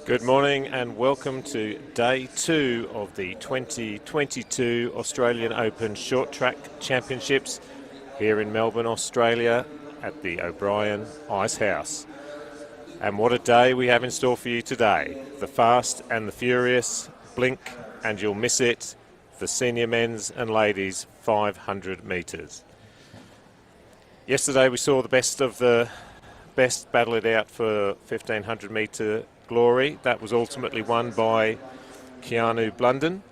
Good morning and welcome to day 2 of the 2022 Australian Open Short Track Championships here in Melbourne, Australia at the O'Brien Ice House. And what a day we have in store for you today. The Fast and the Furious, blink and you'll miss it, the senior men's and ladies 500 metres. Yesterday we saw the best of the best battle it out for 1500 metre glory. That was ultimately won by Keanu Blunden,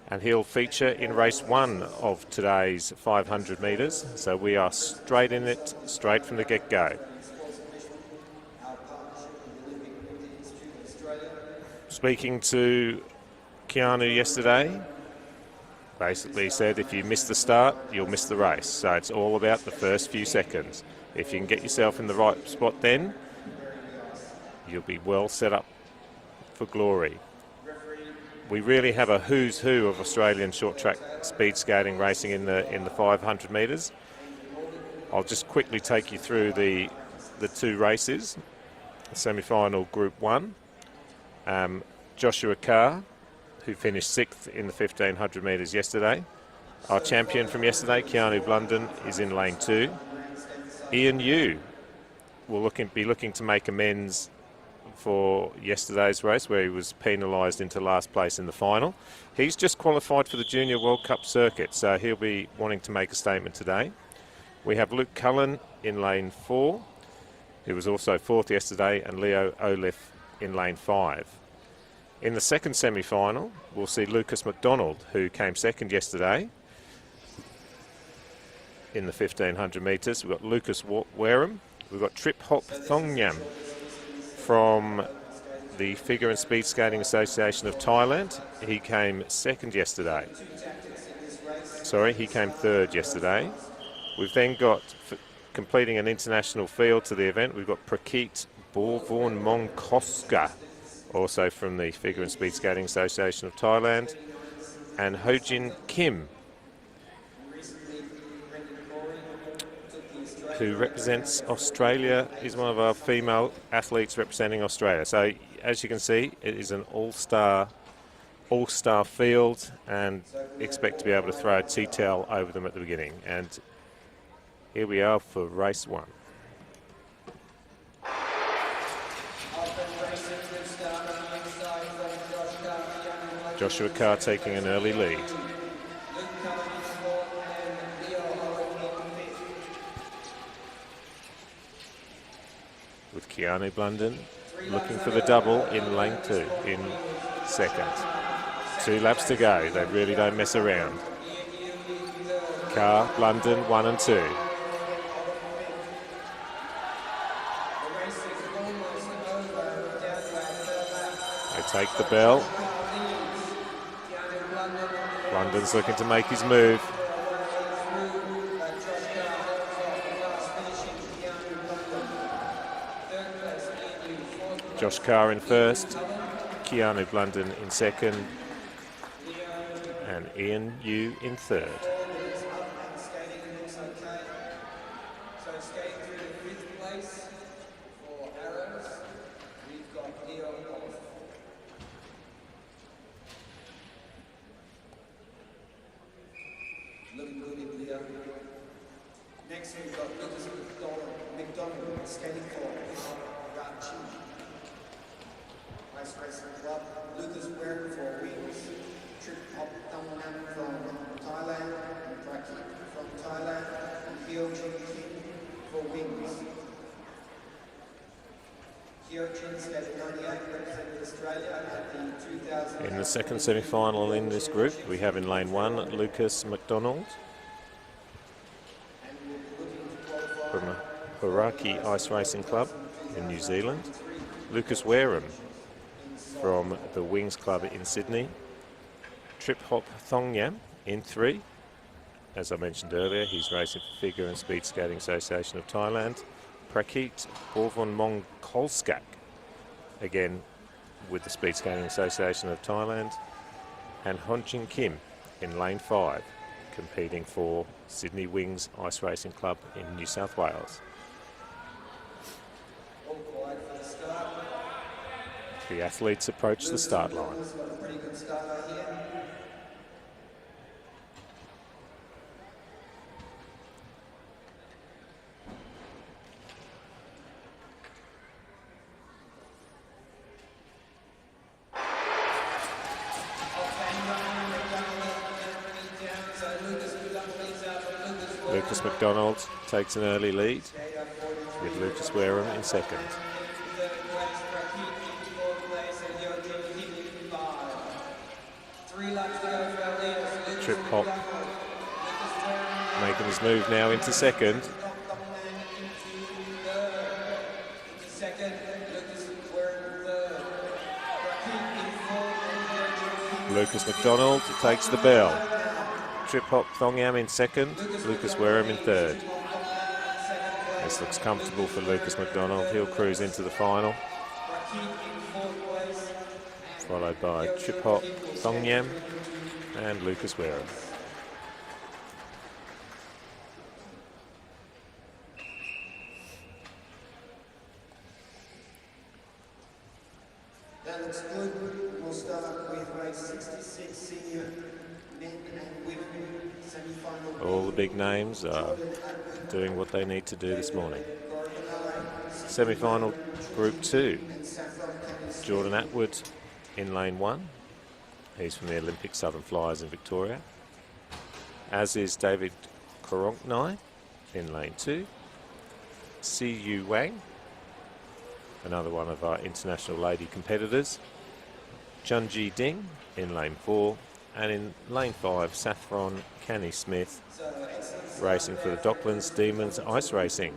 and he'll feature in race 1 of today's 500 metres. So we are straight in it, straight from the get-go. Speaking to Keanu yesterday, basically said if you miss the start, you'll miss the race. So it's all about the first few seconds. If you can get yourself in the right spot then, you'll be well set up for glory. We really have a who's who of Australian short track speed skating racing in the 500 metres. I'll just quickly take you through the two races. Semi-final Group 1. Joshua Carr, who finished 6th in the 1500 metres yesterday. Our champion from yesterday, Keanu Blunden, is in lane 2. Ian Yu will be looking to make amends for yesterday's race where he was penalised into last place in the final. He's just qualified for the Junior World Cup circuit, so he'll be wanting to make a statement today. We have Luke Cullen in lane 4, who was also 4th yesterday, and Leo Olif in lane 5. In the second semi-final, we'll see Lucas McDonald, who came 2nd yesterday in the 1500 metres. We've got Lucas Wareham, we've got Trip Hop Thongyam from the Figure and Speed Skating Association of Thailand. He came 2nd yesterday. Sorry, he came 3rd yesterday. We've then got, completing an international field to the event, we've got Prakit Borvorn Mongkoska, also from the Figure and Speed Skating Association of Thailand, and Hojin Kim, who represents Australia, is one of our female athletes representing Australia. So as you can see, it is an all-star field, and expect to be able to throw a tea-towel over them at the beginning. And here we are for race 1. Joshua Carr taking an early lead. With Keanu Blunden looking for the double in lane 2 in 2nd. 2 laps to go. They really don't mess around. Carr, Blunden, 1 and 2. They take the bell. Blunden's looking to make his move. Josh Carr in 1st, Keanu Blunden in 2nd, and Ian Yu in 3rd. Next we've got Lucas McDonald skating for Rachi Ice Racing Club, Lucas Wareham for Wings, Trip Hop Thongyam from Thailand, Prakit from Thailand, and Hyojin Kim for Wings. Hyojin skating 98 representing Australia at the 2000. In the second semi-final in this group, we have in lane 1 Lucas McDonald from Hauraki Ice Racing Club in New Zealand. Lucas Wareham from the Wings Club in Sydney. Trip Hop Thongyam in 3. As I mentioned earlier, he's racing for Figure and Speed Skating Association of Thailand. Prakit Borvorn Mongkoska, again with the Speed Skating Association of Thailand. And Hojin Kim in lane 5, competing for Sydney Wings Ice Racing Club in New South Wales. The athletes approach the start line. Got a pretty good starter here. Lucas McDonald takes an early lead with Lucas Wareham in second. Trip hop making his move now into second. Lucas McDonald takes the bell. Trip hop Thongyam in second, Lucas Wareham in third. This looks comfortable for Lucas McDonald. He'll cruise into the final. Followed by Trip hop Thongyam and Lucas Wareham. That looks good. We'll start with race 66 senior men and women semi-final. All the big names are doing what they need to do this morning. Semi-final Group 2. Jordan Atwood in lane 1. He's from the Olympic Southern Flyers in Victoria. As is David Koronknai in lane 2. Si Wang, another one of our international lady competitors. Junji Ding in lane 4. And in lane 5, Saffron Canny Smith, racing for the Docklands Demons Ice Racing.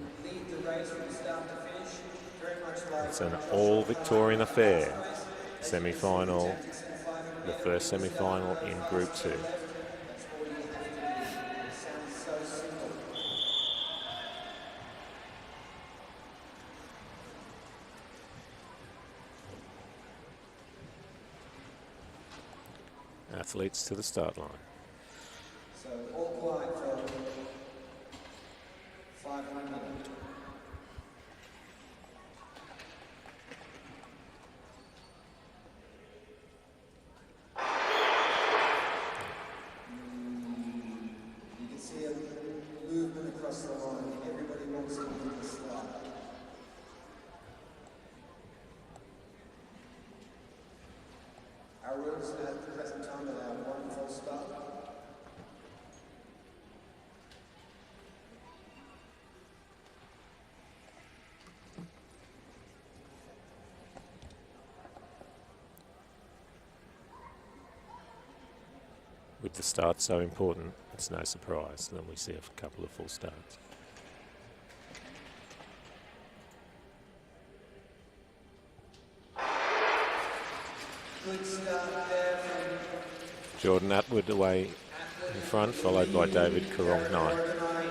It's an all-Victorian affair. Semi-final, the first semi-final in Group 2. Athletes to the start line. So all quiet for 500. You can see a movement across the line. Everybody wants to move the start. Our rules at the present time allow one full start. With the start so important, it's no surprise that we see a couple of full starts. Good start there from Jordan Atwood away in front, followed by David Koronknai.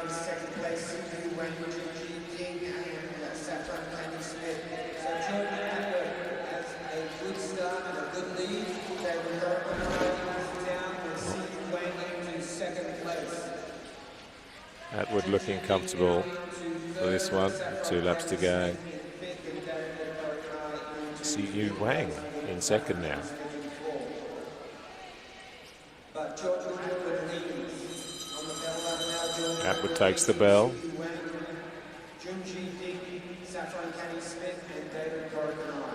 in second place, Si Wang, Junji Ding, and Saffron Canny Smith. So Jordan Atwood has a good start and a good lead. David Koronknai is down with Si Wang into second place. Atwood looking comfortable for this one. 2 laps to go. Si Wang in second now. But Jordan Atwood leads on the bell lap now. Atwood takes the bell. Junji Ding, Saffron Canny Smith, and David Koronknai.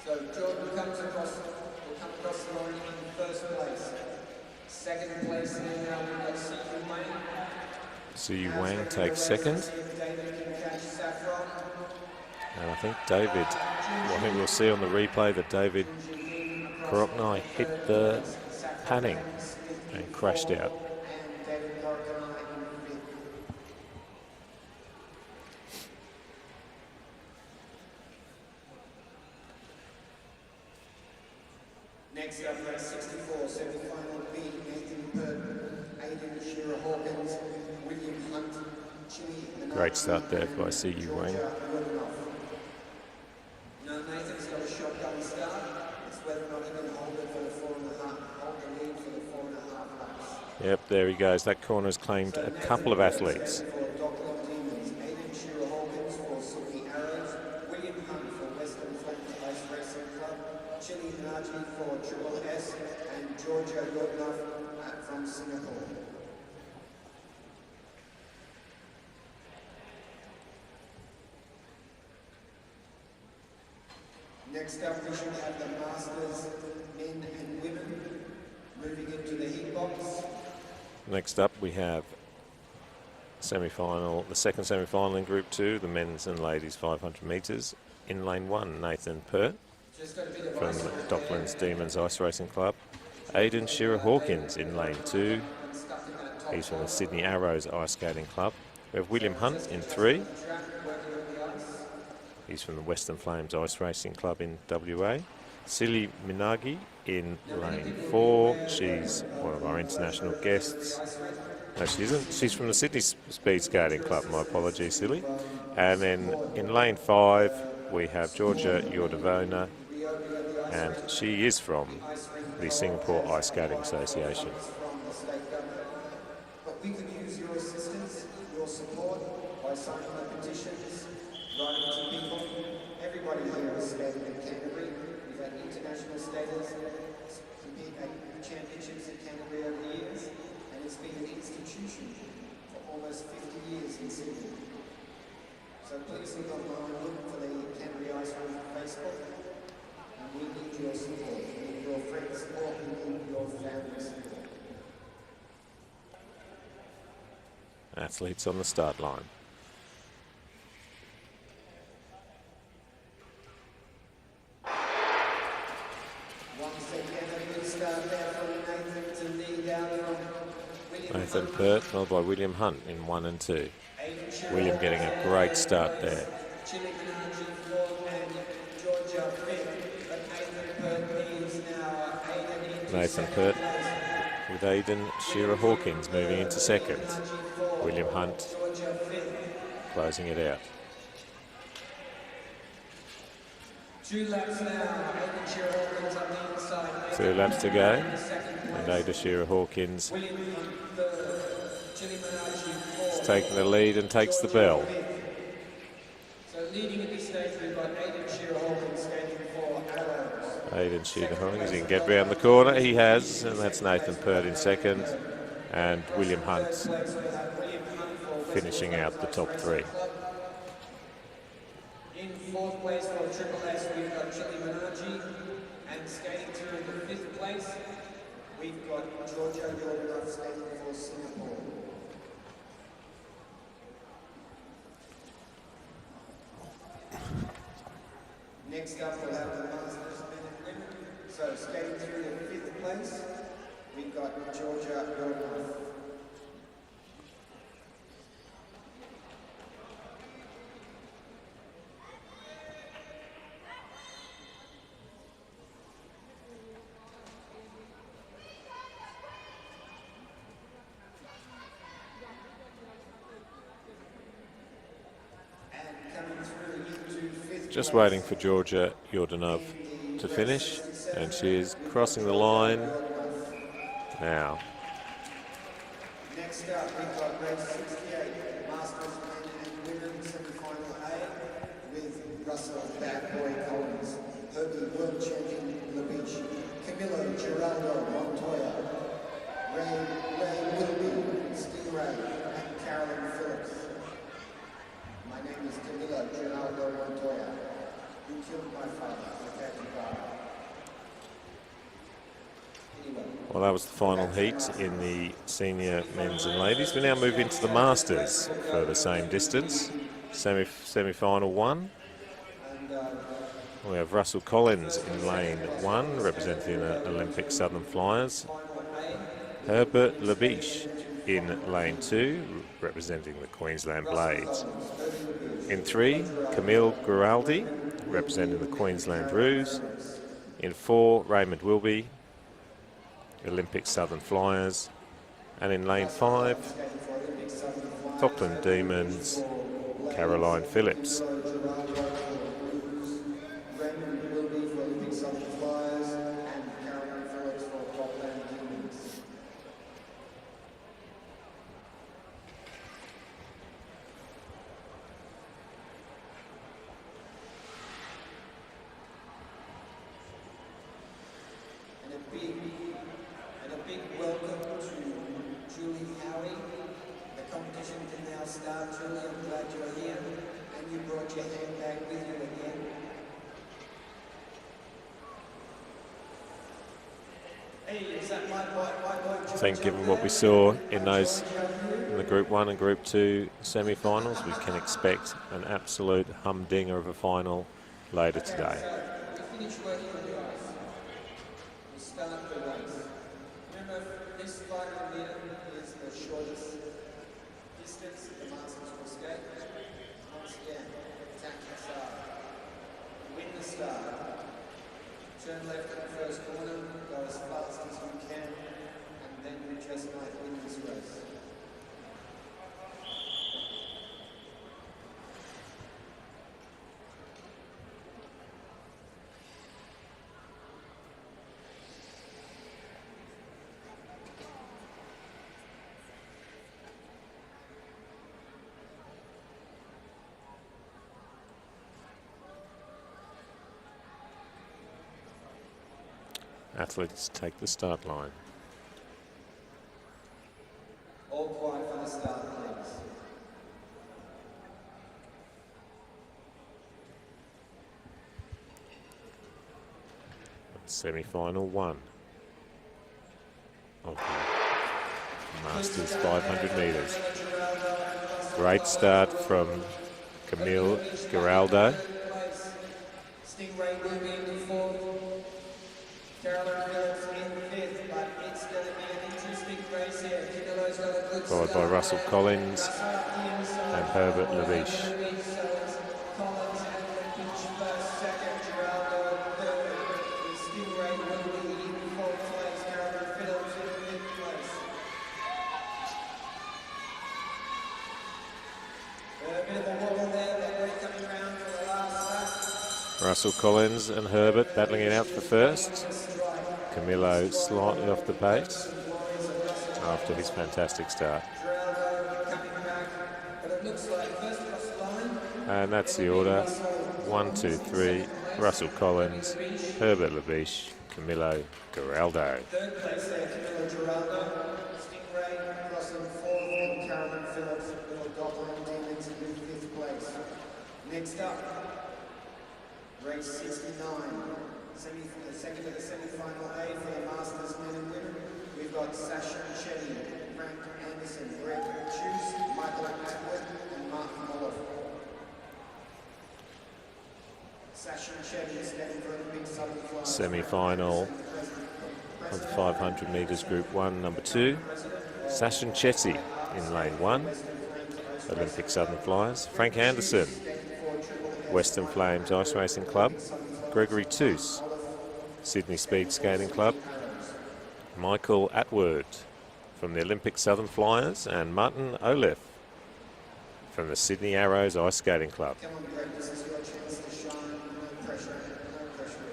So Jordan will come across the line in first place. Second place now we've got Si Wang. Si Wang takes second. And I think I think we'll see on the replay that David Koronknai hit the padding and crashed out. Next up, race 64, semi-final B, Nathan Burton, Aidan Shearer Hawkins, William Hunt, Jimmy. Great start there by Si Wang. No, Nathan's got a shotgun start. It's whether or not he can hold it for the 4.5, hold the lead for the 4.5 laps. Yep, there he goes. That corner's claimed a couple of athletes. For Dockland Demons, Aidan Shearer Hawkins for Silky Arrows, William Hunt for Western Georgia Yordanov from Singapore. Next up, we should have the Masters men and women moving into the heat box. Next up, we have semi-final, the second semi-final in Group 2, the men's and ladies 500 metres. In lane 1, Nathan Pert from Docklands Demons Ice Racing Club. Aidan Shearer-Hawkins in lane 2. He's from the Sydney Arrows Ice Skating Club. We have William Hunt in 3. He's from the Western Flames Ice Racing Club in WA. Silly Minagi in lane 4. She's one of our international guests. No, she isn't. She's from the Sydney Speed Skating Club. My apologies, Silly. And then in lane 5, we have Georgia Yordavona, and she is from the Singapore Ice Skating Association. But we could use your assistance, your support by signing the petitions, writing to people. Everybody here has skated in Canterbury. We've had international skaters compete at championships in Canterbury over the years, and it's been an institution for almost 50 years in Sydney. So please look online, look for the Canterbury Ice Rink Facebook, and we need your support. We need your friends' support, we need your family support. Athletes on the start line. Nathan Pert, followed by William Hunt in 1 and 2. William getting a great start there. Nathan Pert with Aidan Shearer-Hawkins moving into second. William Hunt closing it out. 2 laps now, Aidan Shearer-Hawkins on the inside. 2 laps to go, and Aidan Shearer-Hawkins is taking the lead and takes the bell. So leading at this stage, we've got Aidan Shearer-Hawkins skating for Arrows. Aidan Shearer-Hawkins, he can get round the corner, he has, and that's Nathan Pert in second, and William Hunt finishing out the top 3. In 4th place for Triple S, we've got Chili Manaji, and skating through the 5th place, we've got Georgia Yordanov skating for Singapore. Next up, we'll have the Masters men and women. So skating through the 5th place, we've got Georgia Yordanov. Just waiting for Georgia Yordanov to finish, and she is crossing the line now. Next up, we've got race 68, Masters men and women semi-final A, with Russell Bad Boy Collins, Herbie World Champion LaBeach, Camilo Geraldo Montoya, Ray Willoughby, Stingray, and Carolyn Phillips. My name is Camilo Geraldo Montoya. You killed my father, my Captain Father. Anyway. Well, that was the final heat in the senior men's and ladies. We now move into the Masters for the same distance. Semi-final 1. We have Russell Collins in lane 1, representing the Olympic Southern Flyers. Herbert Labiche in lane 2, representing the Queensland Blades. In 3, Camille Giraldi, representing the Queensland Roos. In 4, Raymond Wilby, Olympic Southern Flyers. And in lane 5, Dockland Demons, Caroline Phillips. I think given what we saw in the Group 1 and Group 2 semi-finals, we can expect an absolute humdinger of a final later today. We finish working on your eyes. We start the race. Remember, this 500 metre is the shortest distance the Masters will skate. Once again, attack the start. Win the start. Turn left in the first corner, go as fast as you can, and then you just might win this race. Athletes take the start line. All quiet for the start, please. Semi-final 1 of the Masters 500 metres. Great start from Camille Giraldo. Stingray will be in the fourth. Carolyn Phillips in fifth, but it's going to be an interesting race here. Camillo's got a good Followed by Russell Collins and Herbert Lavish. Collins and Lepic first, second, Giraldo third. Stingray will be in fourth place. Carolyn Phillips in fifth place. A bit of a wobble there, but we're coming round for the last lap. Russell Collins and Herbert battling it out for first. Camillo slightly off the pace after his fantastic start. And that's the order. 1, 2, 3. Russell Collins, Herbert Lavish, Camillo Giraldo. Third place there, Camillo Giraldo. Stingray crossing fourth, and Carolyn Phillips will doubling them into fifth place. Next up, race 69. Second of the semi-final A for the Masters men and women. We've got Sasha Chetty, Frank Anderson, Greg Chuse, Michael Atwood, and Martin Muller. Sasha Chetty is heading for a big Southern Fly. Semi-final of the 500 metres Group 1, number 2. Sasha Chetty in lane 1. Olympic Southern Flyers. Frank Anderson, Western Flames Ice Racing Club. Gregory Toos, Sydney Speed Skating Club. Michael Atwood from the Olympic Southern Flyers, and Martin Olef from the Sydney Arrows Ice Skating Club. Come on, Greg, this is your chance to shine. No pressure, no pressure at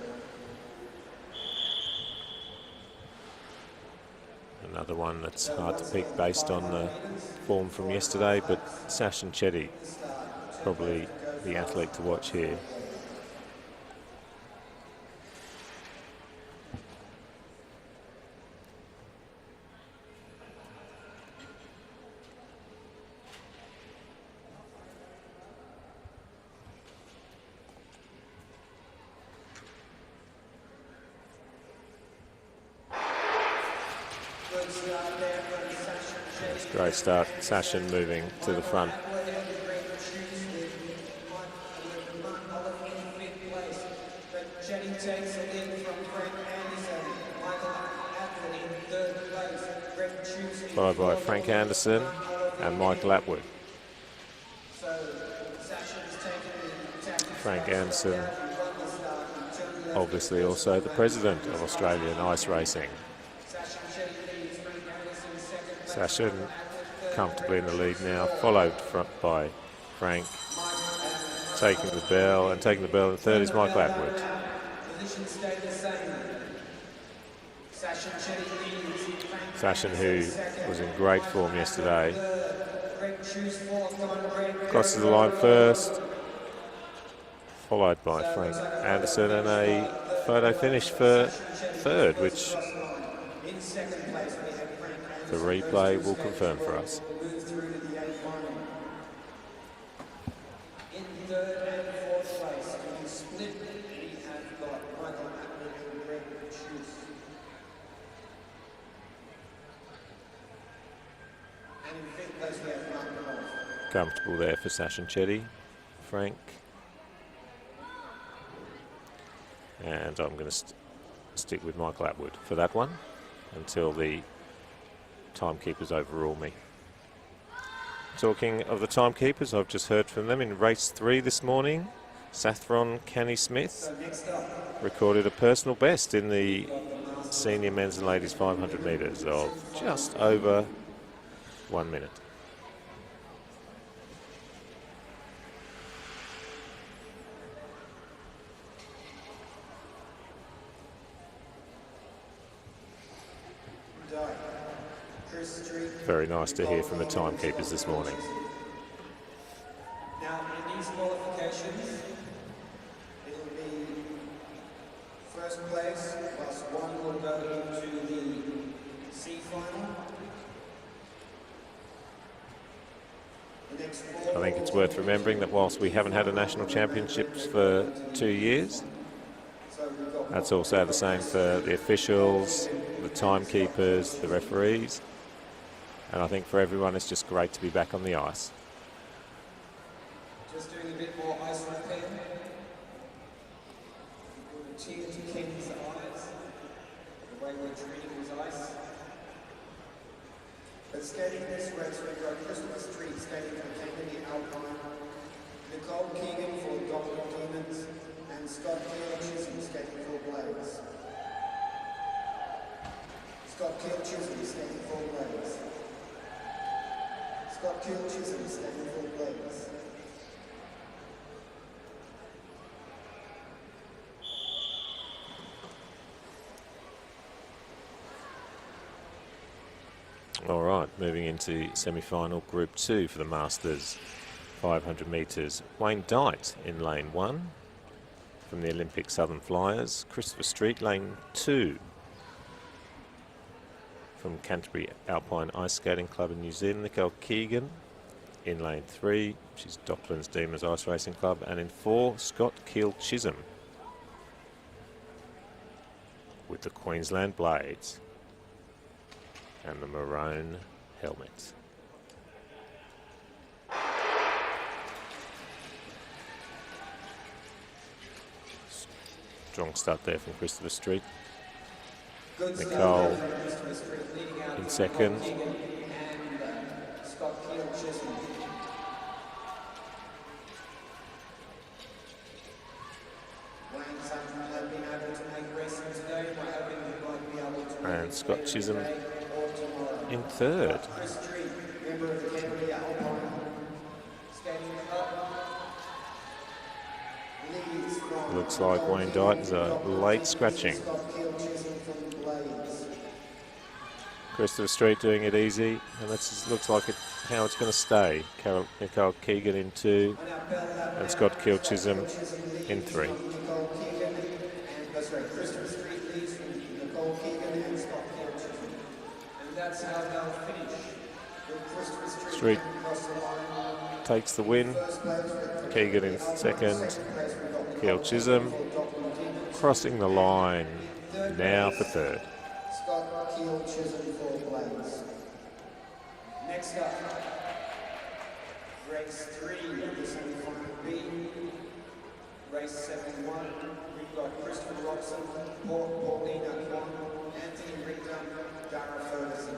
all. Another one that's hard to pick based on the form from yesterday, but Sasha Chetty probably the athlete to watch here. Great start, Sashin moving to the front. Followed by Frank Anderson and Michael Atwood. Frank Anderson, obviously also the president of Australian Ice Racing. Sashin comfortably in the lead now, followed by Frank, taking the bell in third is Michael Atwood. Sashin, who was in great form yesterday, crosses the line first, followed by Frank Anderson, and a photo finish for third, which the replay will confirm for us. In third and fourth place, in split, we have got Michael Atwood and Greg Chuse. And in fifth place we have Mark Knopf. Comfortable there for Sash and Chetty. Frank. And I'm going to stick with Michael Atwood for that one until the timekeepers overrule me. Talking of the timekeepers, I've just heard from them in race 3 this morning. Sathron Canny Smith So next up, recorded a personal best in the senior men's and ladies 500 metres of just over 1 minute. Chris Street. Very nice to hear from the timekeepers this morning. Now, in these qualifications, it'll be first place plus one will go into the C final. The next four. I think it's worth remembering that whilst we haven't had a national championships for 2 years, that's also the same for the officials, the timekeepers, the referees. And I think for everyone, it's just great to be back on the ice. Just doing a bit more ice repair. Put a tear to Ken's eyes. The way we're treating his ice. But skating this race, we've got Christopher Street skating for Kennedy Alpine, Nicole Keegan for Doppler Demons, and Scott Keel-Chisholm skating for Blades. Scott Keel-Chisholm skating for Blades. Scott Keel-Chisholm skating for Blades. All right, moving into semi-final Group 2 for the Masters 500 metres. Wayne Dyte in lane 1 from the Olympic Southern Flyers. Christopher Street, lane 2 from Canterbury Alpine Ice Skating Club in New Zealand. Nicole Keegan in lane 3. She's Docklands Demons Ice Racing Club. And in 4, Scott Keel-Chisholm with the Queensland Blades and the maroon helmet. Strong start there from Christopher Street. Good Nicole start there from Christopher Street, leading out in from second. Nicole Keegan and Scott Keel-Chisholm. Wayne's have been able to make racing today. We're hoping we might be able to make And it Scott later Chisholm today or tomorrow. in third. Chris Street, member of the Canterbury Alpine Skating Club, leads from Looks like Wayne Dyte is a late scratching. Scott Keel-Chisholm from Blades. Christopher Street doing it easy, and this looks like how it's going to stay. Nicole Keegan in 2, and Scott Keel-Chisholm in 3. Nicole Keegan and Christopher Street leads from Nicole Keegan and Scott Keel-Chisholm. And that's how they'll finish. With Christopher Street across the line. takes the win. First place with Keegan in second. place we've got Keel-Chisholm crossing the line now for third. Scott Keel-Chisholm for Blades. Next up, race 3 of the semi-final B. Race 71, we've got Christopher Robson, Paulina Kwan, Anthony Richter, Dara Ferguson.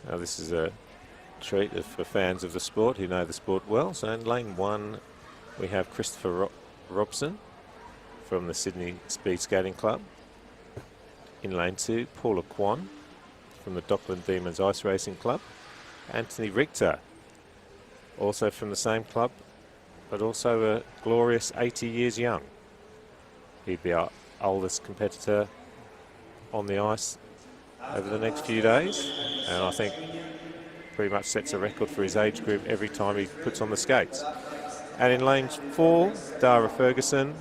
Now this is a treat for fans of the sport who know the sport well. So in lane 1 we have Christopher Robson from the Sydney Speed Skating Club. In lane 2, Paula Kwan from the Dockland Demons Ice Racing Club. Anthony Richter, also from the same club, but also a glorious 80 years young. He'd be our oldest competitor on the ice over the next few days, and I think pretty much sets a record for his age group every time he puts on the skates. And in lane 4, Dara Ferguson,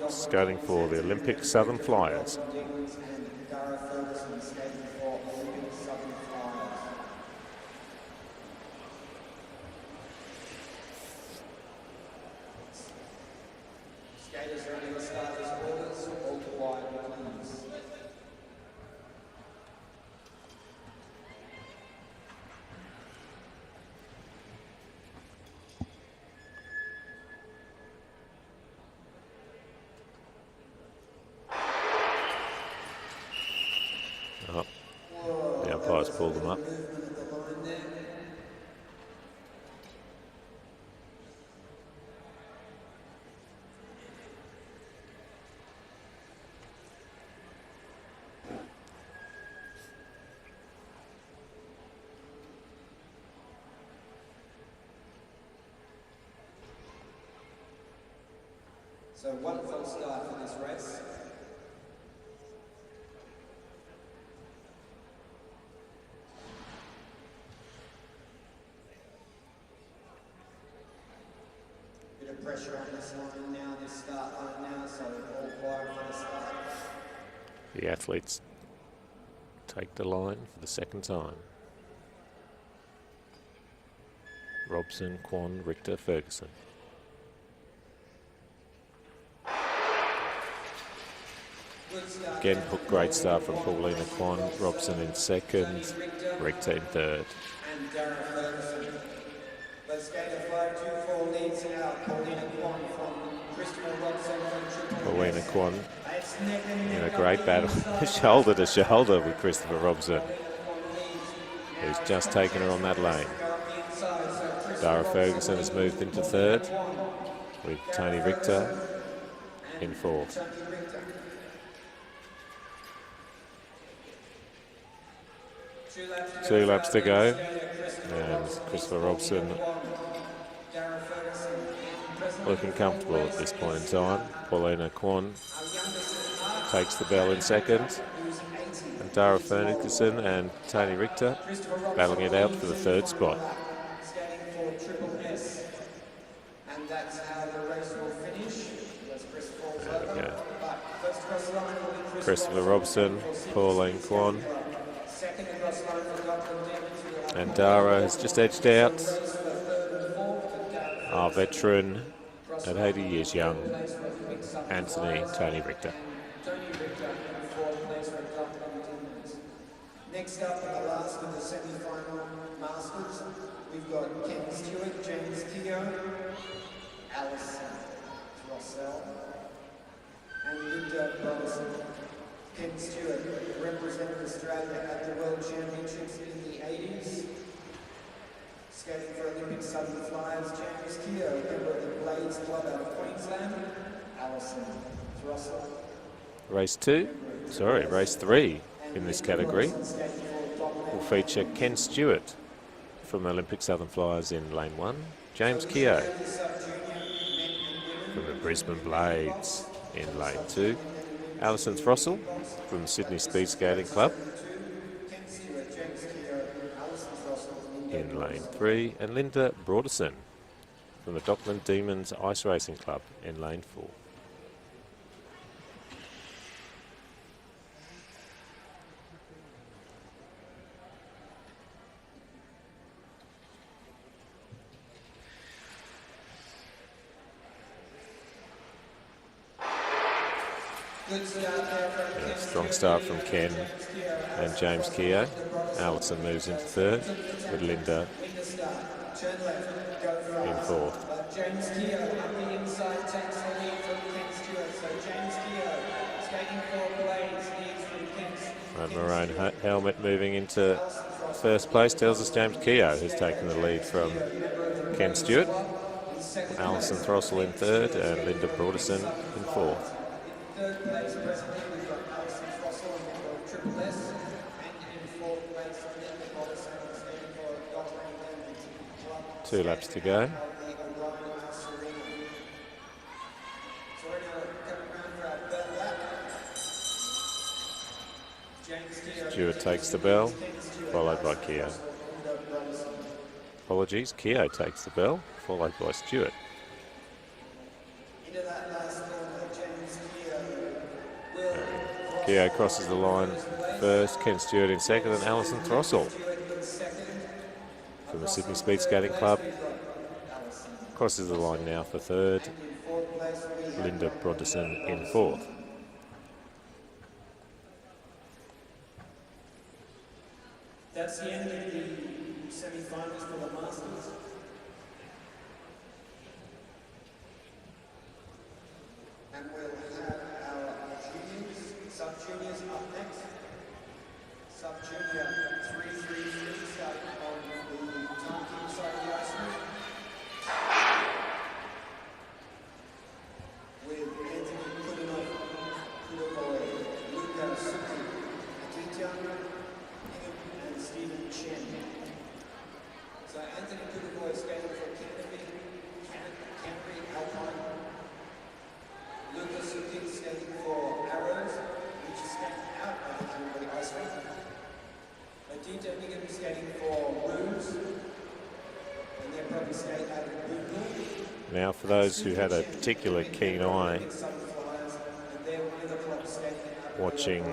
skating for the Olympic Southern Flyers. Skaters are only going to start this order. umpires pulled them up. Movement of the line there. So one full start for this race. Bit of pressure on this line now, this start line now, so all quiet for the start. The athletes take the line for the second time. Robson, Kwon, Richter, Ferguson. Again, great start from Paulina Kwon. Robson in second, Richter in third. And Darren Ferguson. Let's go to 5-2-4 leads out. Paulina Kwon from Christopher Robson from Triple. Paulina Kwon It's neck and neck in a up great the battle, inside. shoulder to shoulder with Christopher Robson, Paulina Kwon leads. who's Now just Tony taken her on that lane. Ferguson go up the inside, so Christopher Dara Robson Ferguson has leads moved into Paulina third, Kwon. with Darren Tony Richter Ferguson in and fourth. Tony Richter. 2 laps to go, and Christopher Robson looking comfortable at this point in time. Paulina Kwon takes the bell in second, and Dara Ferguson and Tony Richter battling it out for the third spot. Skating for Triple S. And that's how the race will finish. As Chris falls There we over. go. But first across the line will be Christopher Robson, Pauline Kwon, Second across the line for Lachlan Demons. and Dara has just edged out our veteran at 80 years young, Anthony Tony Richter. Tony Richter in fourth place for Lachlan Demons. Next up, in the last of the semi-final masters, we've got Ken Stewart, James Keogh, Alison Rossell, and Linda Robertson. Ken Stewart represented Australia at the World Championships in the 80s. Skating for Olympic Southern Flyers, James Keogh, member of the Blades Club out of Queensland, Alison Rossell. Race 3 in this category will feature Ken Stewart from Olympic Southern Flyers in lane 1, James Keogh from the Brisbane Blades in lane 2, Alison Throssell from the Sydney Speed Skating Club in lane 3, and Linda Broderson from the Dockland Demons Ice Racing Club in lane 4. Yeah, strong start from Ken and James Keogh. Alison moves into third, with Linda in fourth. James Keogh up the inside takes the lead from Ken Stewart. So James Keogh skating for Blades leads from Ken. That maroon helmet moving into first place tells us James Keogh has taken the lead from Ken Stewart. Alison Throssell in third and Linda Broderson in fourth. Third place presently we've got Alison Throssell in for Triple S, and in fourth place Linda Broderson skating for Dockland Demons Club. 2 laps to go. Stewart takes the bell, followed by Keogh. Apologies, Keogh takes the bell, followed by Stewart. Keogh crosses the line first, Ken Stewart in second, and Alison Throssell from the Sydney Speed Skating Club crosses the line now for third, Linda Broderson in fourth. That's the end of the semi-finals for the Masters. And we'll have our juniors, sub-juniors up next. Sub-junior 3 those who had a particular keen eye watching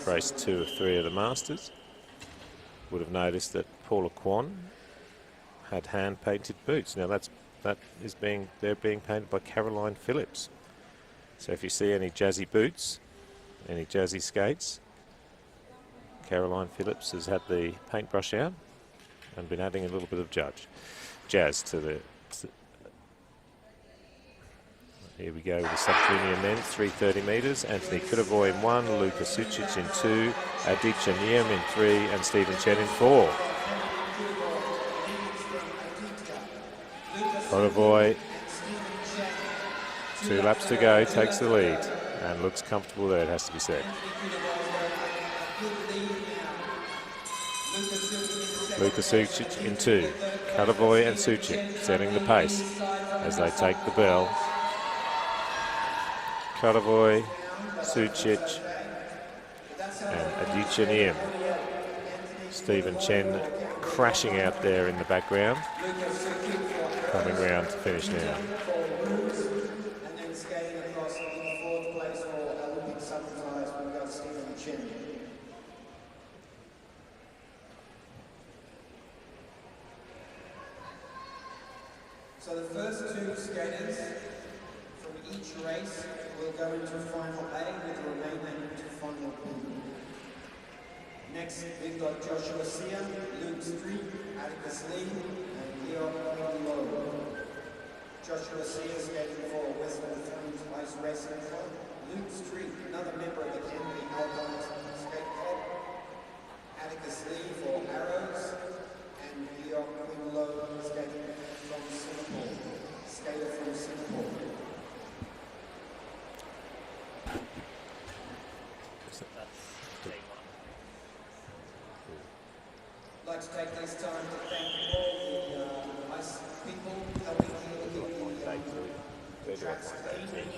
race 2 of 3 of the Masters would have noticed that Paula Kwan had hand-painted boots. Now they're being painted by Caroline Phillips. So if you see any jazzy boots, any jazzy skates, Caroline Phillips has had the paintbrush out and been adding a little bit of jazz to the. Here we go with the sub-junior men, 330 metres. Anthony Kudovoy in 1, Luka Sucic in 2, Aditya Niem in 3, and Stephen Chen in 4. Kudovoy, 2 laps to go, takes the lead and looks comfortable there, it has to be said. Luka Sucic in 2, Kudovoy and Sucic setting the pace as they take the bell. Kudovoy, Sucic and Aditya Niem. Stephen Chen crashing out there in the background, coming round to finish now. And then skating across in 4th place for Olympic sub-finals, we've got Stephen Chen. So the first 2 skaters from each race will go into final A with the remaining into final B. Next, we've got Joshua Sia, Luke Street, Atticus Lee, and Leo Lowe. Joshua Sia skating for Western Friends Ice Racing Club. Luke Street, another member of the Kennedy Alpine Skate Club. Atticus Lee for Arrows, and Leo Lowe skating from Singapore. Skater from Singapore. I'd like to take this time to thank all the ice people helping me with the tracks team,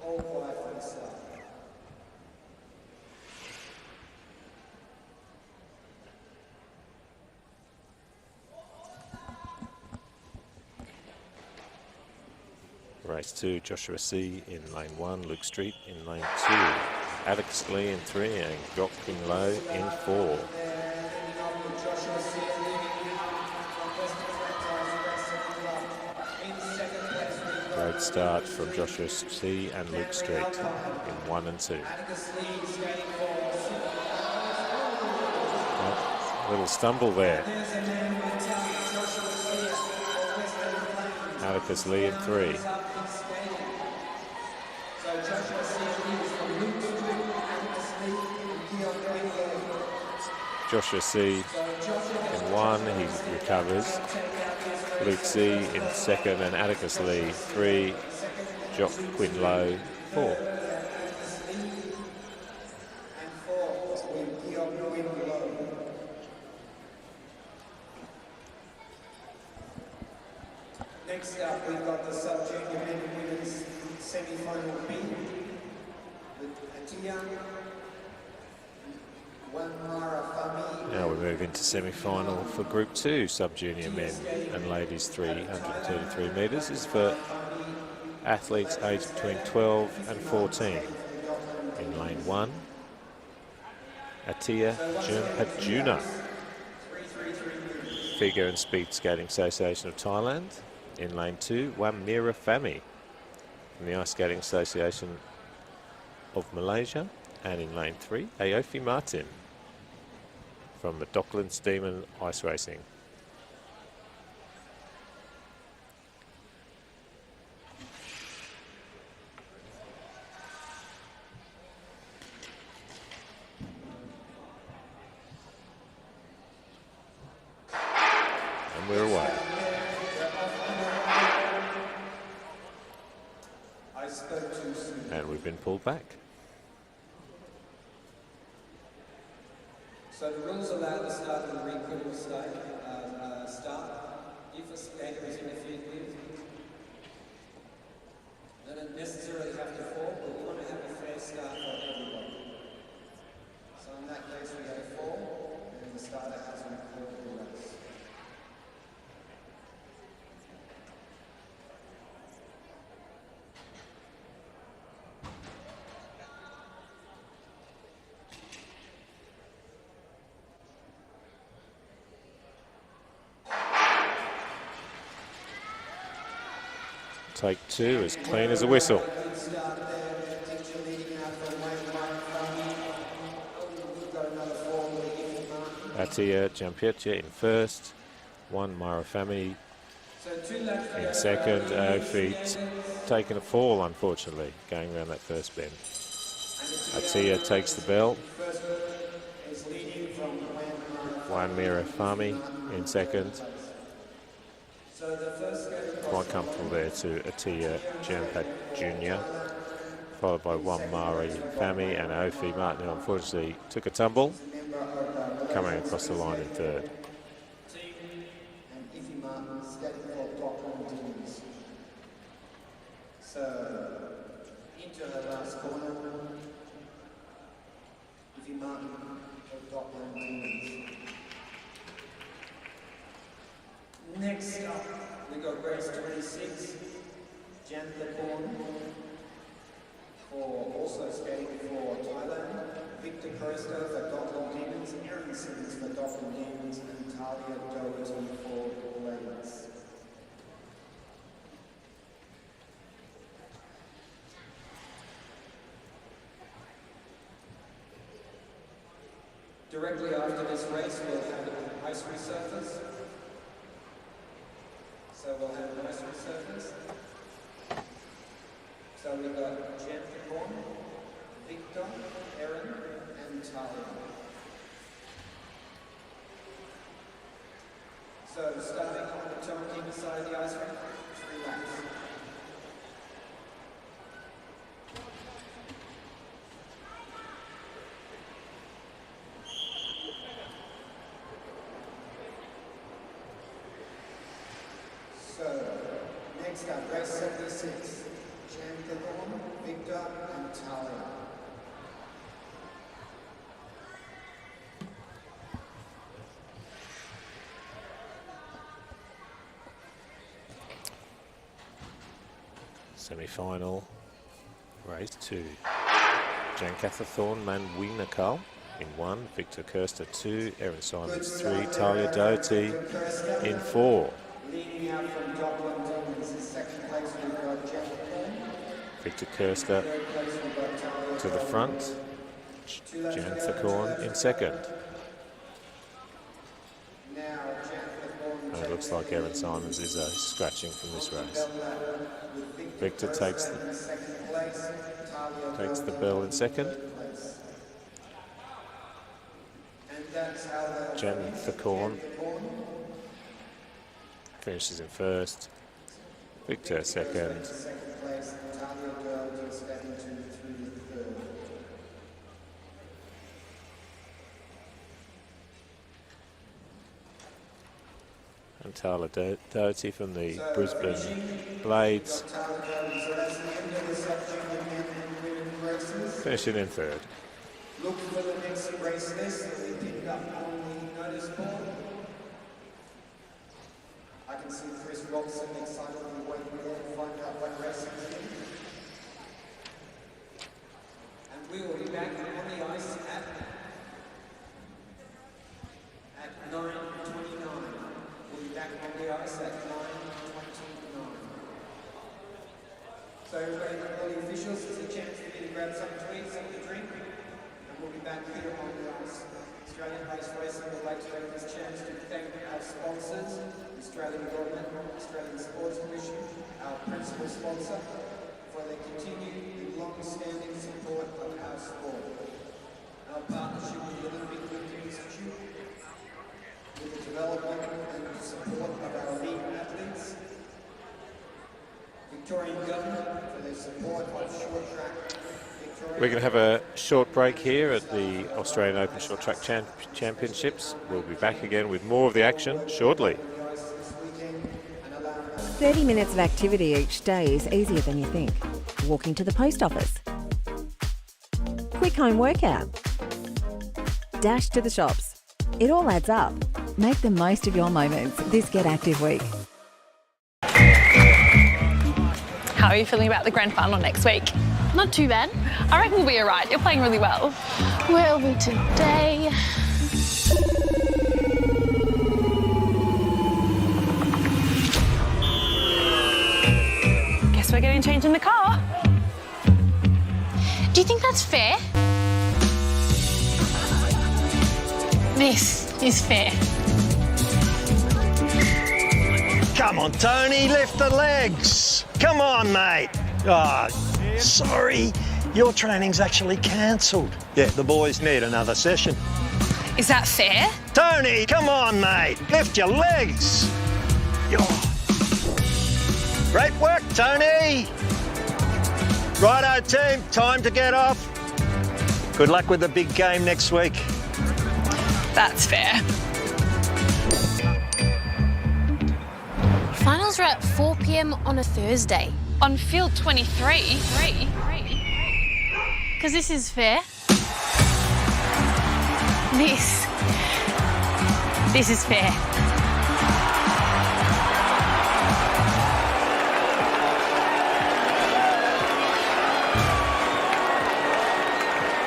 all quiet for the start. Race 2, Joshua C in lane 1, Luke Street in lane 2, Atticus Lee in 3 and Gok Quinn Low in 4. Great start from Joshua C and Luke Street in 1 and 2. Little stumble there. Atticus Lee in 3. Joshua C in 1, he recovers. Luke C in 2nd and Atticus Lee 3, Jock Quinn Low 4. Next up, we've got the sub-junior men and women's semi-final B with Atia, Now we move into semi-final for Group 2 sub-junior men and ladies 333 metres. This is for athletes aged between 12 and 14. In lane 1, Atia Jumpadjuna, Figure and Speed Skating Association of Thailand. In lane 2, Wamira Fami from the Ice Skating Association of Malaysia. And in lane 3, Aofi Martin from the Docklands Demon Ice Racing. And we're away. And we've been pulled back. So the rules allow the start of the recruitable start. If a skater is interfered with, they don't necessarily have to fall, but we want to have a fair start for everybody. So in that case, we go 4, and the starter has a recordable race. Take two, as clean as a whistle. Good start there. Teacher leading out from we've got another four with Martin. Atia Jampietja in first. 1 Marafami So 2 laps in second. Ofi taking a fall, unfortunately, going around that first bend. Atia takes the bell. First is leading from One Marafami in second. So the first Quite comfortable there to Atia Jampat Jr., followed by 1 Mari Fami and Ofi Martin, who unfortunately took a tumble, coming across the line in third. and Iffy Martin skating for Dockland Demons. So into her last corner, Iffy Martin of Dockland Demons. Next up, we got race 26, Jan Lecorn, for also skating for Thailand, Victor Presto for Dockland Demons, Aaron Simmons for Dockland Demons, and Talia Doherty for Blades. Directly after this race, we'll have ice resurface. So we'll have an ice resurface. So we've got Jan Lecorn, Victor, Aaron, and Talia. So starting on the Tonkin side of the ice rink, 3 laps. So next up, race 76, Jan Lecorn, Victor, and Talia. Semi-final, race 2. Jankatha Thorn Manwinakal in 1, Victor Kirster 2, Aaron Simons 3, Talia Doherty in 4. Leading out from Dockland Demons in second place, we've got Jan Lecorn. Victor Kirster Third place, we've got Talia to the Doherty. front, Jan Thakorn in second. Now Jan Lecorn And it looks like Aaron Simons is scratching from this race. Victor takes the bell in second. Jan Thakorn finishes in first. Victor second. And Tala Doherty from the Brisbane Blades, finishing in third. Look for the next race list that we picked up on the notice board. I can see Chris Robson excitedly waiting there to find out what race he's in. And we will be back on the ice at 9:29. We'll be back on the ice at 9:29. So everybody, all the officials, it's a chance for you to grab something to eat, something to drink, and we'll be back here on the ice. Australian Race Racing would like to take this chance to thank our sponsors, the Australian Government, Australian Sports Commission, our principal sponsor, for their continued long-standing support of our sport. Our partnership with the Olympic Winter Institute, with the development and support of our elite athletes, Victorian Government for their support of short track. We're going to have a short break here at the Australian Open Short Track Championships. We'll be back again with more of the action shortly. 30 minutes of activity each day is easier than you think. Walking to the post office. Quick home workout. Dash to the shops. It all adds up. Make the most of your moments this Get Active week. How are you feeling about the grand final next week? Not too bad. I reckon we'll be alright. You're playing really well. Where are we today? we're getting changed in the car. Do you think that's fair? This is fair. Come on, Tony, lift the legs. Come on, mate. Oh, sorry. Your training's actually cancelled. Yeah, the boys need another session. Is that fair? Tony, come on, mate. Lift your legs. Great work, Tony. Righto, team. Time to get off. Good luck with the big game next week. That's fair. Finals are at 4 p.m. on a Thursday. On field 23. Because this is fair. This is fair.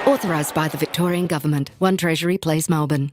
Authorised by the Victorian Government. 1 Treasury Place, Melbourne.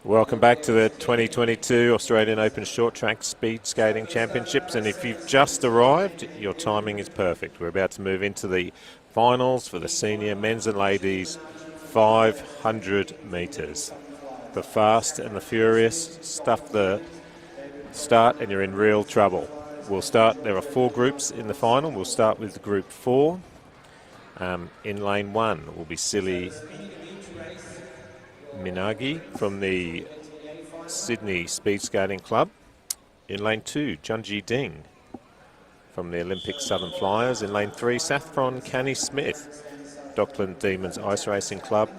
Welcome back to the 2022 Australian Open Short Track Speed Skating Championships, and if you've just arrived, your timing is perfect. We're about to move into the finals for the senior men's and ladies 500 metres. The fast and the furious stuff the start and you're in real trouble. We'll start, there are 4 groups in the final. We'll start with group 4. In lane 1 will be Silly Minagi from the Sydney Speed Skating Club. In lane 2, Junji Ding from the Olympic Southern Flyers. In lane 3, Saffron Canny Smith, Dockland Demons Ice Racing Club.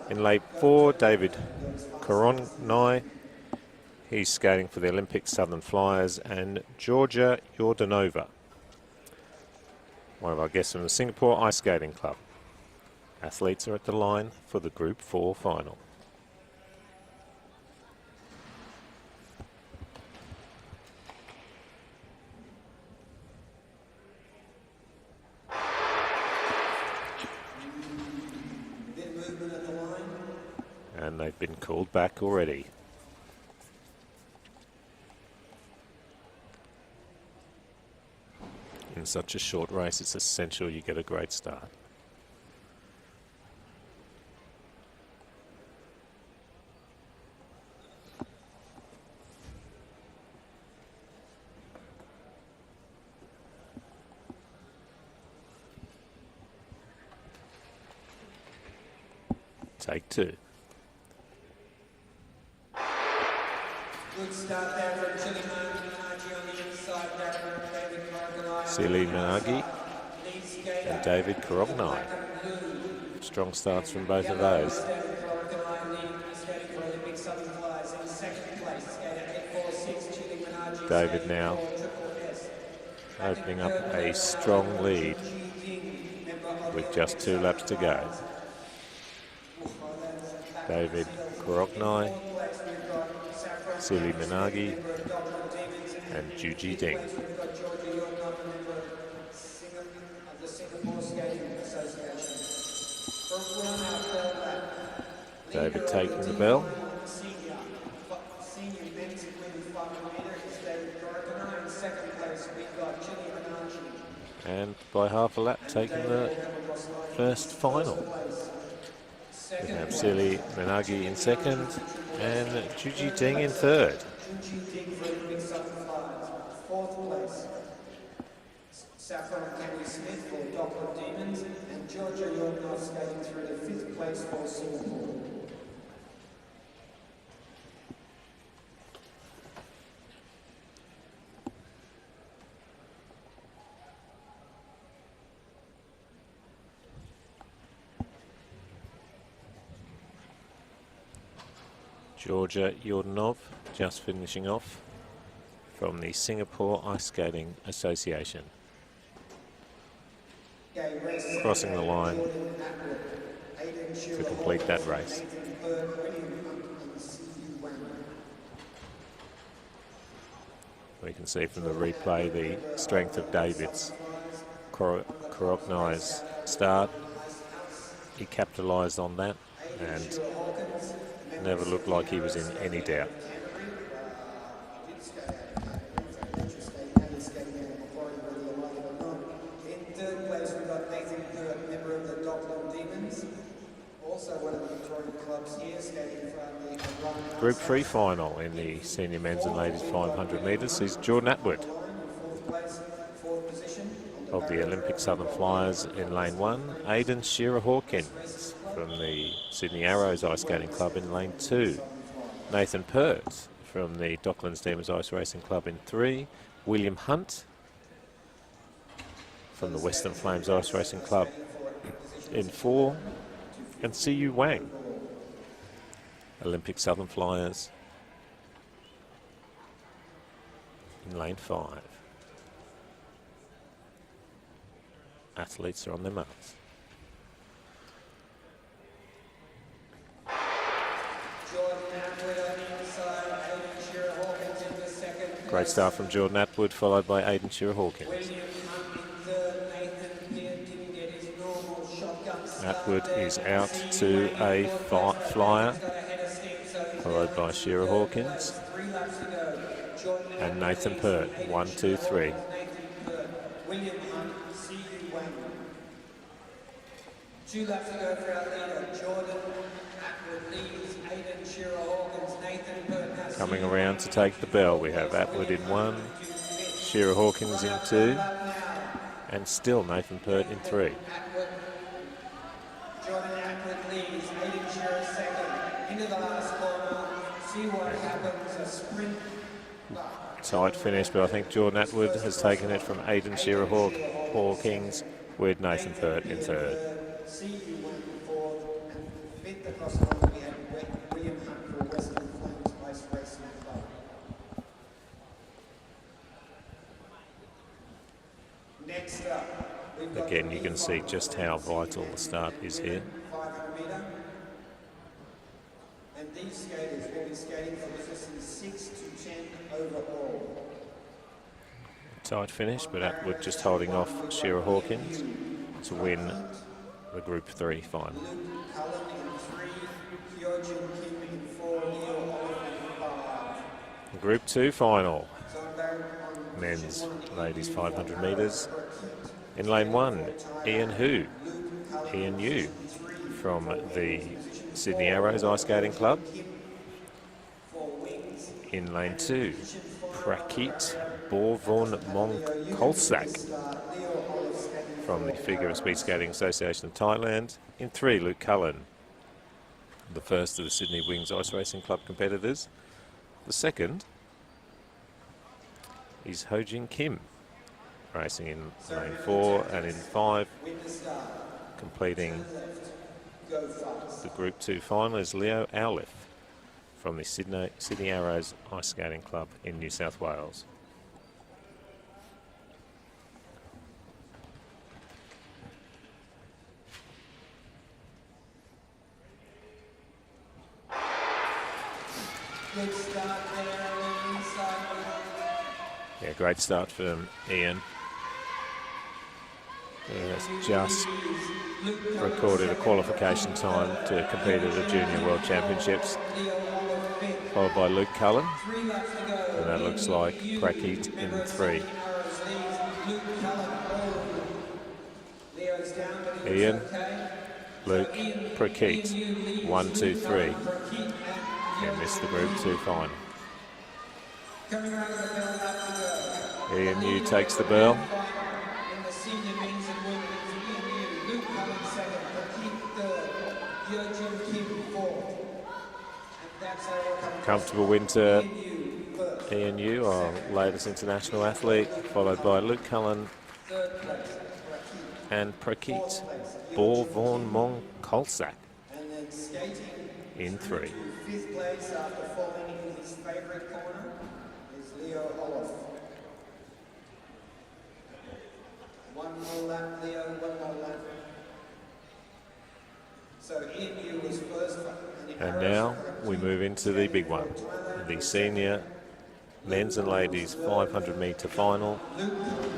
In lane 4, David Koronai, he's skating for the Olympic Southern Flyers. And Georgia Yordanova, one of our guests from the Singapore Ice Skating Club. Athletes are at the line for the Group 4 final. And they've been called back already. In such a short race, it's essential you get a great start. Take 2. Good start there from Chili Minagi on the inside there from David Koronai. Silly Minagi and David Koronai. Strong starts from both of those. David Koronai leading the skating for Olympic Southern Flyers in second place. Skater 846, Chili Minagi. David now opening up a strong lead with just 2 laps to go. David Koronai, Silly Minagi and Juji Ding. David taking the bell. And by half a lap taking the first final. We have Silly Minagi in second and Juji Ding in third. Fourth place, Saffron Candy Smith for Dockland Demons, and Georgia Yordanov skating through to 5th place for Singapore. Georgia Yordanov just finishing off from the Singapore Ice Skating Association. Crossing the line to complete that race. We can see from the replay the strength of David's Koronai's start. He capitalised on that and never looked like he was in any doubt. In third place, we've got Nathan Hurt, member of the Dockland Demons, also one of the Victorian clubs here, skating from the Group 3 final in the senior men's and ladies 500 metres is Jordan Atwood of the Olympic Southern Flyers in lane 1. Aidan Shearer-Hawkins from the Sydney Arrows Ice Skating Club in lane 2. Nathan Pert from the Docklands Demons Ice Racing Club in 3. William Hunt from the Western Flames Ice Racing Club in 4. And Siyu Wang, Olympic Southern Flyers in lane 5. Athletes are on their marks. Great start from Jordan Atwood, followed by Aidan Shearer-Hawkins. Atwood is out to a flyer. followed by Shearer Hawkins 3 laps to go. Jordan and Nathan Pert. 1, 2, 3. Nathan Pert, William Hunt, C.U. Wang. 2 laps to go for our leader, Jordan Atwood leads, Aidan Shearer Hawkins, Nathan Pert now. Coming around to take the bell, we have Atwood in 1, Shearer Hawkins in 2, and still Nathan Pert in 3. Jordan Atwood leads, Aidan Shearer second, into the last corner, see what happens, a sprint. Tight finish, but I think Jordan Atwood has taken it from Aidan Shearer Hawkins with Nathan Pert in 3rd. C.U. went fourth, and fifth across the line we had William Hunt for Western Flames Ice Racing Club. Next up, we've got Again, you can see just how vital the start is here. 500 metre. And these skaters will be skating for positions 6 to 10 overall. Tight finish, but Atwood just holding off Shearer Hawkins to win the Group 3 final. Luke Cullen in 3, Hyojin Kim in 4, Leo Oliver in 5. Group 2 final. John Barrett on Men's ladies 500 metres. In lane 1, Ian Hu, Ian Yu from the Sydney Arrows Ice Skating Club. In lane 2, Prakit Borvon Mongkolsak from the Figure of Speed Skating Association of Thailand. In 3, Luke Cullen, the first of the Sydney Wings Ice Racing Club competitors. The second is Hyojin Kim, racing in lane 4, and in 5, completing the Group 2 final is Leo Owliff from the Sydney Arrows Ice Skating Club in New South Wales. Good start there on the inside. Yeah, great start from Ian. He has just recorded a qualification time to compete at the Junior World Championships, followed by Luke Cullen, and that looks like Prakit in 3. Ian, Luke, Prakit, 1, 2, 3. And missed the Group 2 final. Ian Yu takes the bell. In the senior men's and women's, Ian Yu, Luke Cullen second, Prakit third, Hyojin Kim fourth. And that's how we'll come. Comfortable win to Ian Yu, our latest international athlete, followed by Luke Cullen Third place, and Prakit Borvon Mongkolsak and then skating in 3. fifth place after falling in his favourite corner is Leo Olof. One more lap, Leo, one more lap. So Ian Yu was first. And now we move into the big one, the senior men's and ladies 500 metre final,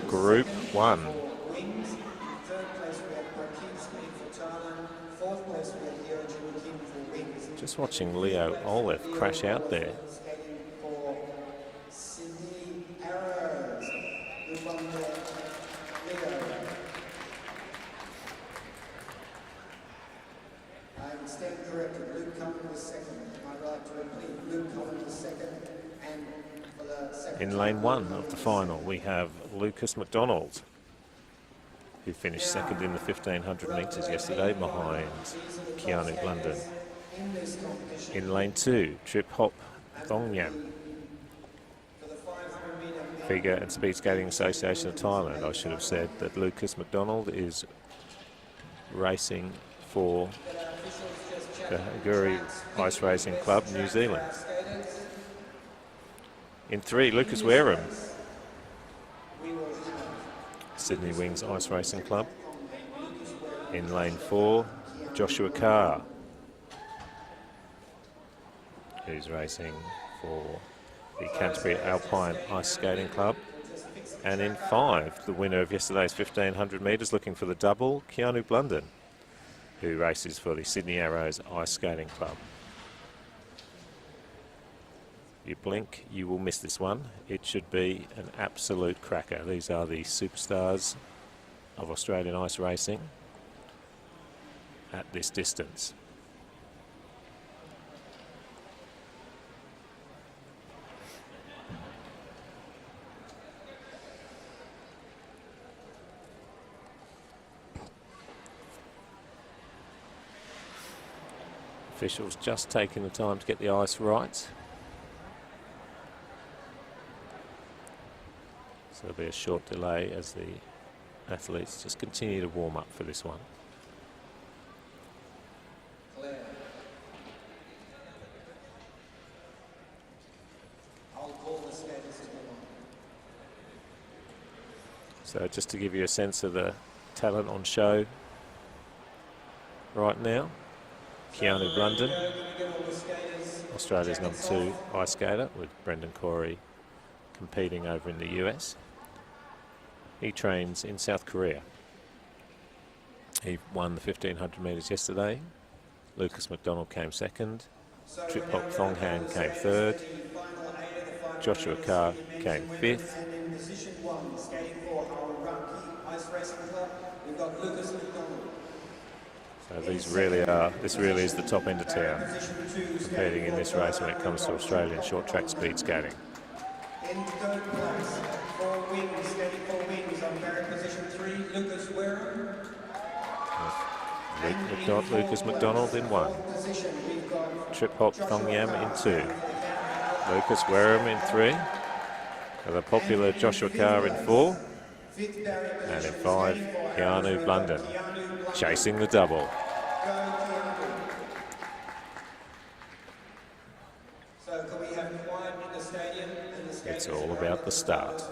Group 1. Wings. In third place we had Prakit skating for Thailand. Fourth place we had Hyojin Kim for wings. Just watching Leo Olef crash out there. Skating for Sydney Arrows. Who won the Leo. I stand corrected. Luke Cullen was second. Am I right to repeat? Luke Cullen was second. And for the second In lane 1 of the final, we have Lucas McDonald, who finished second in the 1500 metres yesterday behind Keanu Blunden. in this competition In lane 2, Trip Hop Thongyam, for the 500 metre Figure and Speed Skating Association of Thailand. I should have said that Lucas McDonald is racing for the Haguri Ice Racing Club, New Zealand. In 3, Lucas Wareham, Sydney Wings Ice Racing Club. In lane 4, Joshua Carr, who's racing for the Canterbury Alpine Ice Skating Club. And in 5, the winner of yesterday's 1500 metres, looking for the double, Keanu Blunden, who races for the Sydney Arrows Ice Skating Club. You blink, you will miss this one. It should be an absolute cracker. These are the superstars of Australian ice racing at this distance. Officials just taking the time to get the ice right. So there'll be a short delay as the athletes just continue to warm up for this one. So just to give you a sense of the talent on show right now, Keanu Blunden, Australia's #2 ice skater, with Brendan Corey competing over in the US. He trains in South Korea. He won the 1500 metres yesterday. Lucas McDonald came second. Trip Hop Thongham came third. Joshua Carr came fifth. So this really is the top end of town competing in this race when it comes to Australian short track speed skating. In third place, skating 4 wings on merit position 3, Lucas Wareham. Lucas McDonald in 1. Trip Hop Thongham in 2. Lucas Wareham in 3. The popular Joshua Carr in 4. And in 5, Keanu Blunden chasing the double. So can we have quiet in the stadium? It's all about the start.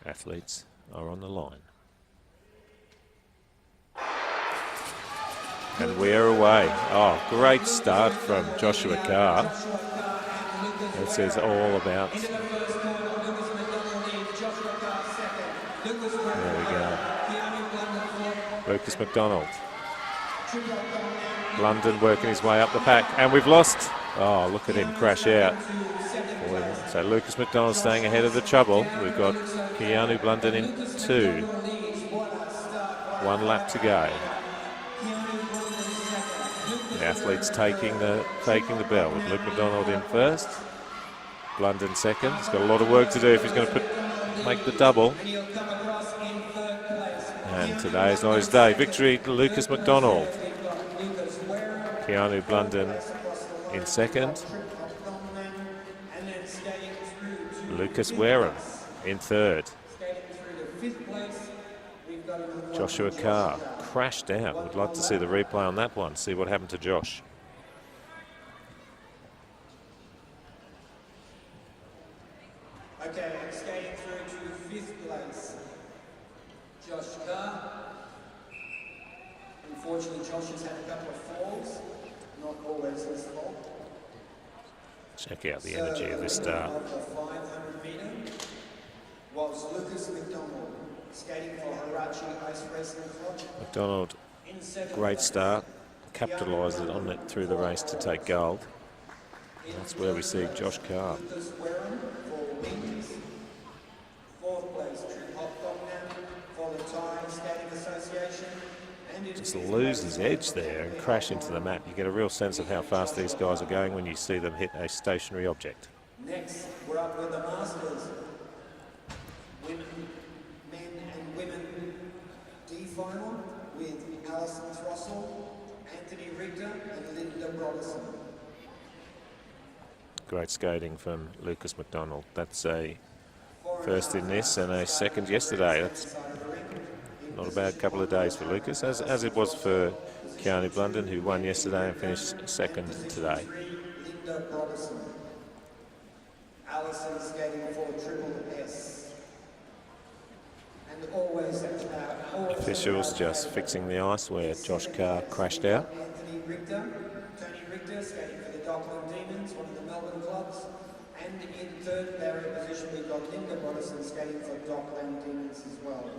Athletes are on the line. And we are away. Oh, great start from Joshua Carr. This is all about. There we go. Lucas McDonald. Blunden working his way up the pack, and we've lost. Oh, look at him crash out. So Lucas McDonald staying ahead of the trouble. We've got Keanu Blunden in 2. 1 lap to go. The athletes taking the bell with Luke McDonald in first. Blunden second. He's got a lot of work to do if he's going to make the double. And today is not his day. Victory to Lucas McDonald. Keanu Blunden in second. Lucas Wareham in third. Joshua Carr crashed out. We'd like to see the replay on that one, see what happened to Josh. Okay, and skating through to 5th place, Josh Carr. Unfortunately, Josh has had a couple of falls, not always his fault. Check out the energy of this start. Of the 500 metre was Lucas McDonald, skating for Harachi Ice Racing Club. McDonald, great start, capitalised on it through the race to take gold. And that's where we see Josh Carr. Lucas Wareham for wings. 4th place, Trip Hop Thongham for the Thai Skating Association. Just lose his edge there and crash into the mat. You get a real sense of how fast these guys are going when you see them hit a stationary object. Next, we're up with the Masters. Men and women D final with Alison Throssell, Anthony Richter and Linda Broderson. Great skating from Lucas McDonald. That's a first in this and a second yesterday. That's not a bad couple of days for Lucas, as it was for Keanu Blunden, who won yesterday and finished second today. Linda Broderson. Alison skating for Triple S. And always Officials just fixing the ice where Josh Carr crashed out. Anthony Richter, Tony Richter skating for the Dockland Demons, one of the Melbourne clubs. And in third barrier position we've got Linda Broderson skating for Dockland Demons as well.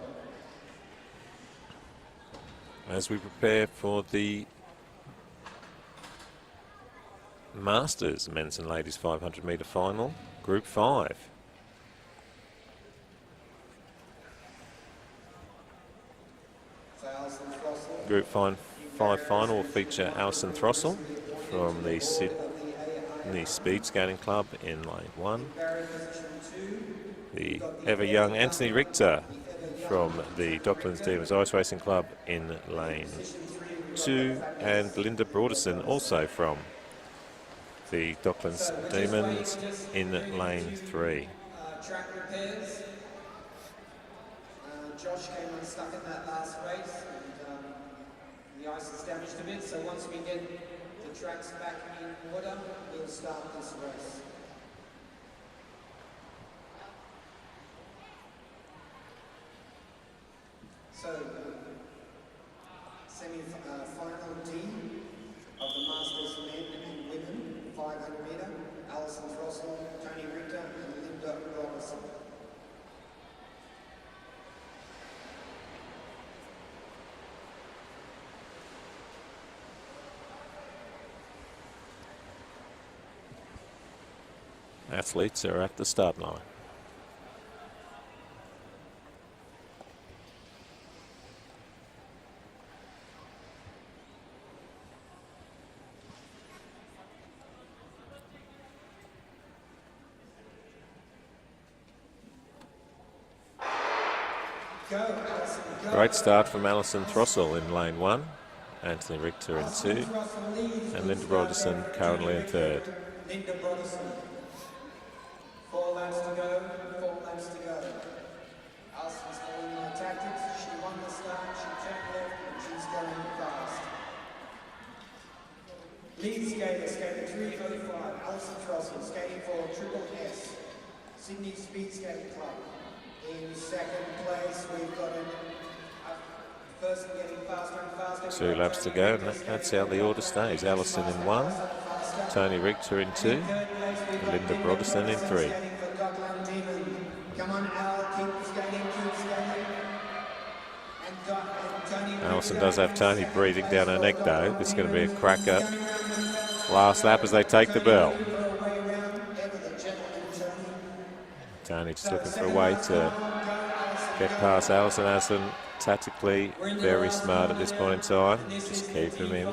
as we prepare for the Masters men's and ladies 500 metre final, Group 5. Group 5 final will feature Alison Throssell from the Sydney Speed Skating Club in lane 1. The ever young Anthony Richter from the Docklands Demons Ice Racing Club in lane 2, and Linda Broderson also from the Docklands Demons in lane 3. Track repairs. Josh came unstuck in that last race, and the ice is damaged a bit, so once we get the tracks back in order, we'll start this race. So, semi-final D of the Masters men and women 500 metre, Alison Throssell, Tony Richter and Linda Robertson. Athletes are at the start line. Great start from Alison Throssell in lane 1, Anthony Richter in 2, and Linda Broderson currently in 3rd. Linda Broderson. 4 laps to go, 4 laps to go. Alison's following my tactics. She won the start, she turned left, and she's going fast. Lead skater, skating 3:05, Alison Throssell, skating for Triple S, Sydney Speed Skating Club. In second place, we've got a person getting faster and faster. 2 laps to go, and that's how the order stays. Alison in 1, Tony Richter in 2, and Linda Broderson in 3. Come on, Al, keep skating, keep skating. Alison does have Tony breathing down her neck though. This is going to be a cracker. Last lap as they take the bell. Tony just looking for a way to get past Alison. Alison tactically very smart at this point in time. Just keep him in.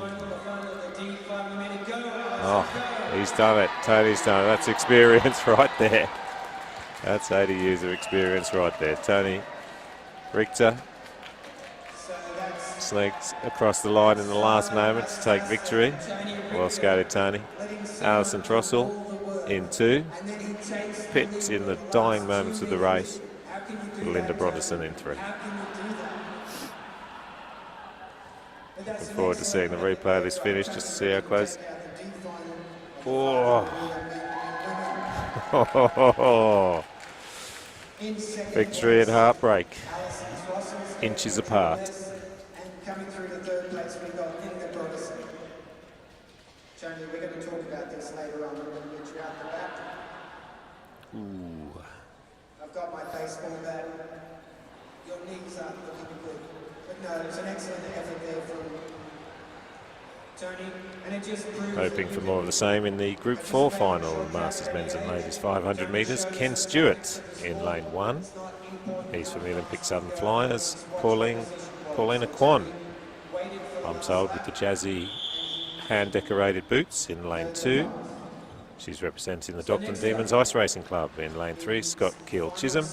Oh, he's done it. Tony's done it. That's experience right there. That's 80 years of experience right there. Tony Richter sneaks across the line in the last moment to take victory. Well skated, Tony. Alison Throssell in 2. Pipped in the dying moments of the race. Linda Broderson in 3. Look forward to seeing the replay of this finish just to see how close. Oh. Victory and heartbreak. Inches apart. And coming through to third place, we've got Linda Broderson. Tony, we're going to talk about this later on. We're going to get you out the back. Ooh. I've got my baseball bat. Your knees aren't looking good. But no, it's an excellent effort there from Tony. And it just proves... Hoping for more of the same in the Group 4 final of Masters Men's and Ladies 500 metres. Ken Stewart in lane 1. He's from the Olympic Southern Flyers. Paulina Kwan, I'm told, with the jazzy hand-decorated boots in lane 2. She's representing the Dockland Demons Ice Racing Club in lane 3. Scott Keel Chisholm,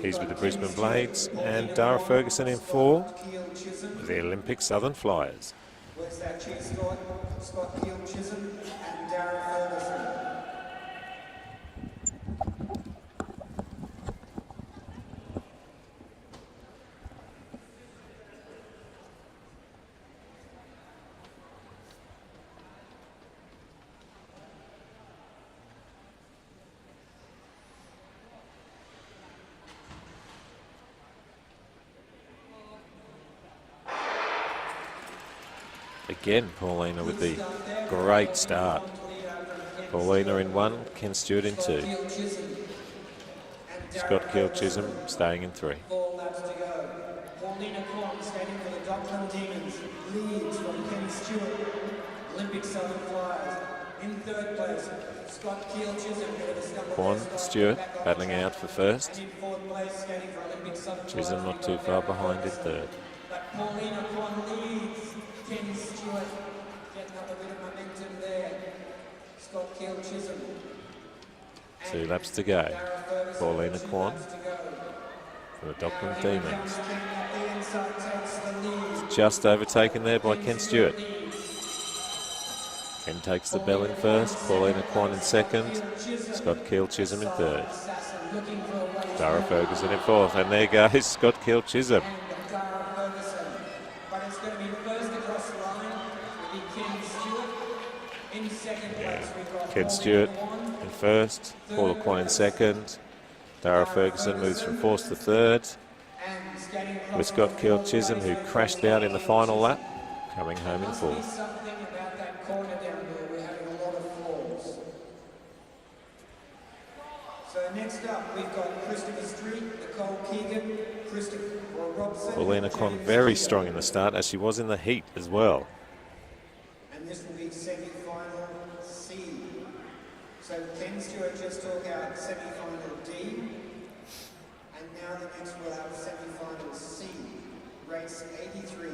he's with the Brisbane Blades. And Dara Ferguson in 4 with the Olympic Southern Flyers. Where's that cheese, Scott? Scott Keel Chisholm and Dara Ferguson. Again, Paulina with the great start. Paulina in 1, Ken Stewart in 2. Scott Keel Chisholm staying in 3. 4 laps to go. 4 Paulina Kwan skating for the Dockland Demons, leads from Kenny Stewart, Olympic Southern Flyers. In third place, Scott Keel Chisholm, bit of a stumble. Quan Stewart battling out for first. And in fourth place, skating for Olympic Southern Flyers. Chisholm not too far behind in third. But Paulina Kwan leads. Kenny Stewart getting up a bit of momentum there. Scott Keel Chisholm. 2 laps to go. Paulina Quan for the Dockland Demons. Just overtaken there by Ken Stewart. Ken takes the bell in first, Paulina Quan in second, Scott Keel Chisholm in third. Dara Ferguson in fourth, and there goes Scott Keel Chisholm. But it's going to be first across the line will be Ken Stewart. In second place, we've got Ken Stewart in first, Paula Quan in second. Dara Ferguson moves from fourth to third, with Scott Keel Chisholm, who crashed out in the final lap, coming home in fourth. something about that corner down there. We're having a lot of falls. So next up, we've got Christopher Street, Nicole Keegan, Christopher Robson. Paulina Quan very strong in the start, as she was in the heat as well. And this will be semi-final C. So Ken Stewart just took out semi-final D. And now the next we'll have semi-final C. Race 83.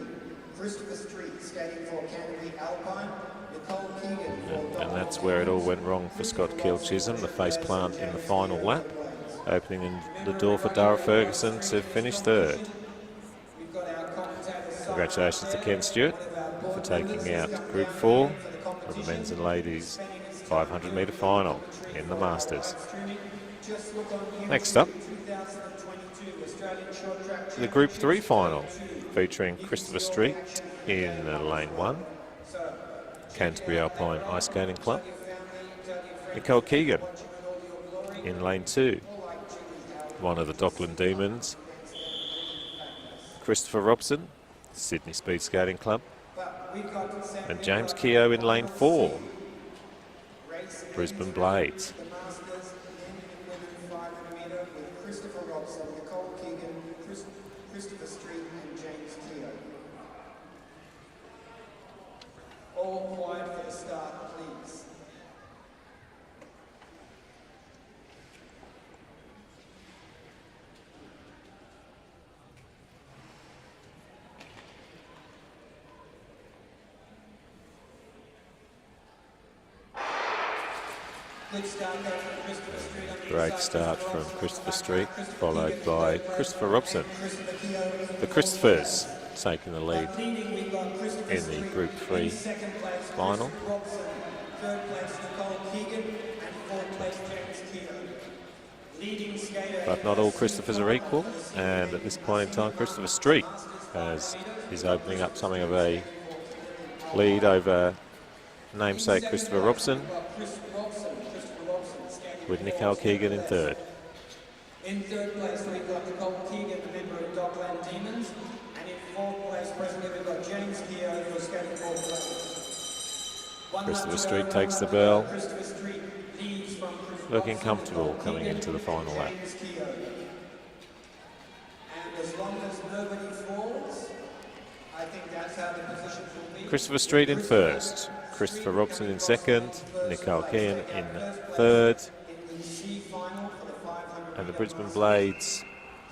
Christopher Street skating for Canterbury Alpine. Nicole Keegan for And that's where it all went wrong for Scott Keel Chisholm, the face plant in the final lap, opening in the door for Dara Ferguson to finish third. We've got our commentators. Congratulations to Ken Stewart for taking out Group 4 of the men's and ladies 500 metre final in the Masters. Next up, the Group 3 final, featuring Christopher Street in lane 1, Canterbury Alpine Ice Skating Club, Nicole Keegan in lane 2, one of the Dockland Demons, Christopher Robson, Sydney Speed Skating Club, and James Keogh in lane 4, Brisbane Blades. Christopher Robson, Nicole Keegan, Christopher Street, and James Keogh. All quiet for the start, please. Good start there from Christopher Street. Great start from Christopher Street, followed by Christopher Robson. The Christophers taking the lead in the Group 3 final. Third place, Nicole Keegan, and fourth place, James Keogh. Leading skater. But not all Christophers are equal, and at this point in time, Christopher Street is opening up something of a lead over namesake Christopher Robson, with Nicole Keegan in third. In third place, we've got Nicole Keegan, a member of Dockland Demons. And in fourth place, presently, we've got James Keogh, who's skating fourth place. Christopher Street takes the bell, Christopher Street leads from Chris looking Robson, comfortable Nicole coming Keegan, into the final lap. James Keogh. And as long as nobody falls, I think that's how the position will be. Christopher Street in first, Christopher Robson in second, Nicole Keogh in third, and the Brisbane Blades,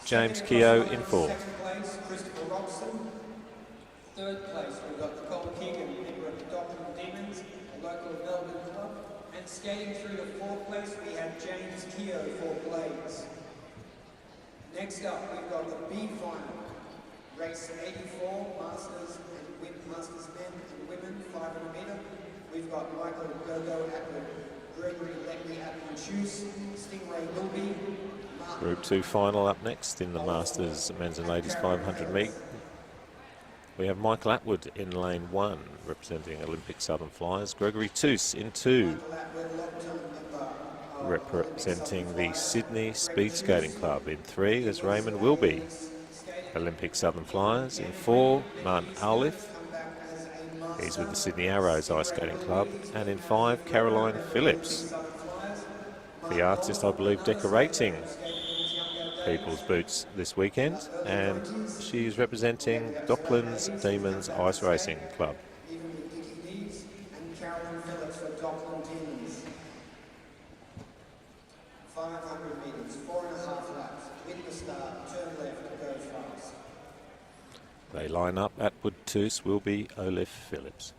James Keogh in fourth. Second place, Christopher Robson. Third place, we've got Nicole Keegan, member of the Dockland Demons, a local Melbourne club. And skating through to fourth place, we have James Keogh for Blades. Next up, we've got the B final. Race 84, Masters men and women, 500 metre. We've got Michael Gogo Atwood, Gregory Leckley Atwood-Hughes, Stingray Wilby. Group 2 final up next in the Masters men's and ladies 500 metre. We have Michael Atwood in lane 1, representing Olympic Southern Flyers. Gregory Toos in 2, representing the Sydney Speed Skating Club. In 3, there's Raymond Wilby, Olympic Southern Flyers. In 4, Martin Owliff, he's with the Sydney Arrows Ice Skating Club. And in 5, Caroline Phillips, the artist, I believe, decorating people's boots this weekend, and she's representing Docklands Demons Ice Racing Club. Even with Dickie Leeds and Carolyn Phillips for Dockland Demons. 500 metres, 4.5 laps. Hit the start, turn left, go fast. They line up. Atwood, Toos, Wilby, Olif, Phillips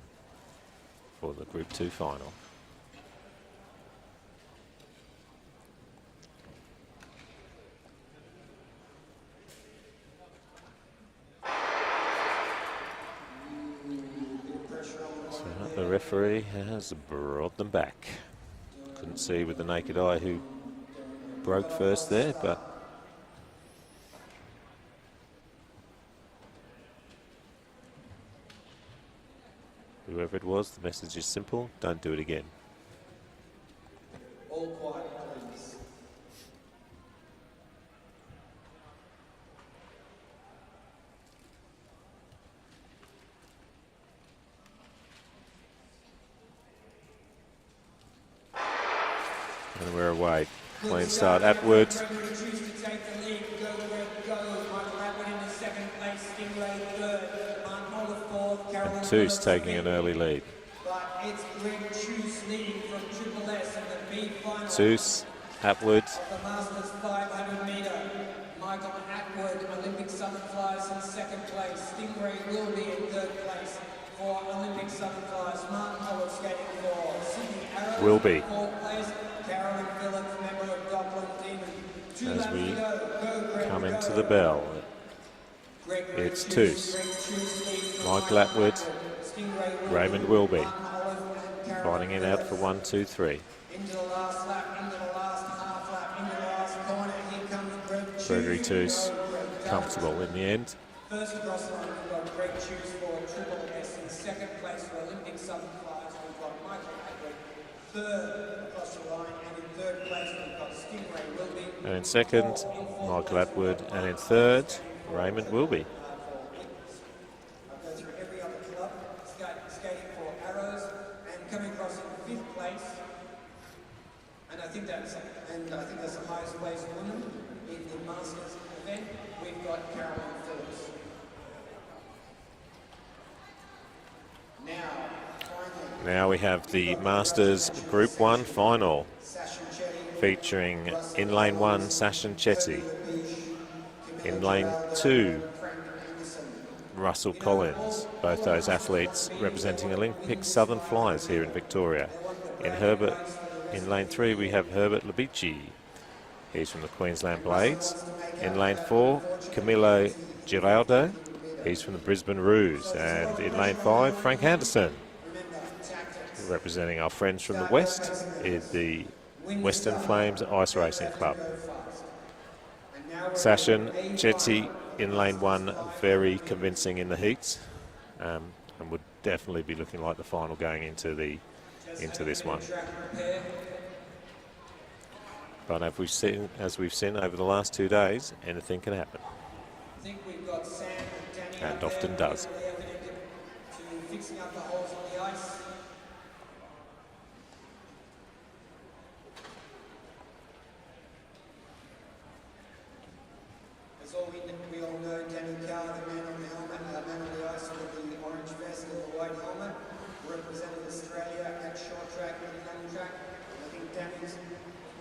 for the Group 2 final. So the referee has brought them back. Couldn't see with the naked eye who broke first there, but whoever it was, the message is simple: don't do it again. All quiet, please. And we're away. Clean start. Atwood. And Toos taking an early lead. Toos, Atwood. The Masters 500 metre. Michael Atwood, Olympic Southern Flyers in second place. Stingray will be in third place for Olympic Southern Flyers. Martin Holland skating for Sydney Arrows. Will be. Fourth place, Carolyn Phillips, member of Dockland Demon. As we come into the bell, it's Toos, Michael Atwood, Raymond Wilby, fighting it out for 1, 2, 3. Into the last lap, into the last half lap, into the last corner. Here comes Greg Gregory Toos, comfortable in the end. First across the line, we've got Greg Choose for Triple S. In second place for Olympic Southern Flyers, we've got Michael Atwood. Third across the line, and in third place, we've got Stingray Wilby. And in second, Michael Atwood, and in third, Raymond Wilby. I'll go through every other club, skating for Arrows, and coming across in fifth place. And I think that's the highest placed woman in the Masters event. We've got Carolyn Phillips. Now we have the Masters Group 1 final, featuring in lane 1, Sachin Chetty. In lane 2, Russell Collins. Both those athletes representing Olympic Southern Flyers here in Victoria. In lane 3, we have Herbert Labici. He's from the Queensland Blades. In lane 4, Camilo Giraldo. He's from the Brisbane Roos. And in lane 5, Frank Anderson, representing our friends from the West, in the Western Flames Ice Racing Club. Sachin Chetty in lane 1, very convincing in the heats, and would definitely be looking like the final going into this one. But as we've seen over the last 2 days, anything can happen, and often does. We all know Danny Carr, the man on the helmet, man on the ice with the orange vest and the white helmet, represented Australia at short track and long track. I think Danny's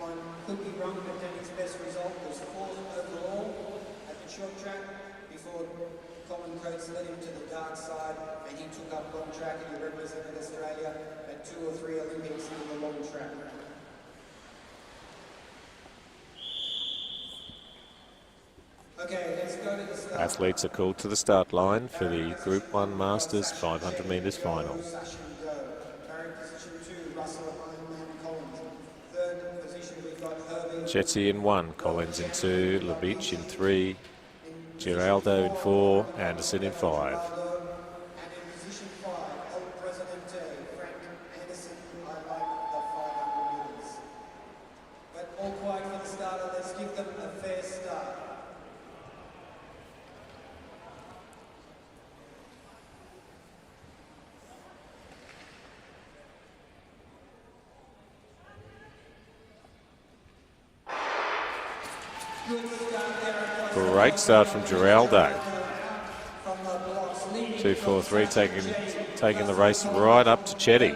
one could be wrong, but Danny's best result was 4th overall at the short track before Colin Coates led him to the dark side and he took up long track and he represented Australia at 2 or 3 Olympics in the long track. Okay, let's go to the start. Athletes are called to the start line for the Group 1 Masters 500 metres final. Chetty in 1, Collins in 2, Labic in 3, Giraldo in 4, Anderson in 5. And in position 5, El Presidente, Frank Anderson, I like the 500 metres. But all quiet for the starter, let's give them a fair start. Great start from Giraldo. 2.43, taking the race right up to Chetty.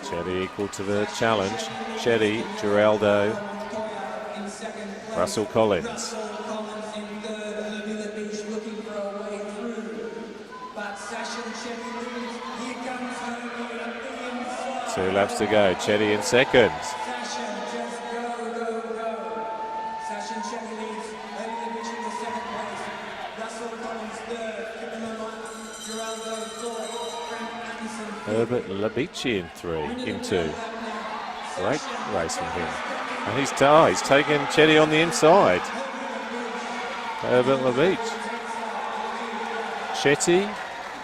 Chetty equal to the challenge. Chetty, Giraldo, Russell Collins. 2 laps to go. Chetty in second. Herbert Labici in 2. Great race from him. And he's taken Chetty on the inside. Herbert Labici. Chetty,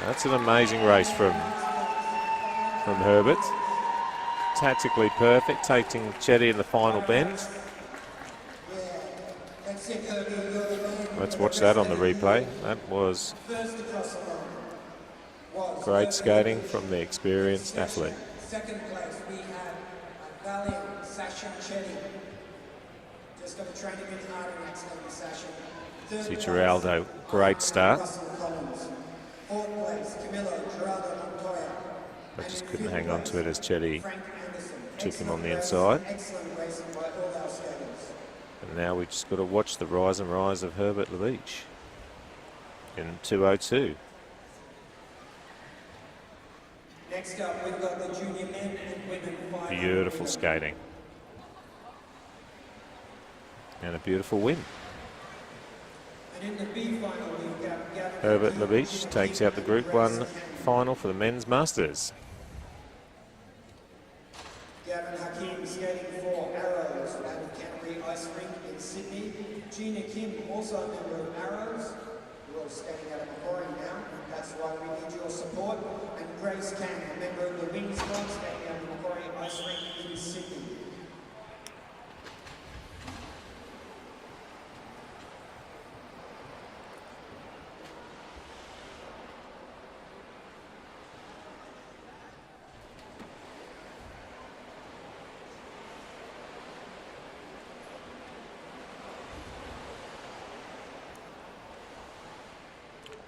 that's an amazing race from Herbert. Tactically perfect, taking Chetty in the final bend. Let's watch that on the replay. That was great skating from the experienced athlete. Second place, we have valiant Sasha Chetty. Just got to train him in hard and excellent Sasha. See Giraldo, great start. Fourth place, Camilo Giraldo Montoya. But just couldn't hang on to it as Chetty took him on the inside. Excellent racing by all our skaters. And now we've just got to watch the rise and rise of Herbert Labici in 2:02. Next up, we've got the junior men and women final. Beautiful skating. And a beautiful win. And in the B final, we've got Gavin Herbert Hakim, Labici takes out the Group 1 final for the men's masters. Gavin Hakim skating for Arrows at the Canterbury Ice Rink in Sydney. Gina Kim, also a member of Arrows, who are skating out of Macquarie now. That's why we need your support. And Grace Kang, a member of the Wings squad, skating out of Macquarie Ice Rink in Sydney.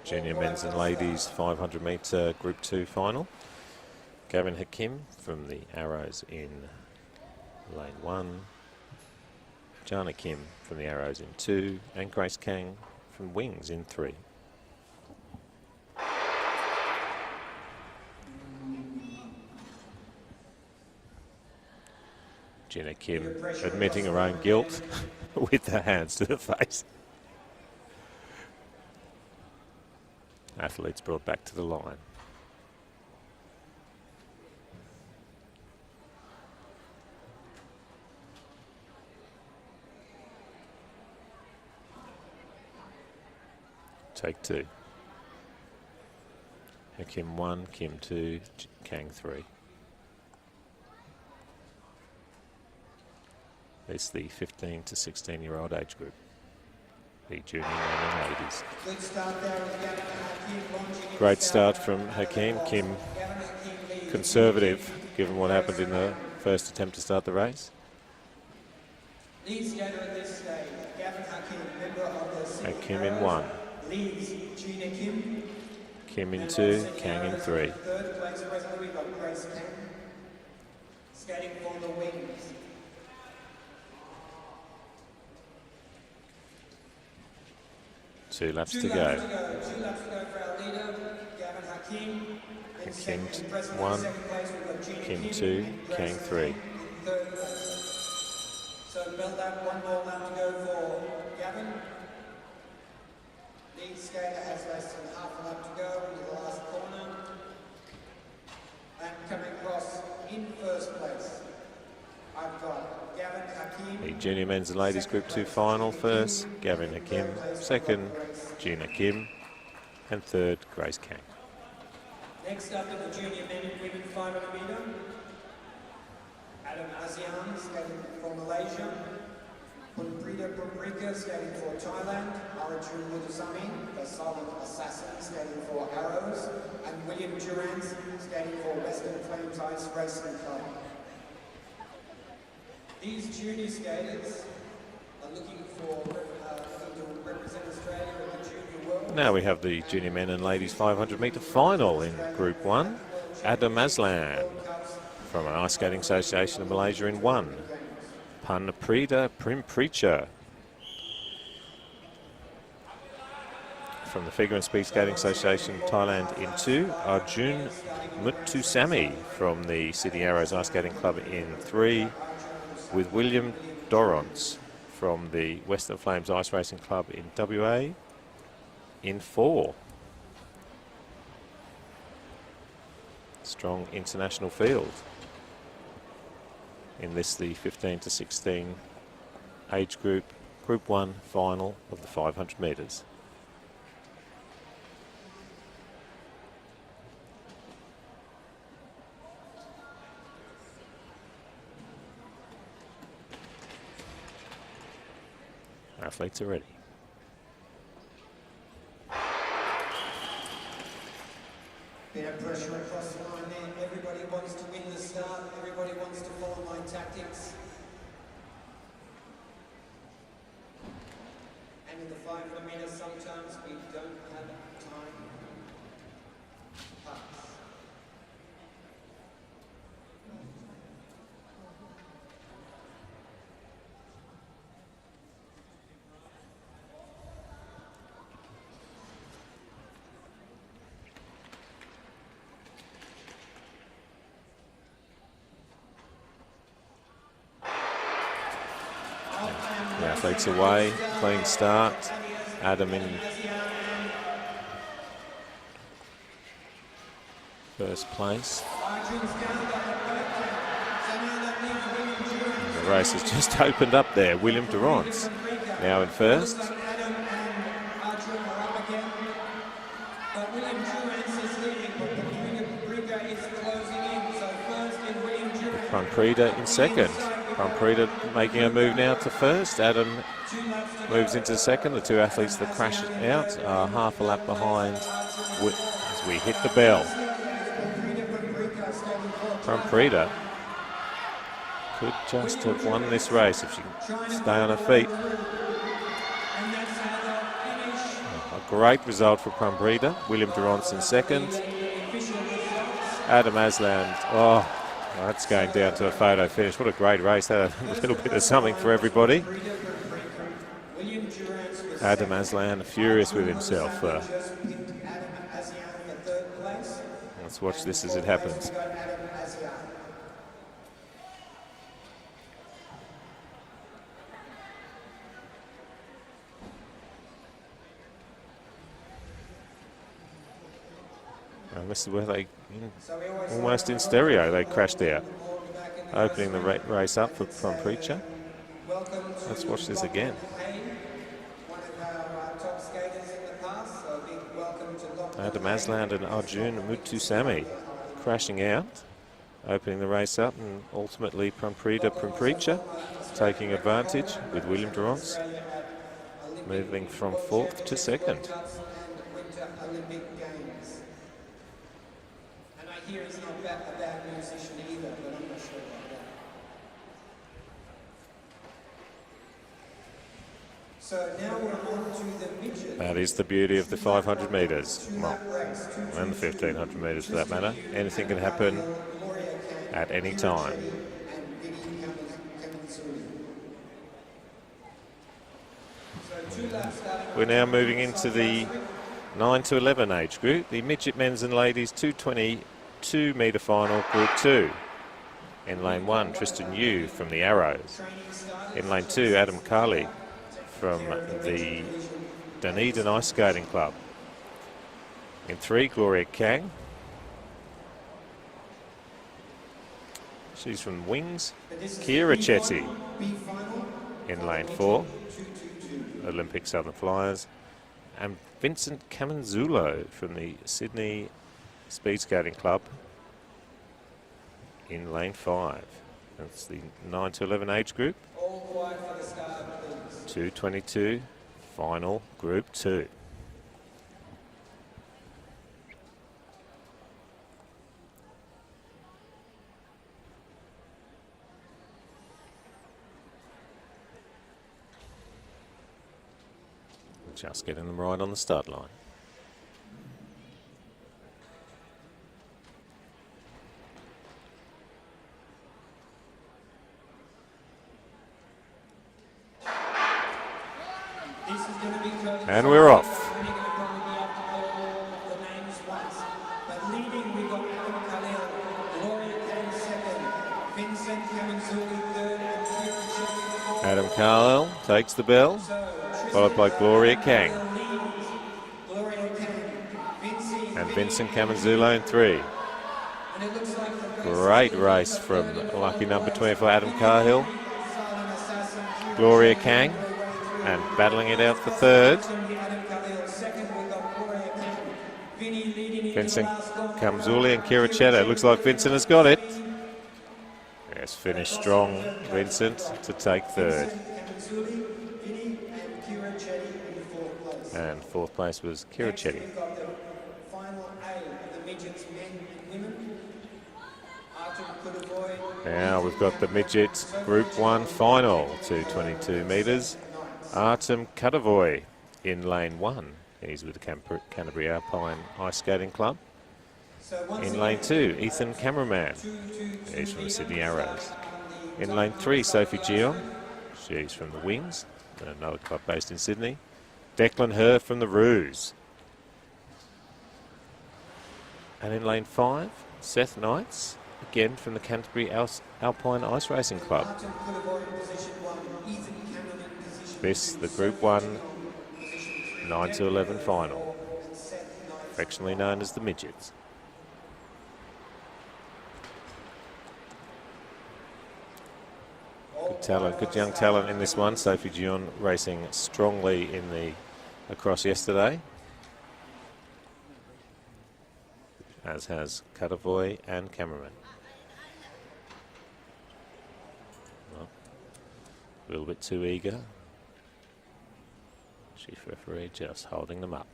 Junior men's and ladies 500 metre Group 2 final. Gavin Hakim from the Arrows in lane 1. Jana Kim from the Arrows in 2. And Grace Kang from Wings in 3. Gina Kim admitting her own guilt with her hands to the face. Athletes brought back to the line. Take 2. Kim 1, Kim 2, Kang 3. It's the 15 to 16-year-old age group. The junior men and ladies. Good start there with Gavin Hakim launching. Great start from Hakim. Kim conservative, given what happened in the first attempt to start the race. Lead skater at this stage, Gavin Hakim, member of the Sydney Hakim in Arrows. 1. Leads Gina Kim. Kim in And 2, also Kang in Arrows 3. Third place presently, we've got Grace Kang. Skating for the Wings. Two laps to Two go. laps to go for our leader, Gavin Hakim. In Kim second, presently 1, second place, we've got Gina Kim Kim, 2, Grace Kang 3. in third place. So belt that, one more lap to go for Gavin. Lead skater has less than half a lap to go into the last corner. And coming across in first place, I've got Gavin Hakim. The junior men's and ladies Group 2 final first, Gavin Hakim. Second, Gina Kim. And third, Grace Kang. Next up in the junior men and women 500 metre, Adam Azian skating for Malaysia, Punprita Pumrika skating for Thailand, Arjun Mudusami, the Silent Assassin skating for Arrows, and William Durant skating for Western Flames Ice Racing Club. These junior skaters Now we have the junior men and ladies 500 metre final in Group 1. Adam Aslan from an Ice Skating Association of Malaysia in 1. Panprida Primpricha from the Figure and Speed Skating Association Thailand in 2. Arjun Muttusamy from the Sydney Arrows Ice Skating Club in 3. With William Dorrance from the Western Flames Ice Racing Club in WA in 4. Strong international field in this, the 15 to 16 age group, Group 1 final of the 500 metres. Athletes are ready. Bit of pressure across the line there. Everybody wants to win the start. Everybody wants to follow my tactics. And in the 500 metres, sometimes we don't have time. Pass. The athletes away, clean start. Adam in first place. The race has just opened up there. William Durrance now in first. Panprida in second. Panprida making a move now to first. Adam moves into second. The two athletes that crash out are half a lap behind as we hit the bell. Panprida could just have won this race if she can stay on her feet. A great result for Panprida. William Durrance in second. Adam Aslan, that's going down to a photo finish. What a great race. That had a little bit of something for everybody. Adam Aslan furious with himself. Let's watch this as it happens. And this is where they, almost in stereo, they crashed out, opening the race up for Preacher. Let's watch this again. Adam Aslan and Arjun Muttusamy crashing out, opening the race up, and ultimately Preacher taking advantage with William Durrance moving from fourth to second. Here he's not a bad musician either, but I'm not sure about that. So now we're on to the midget. That is the beauty of the 500 metres, well, and the 1500 metres for that matter. Anything can happen at any time. We're now moving into the 9 to 11 age group, the midget men's and ladies 222 metre final, Group 2. In lane 1, Tristan Yu from the Arrows. In lane 2, Adam Carley from the Dunedin Ice Skating Club. In 3, Gloria Kang. She's from Wings. Kira Chetty in lane 4, Olympic Southern Flyers. And Vincent Camanzulo from the Sydney Speed Skating Club in lane 5. That's the 9 to 11 age group. 222 final, Group 2. Just getting them right on the start line. This is going to be close. And we're off. We're going to probably be up to all the names once. But leading, we've got Adam Khalil, Gloria Kane second, Vincent Kamenzuli third, and Kieran Shelley fourth. Adam Carlisle takes the bell, followed by Gloria Kang Gloria Kane, and Vincent Kamenzula in 3. and it looks like the Great race from lucky number 24 Adam Carhill. Gloria Kang, and battling it out for third. Vincent Kamzuli and Kira Cheddar. Looks like Vincent has got it. Yes, finished strong, Vincent, to take third. And fourth place was Kira Chetty. Now we've got the midget Group 1 final, 222 metres. Artem Kadavoy in lane 1. He's with the Canterbury Alpine Ice Skating Club. In lane 2, Ethan Cameraman. He's from the Sydney Arrows. In lane 3, Sophie Gion. She's from the Wings, another club based in Sydney. Declan Herr from the Roos. And in lane 5, Seth Knights, again from the Canterbury Alpine Ice Racing Club. This, the Group 1 9 to 11 final, affectionately known as the Midgets. Good talent, good young talent in this one. Sophie Gion racing strongly in the across yesterday, as has Kadavoy and Cameraman. Well, a little bit too eager. Chief referee just holding them up.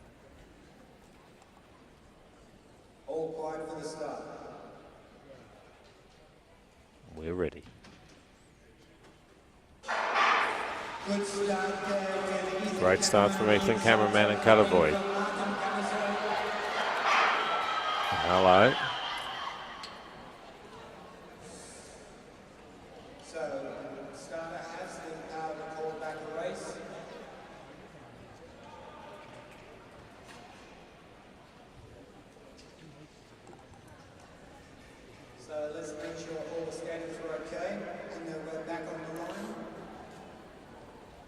All quiet for the start. We're ready. Good start there. Great start from Ethan Cameraman and Kadavoy. Hello. So, starter has the power to call back a race. So let's make sure all the skaters are okay and then we're back on the line.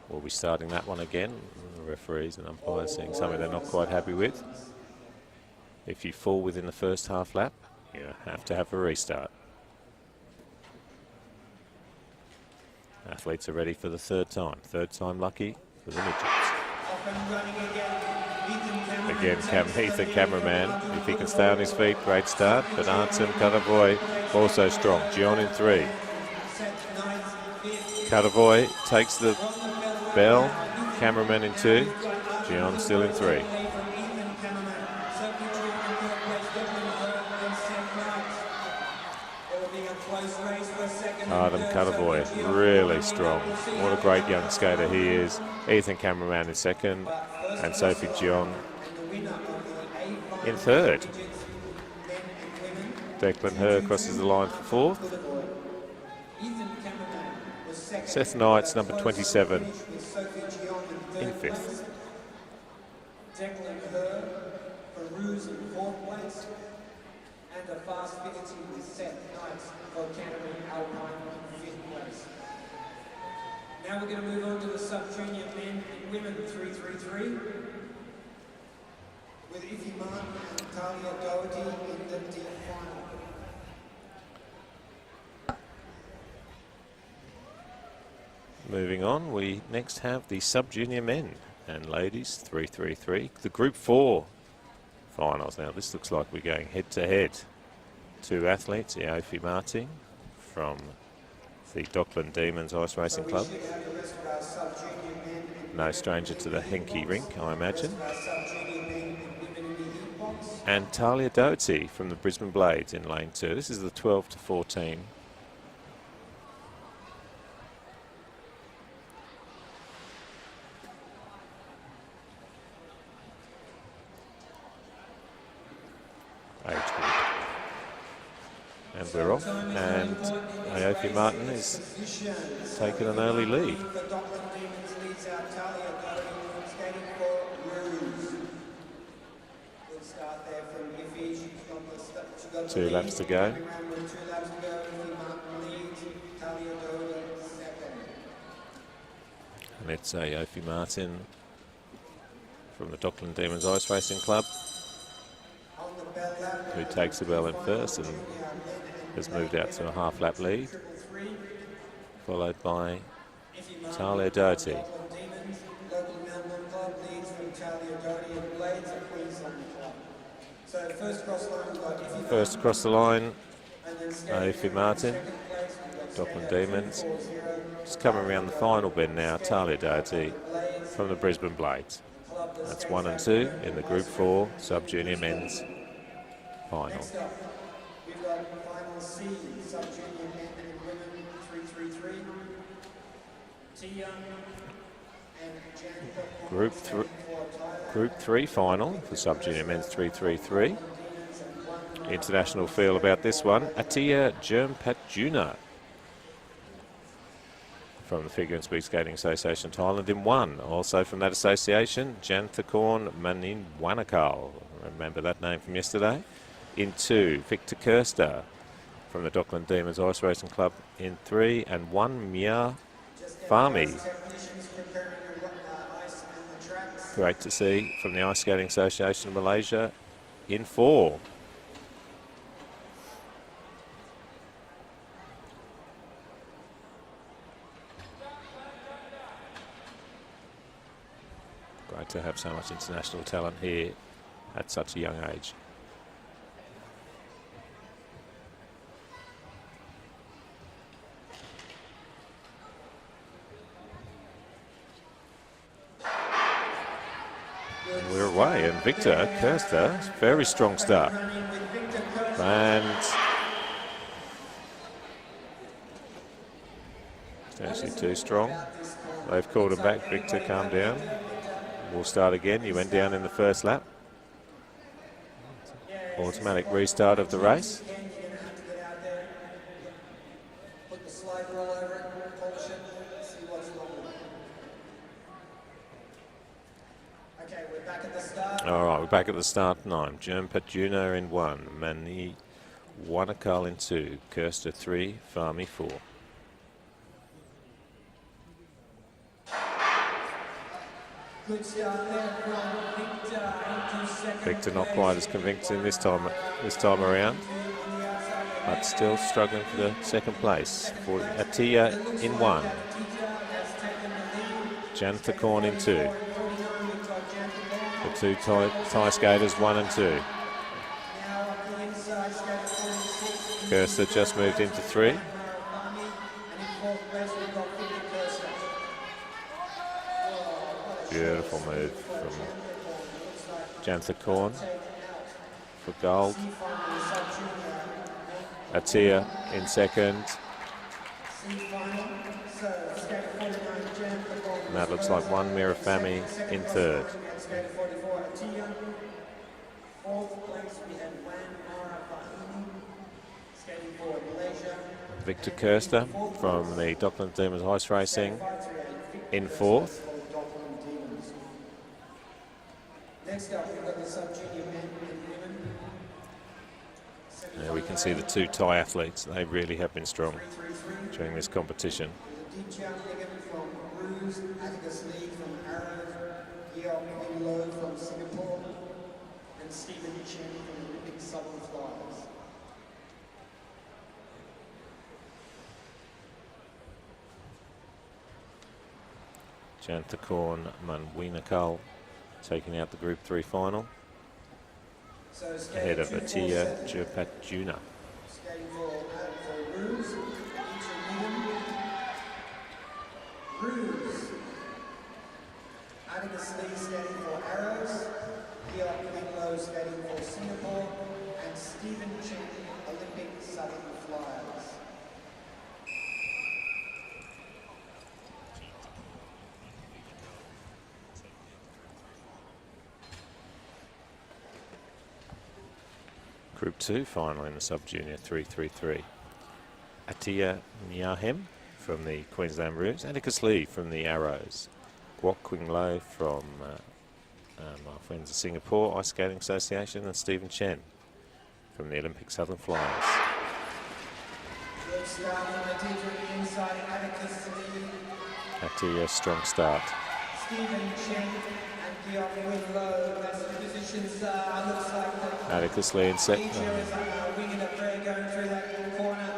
We'll be starting that one again. The referees and umpires seeing something they're not quite happy with. If you fall within the first half lap, you have to have a restart. Athletes are ready for the third time. Third time lucky for the midgets. Off and running again. Ethan Cameraman, if he can stay on his feet, great start. But Artem Kadavoy also strong. Gion in 3. Kadavoy takes the bell. Cameraman in 2. Gion still in 3. Artem Kadavoy, really strong. What a great young skater he is. Ethan Cameraman in 2nd, and Sophie Gion in 3rd. Declan Herr crosses the line for 4th. Seth Knights, number 27, in 5th. Declan Herr for Roos in 4th place. And a fast finishing with Seth Knights for Canterbury Alpine in 5th place. Now we're going to move on to the sub-junior men and women 333 with Iffy Martin and Talia Doherty in the D final. Moving on, we next have the sub-junior men and ladies 333, the Group 4 finals. Now this looks like we're going head-to-head. 2 athletes, Iofi Martin from the Dockland Demons Ice Racing Club. No stranger to the Henke rink, I imagine. And Talia Doherty from the Brisbane Blades in lane 2. This is the 12 to 14. And we're off. And Aoife Martin is taking an early lead. The Dockland Demons leads out Talia Doty, skating for Ruse. Good start there from Iffy. She got the 2 laps to go. 2 laps to go. Iffy Martin leads. Talia Doty second. And it's Aoife Martin from the Dockland Demons Ice Racing Club On the bell lap, who takes the bell in first and has moved out to a half-lap lead, followed by Talia Doty. Dockland Demons, local Melbourne club leads from Talia Doty and Blades of Queensland club. So first cross line we've got Iffy First across the line, and then skating Aoife Martin, second place we've got Dockland Demons. Just coming around the final bend now, Talia Doty from the Brisbane Blades. That's 1 and 2 in the Group 4 Sub-Junior Men's Final. Next up, we've got Final C, Sub-Junior Men and Women 333. Tia and Jan Group 3 final for Sub-Junior Men's 333. International feel about this one. Atia Jermpatjuna from the Figure and Speed Skating Association Thailand in 1. Also from that association, Janthakorn Maninwanakal. Remember that name from yesterday. In 2, Victor Kirster from the Dockland Demons Ice Racing Club in 3. And 1, Mia Farmi. Great to see from the Ice Skating Association of Malaysia in 4. Great to have so much international talent here at such a young age. And we're away, and Victor Kirster, very strong start. And it's actually too strong. They've called him back. Victor, calm down. We'll start again. You went down in the first lap. Automatic restart of the race. Put the slide roll over it, polish it, see what's wrong with it. Okay, we're back at the start. All right, we're back at the start 9. Jermpatjuna in 1. Mani Wanakal in 2. Kirster 3. Farmi 4. Good start there from Victor into second. Victor not quite as convincing this time around, but still struggling for the second place. For Atia in 1. Janthakorn in 2. The 2 Thai skaters 1 and 2. Kirster just moved into 3. Beautiful move from Janthakorn for gold. Atia in second. And that looks like 1 Mirafami in third. Victor Kirster from the Dockland Demons Ice Racing in 4th. Next up, we've got the sub-junior men and women. There we can see the 2 Thai athletes. They really have been strong during this competition. Aditya Nigam from Ruse, Atticus Lee from Arrow, Yeong Min Lo from Singapore, and Stephen Chen from the Olympic Southern Flyers. Janthakorn Manwinakal taking out the Group 3 final ahead of Atia Jermpatjuna. Skating for Ruse, Ruse. Atticus Lee skating for Arrows, Yeong Min Lo skating for Singapore, and Stephen Chen, Olympic Southern Flyers. Group 2 final in the sub-junior 333. Atia Nyahem from the Queensland Roos, Atticus Lee from the Arrows, Guok Quing Lo from my friends at Singapore Ice Skating Association, and Stephen Chen from the Olympic Southern Flyers. Good start on the deep from the inside, Atticus Lee, Atia, strong start. Stephen Chen, and Guok Quing Lo. That's the positions. Looks like the Atticus Lee in second. teacher is winging a prayer going through that corner.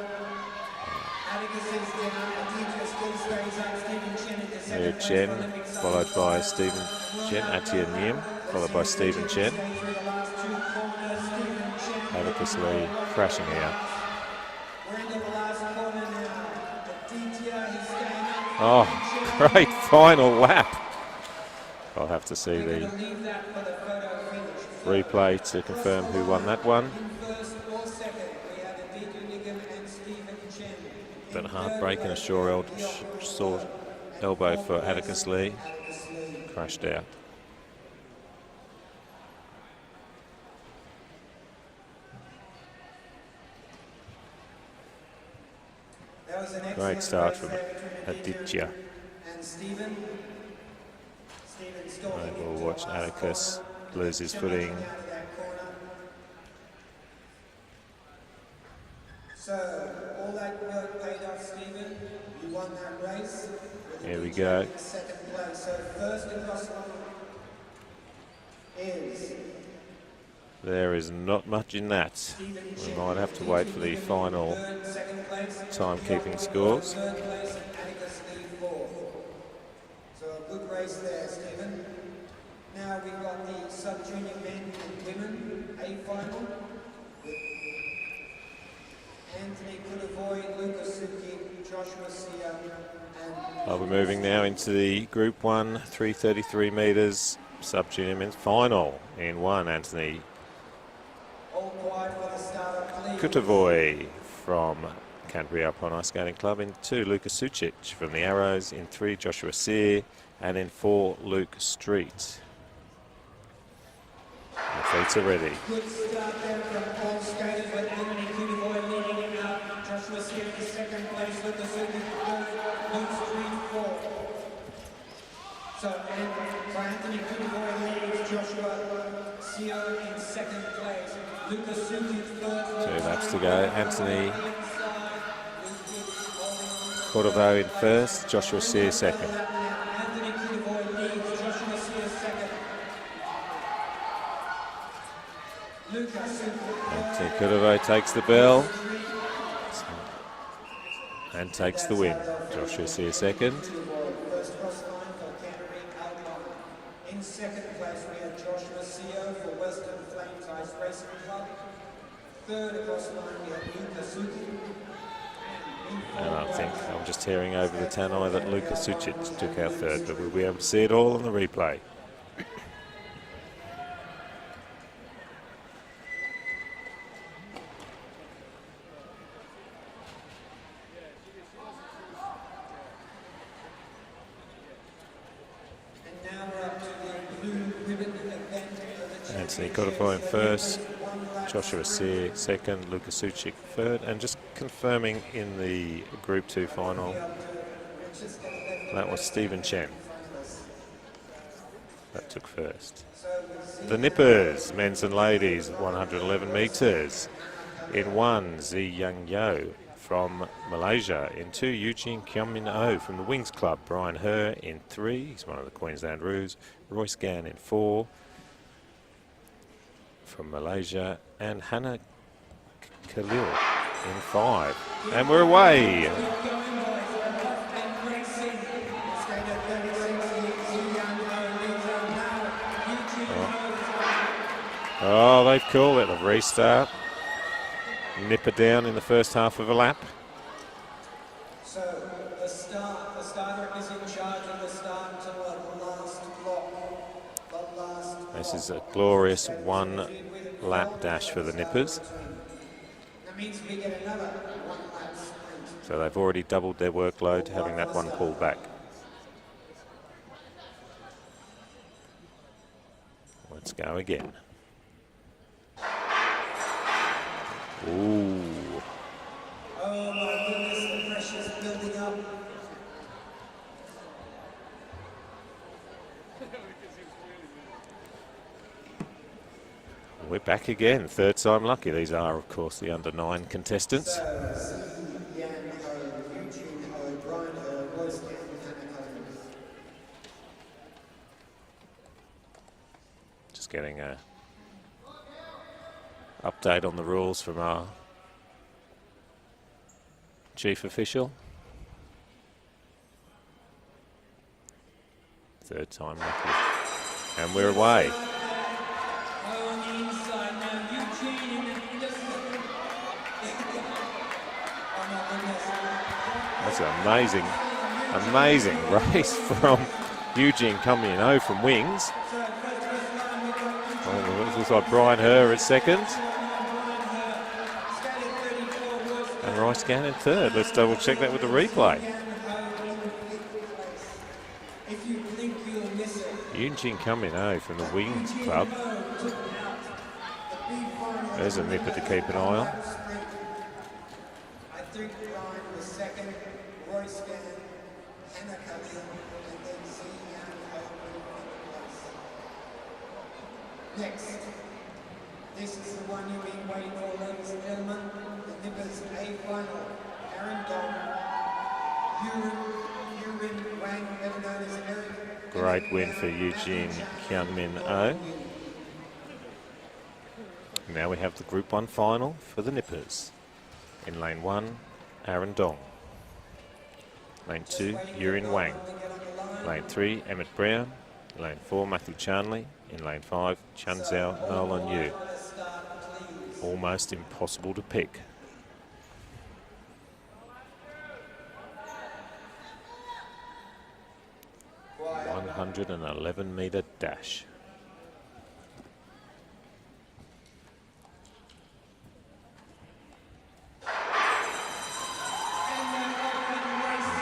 Atticus is down, the teacher still stays up. Stephen Chen in the second place Chen, for Olympic followed Southern by Flyers. Stephen Chen. Atia Nyem, followed by Stephen Chen. Through the last two corners, Stephen Chen. Atticus Lee crashing out. We're into the last corner now. The teacher, he's staying up. Oh, great final lap. I'll have to see We're the going to leave that for the photo finish. replay to confirm who won that one. In first or second, we had Aditya Nigam and Stephen Chen. But heartbreak and a sore elbow for Atticus Lee. Crashed out. That was an Great excellent start race from there between Aditya. and Stephen. Stephen stalking And we'll into watch the last Atticus corner. lose his Chen footing. out of that corner. So, all that work paid off, Stephen. You won that race. with Here we Aditya go. in second place. So, first across the line is There is not much in that. Stephen We Chen. might have to wait for the final Third, second place. timekeeping scores. Third place and Atticus Lee fourth. So a good race there, Stephen. Now we've got the sub-junior men and women A final with Anthony Kudavoy, Lucas Suki, Joshua Sia, and I'll be moving now into the Group 1 333 metres sub-junior men's final. In one, Anthony all quiet for the start, please. Kutavoy from Canterbury Alpine Ice Skating Club. In two, Lucas Sucic from the Arrows. In three, Joshua Sear. And in four, Luke Street. The feet are ready. Good start there from all skaters with Anthony Kudavoy leading it out. Joshua Sia in second place, Lucas Suki third, Luke Street fourth. So Anthony Kudavoy leads, Joshua Sia in second place, Lucas Suki third. 2 laps to go. Anthony Cordova in first, Joshua Sear second. Anthony Kudavoy leads, Joshua Sia second. Lucas Suki Anthony Cordova takes the bell and takes the win. Joshua Sear second. first cross line for Canterbury Alpine. In second place we have Joshua Sia for Western Flames Ice Racing Club. Third across line we have Lucas Suki. And I think I'm just hearing over the tannoy that Lucas Sucic took out third, but we'll be able to see it all on the replay. And now we're up to the blue ribbon event of the Anthony Cordova in first, Joshua Sear second, Lucas Sucic third, and just confirming in the Group 2 final, that was Stephen Chen that took first. The Nippers, men's and ladies, 111 metres. In one, Zi Young Yo from Malaysia. In two, Eugene Kiamin O from the Wings Club. Brian Herr in three, he's one of the Queensland Roos. Royce Gann in four from Malaysia. And Hannah Khalil in five. And we're away. Oh, they've called it a restart. Nipper down in the first half of a lap. So the starter is in charge of the start until the last block. The last block. This is a glorious one lap dash for the Nippers. That means we get another 1 lap sprint. So they've already doubled their workload, having that one pulled back. Let's go again. Ooh. Oh my goodness, the pressure's building up. We're back again. Third time lucky. These are, of course, the under-9 contestants. Just getting a update on the rules from our chief official. Third time lucky. And we're away. That's an amazing race from Eugene coming in 0 from wings. Oh, it looks like Brian Herr at second. And Rice Gann in third. Let's double check that with the replay. Eugene coming 0 from the Wings Club. There's a nipper to keep an eye on. I think Brian was second, Royce Gann, Hannah Cullen, and then Zian Next, this is the one you've been waiting for, ladies and gentlemen. The Nippers A final. Aaron Dong, Yurin Wang, better known as Eric. Great win for Eugene Kianmin O. Now we have the Group 1 final for the Nippers. In lane 1, Aaron Dong. Lane 2, Yurin Wang. Lane 3, Emmett Brown. Lane 4, Matthew Charnley. In lane 5, Chan Zhao Nolan Yu. Almost impossible to pick. ...111-metre dash.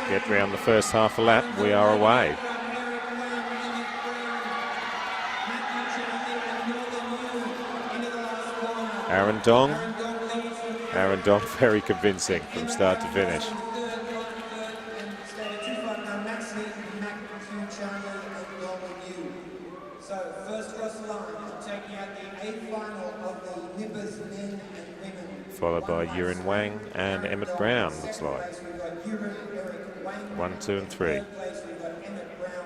Get round the first half a lap, we are away. Aaron Dong very convincing from start to finish. So first cross the line, taking out the A final of the Nippers men and women. Followed by Yurin Wang and Emmett Brown, looks like. 1, 2 and 3. Third place we've got Emmett Brown.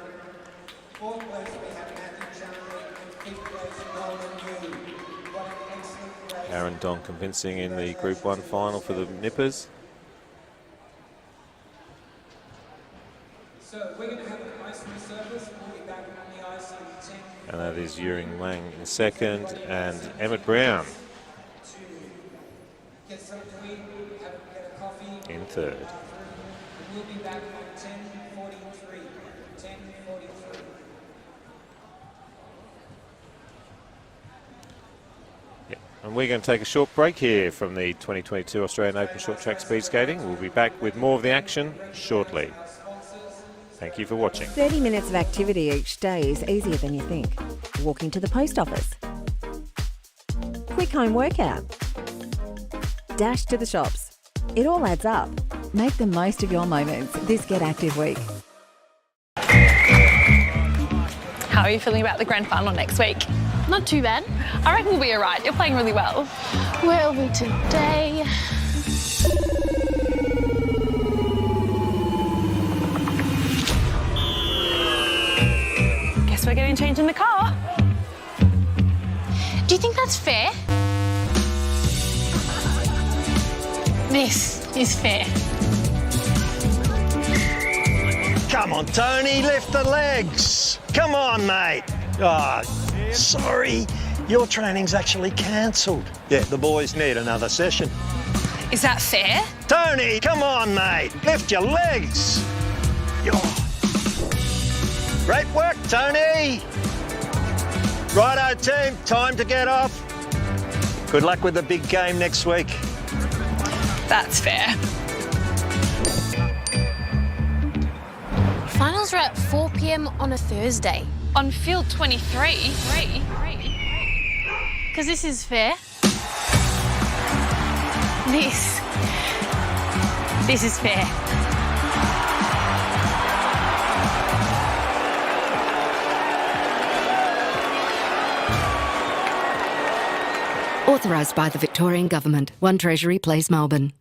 Fourth place we have Matthew Charnley. And fifth place Nolan Yu. What an excellent race. Aaron Dong convincing in the Group 1 final for the Nippers. So we're going to have an ice service. We'll be back on the ice in 10. And that is Yurin Wang in second and Emmett Brown Get something to eat, get a coffee. in third. We'll be back on 10:43. 10:43. Yep. And we're going to take a short break here from the 2022 Australian Open Short Track Speed Skating. We'll be back with more of the action shortly. Thank you for watching. 30 minutes of activity each day is easier than you think. Walking to the post office. Quick home workout. Dash to the shops. It all adds up. Make the most of your moments this Get Active week. How are you feeling about the grand final next week? Not too bad. I reckon we'll be all right. You're playing really well. Where are we today? Guess we're getting changed in the car. Do you think that's fair? This is fair. Come on, Tony, lift the legs. Come on, mate. Oh, sorry. Your training's actually cancelled. Yeah, the boys need another session. Is that fair? Tony, come on, mate. Lift your legs. Great work, Tony. Righto, team. Time to get off. Good luck with the big game next week. That's fair. Finals are at 4 p.m. on a Thursday. On field 23. Because this is fair. This is fair. Authorised by the Victorian Government. 1 Treasury Place, Melbourne.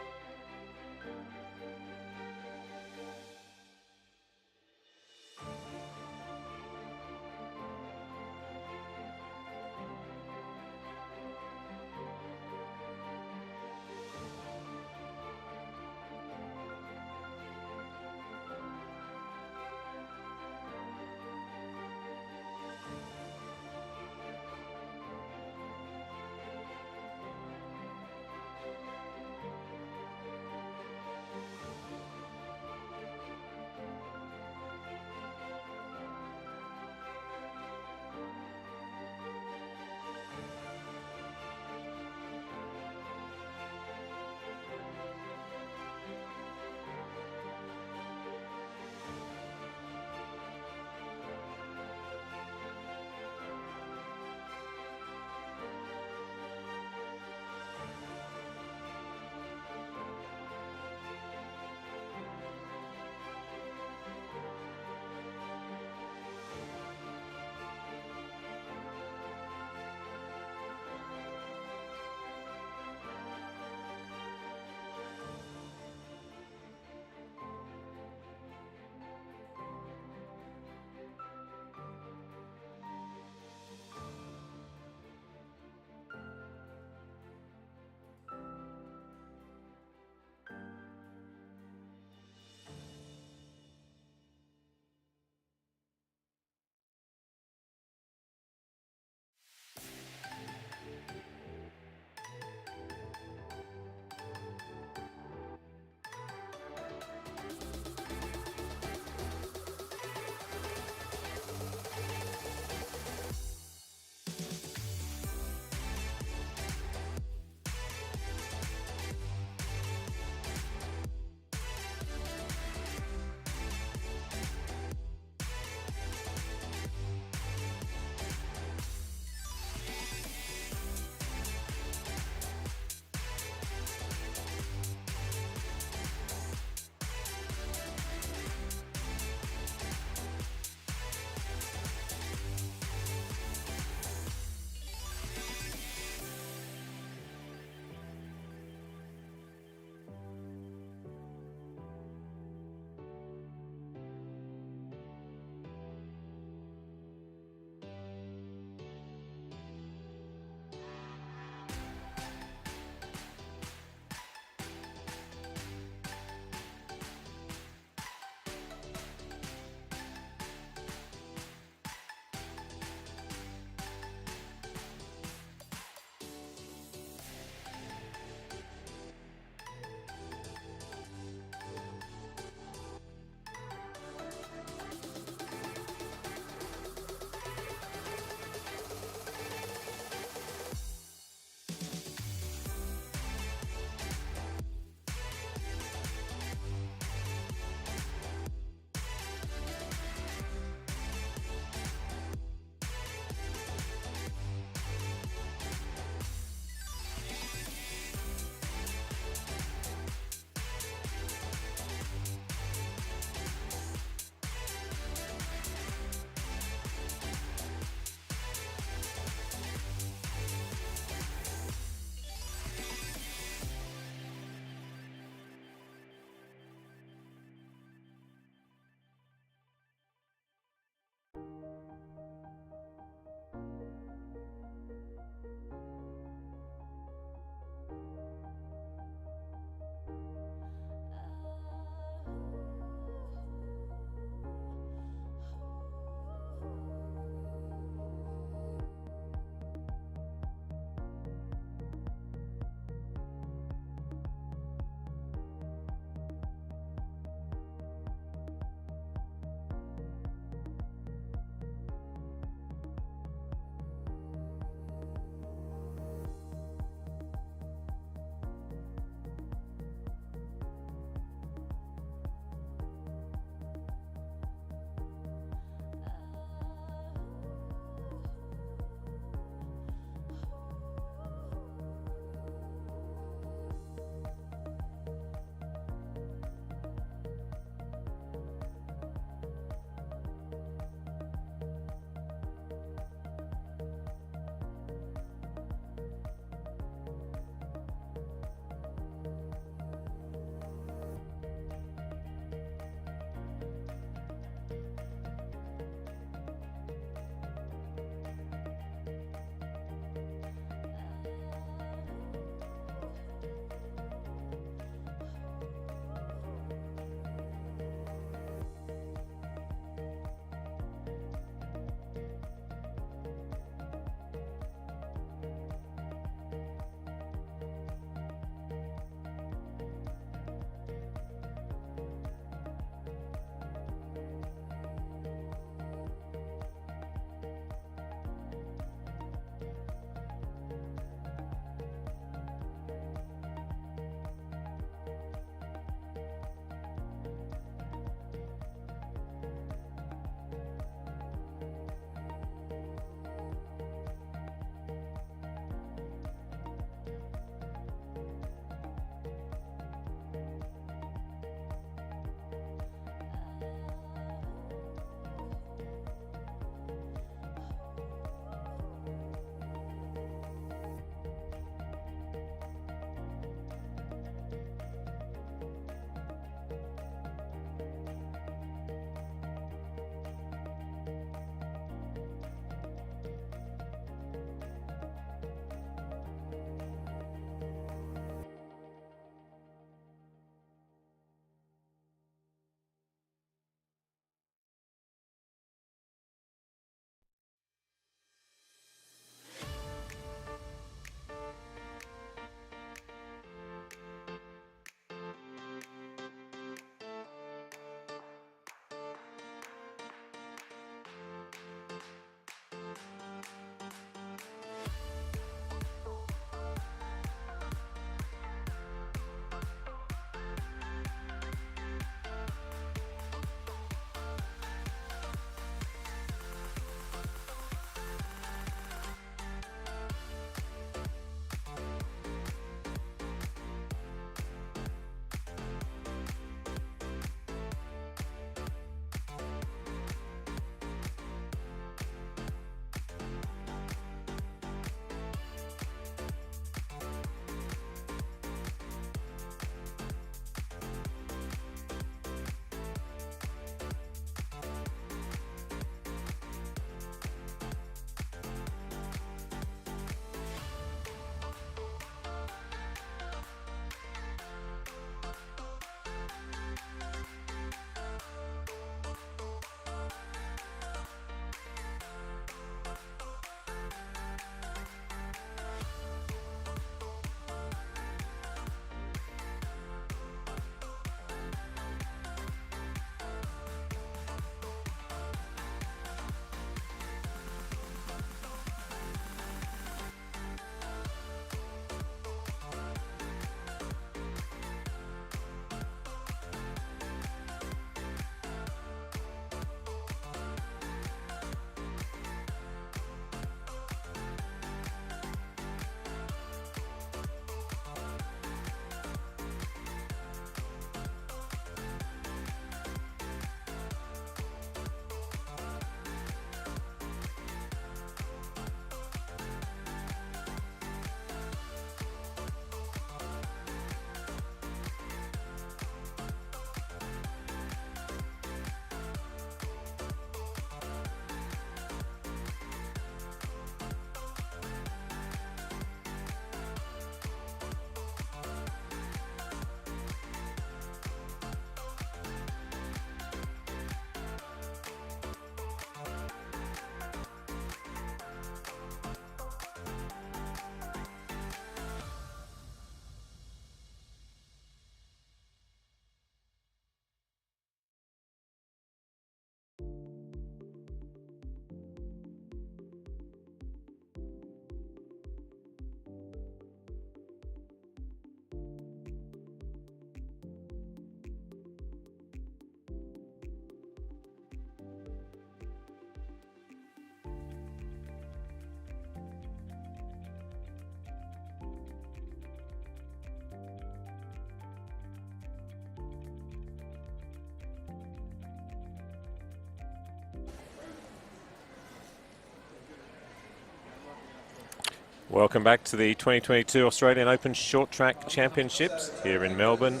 Welcome back to the 2022 Australian Open Short Track Championships here in Melbourne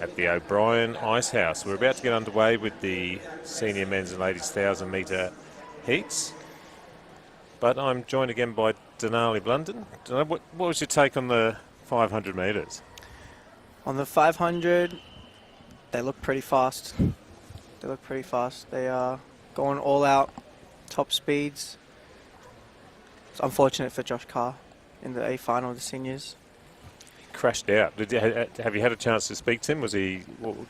at the O'Brien Ice House. We're about to get underway with the senior men's and ladies 1,000 metre heats. But I'm joined again by Denali Blunden. What was your take on the 500 metres? On the 500, they look pretty fast. They are going all out, top speeds. It's unfortunate for Josh Carr in the A final of the seniors. Crashed out. Have you had a chance to speak to him? Was he?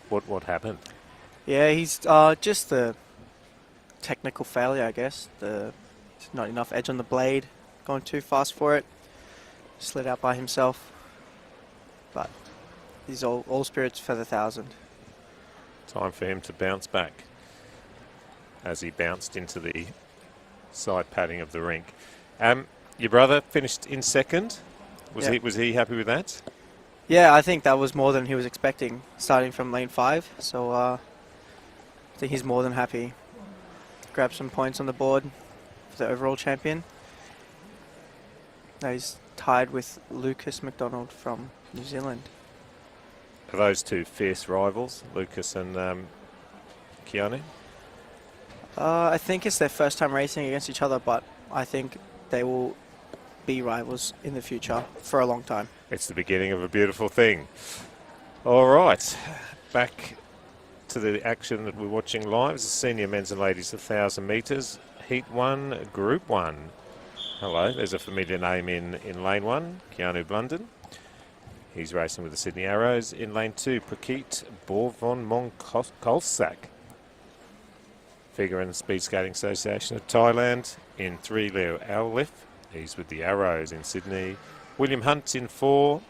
What happened? Yeah, he's just the technical failure, I guess. There's not enough edge on the blade, going too fast for it. Slid out by himself. But he's all spirits for the 1,000. Time for him to bounce back as he bounced into the side padding of the rink. Your brother finished in second. Was he happy with that? Yeah, I think that was more than he was expecting, starting from lane 5. So I think he's more than happy. Grab some points on the board for the overall champion. Now he's tied with Lucas McDonald from New Zealand. Are those two fierce rivals, Lucas and Keanu? I think it's their first time racing against each other, but I think they will be rivals in the future for a long time. It's the beginning of a beautiful thing. All right, back to the action that we're watching live. It's the senior men's and ladies 1,000 metres. Heat 1, Group 1. Hello, there's a familiar name in lane 1, Keanu Blunden. He's racing with the Sydney Arrows. In lane 2, Prakit Borvon-Kolsak, Figure and Speed Skating Association of Thailand. In 3, Leo Aulif. He's with the Arrows in Sydney. William Hunt in 4.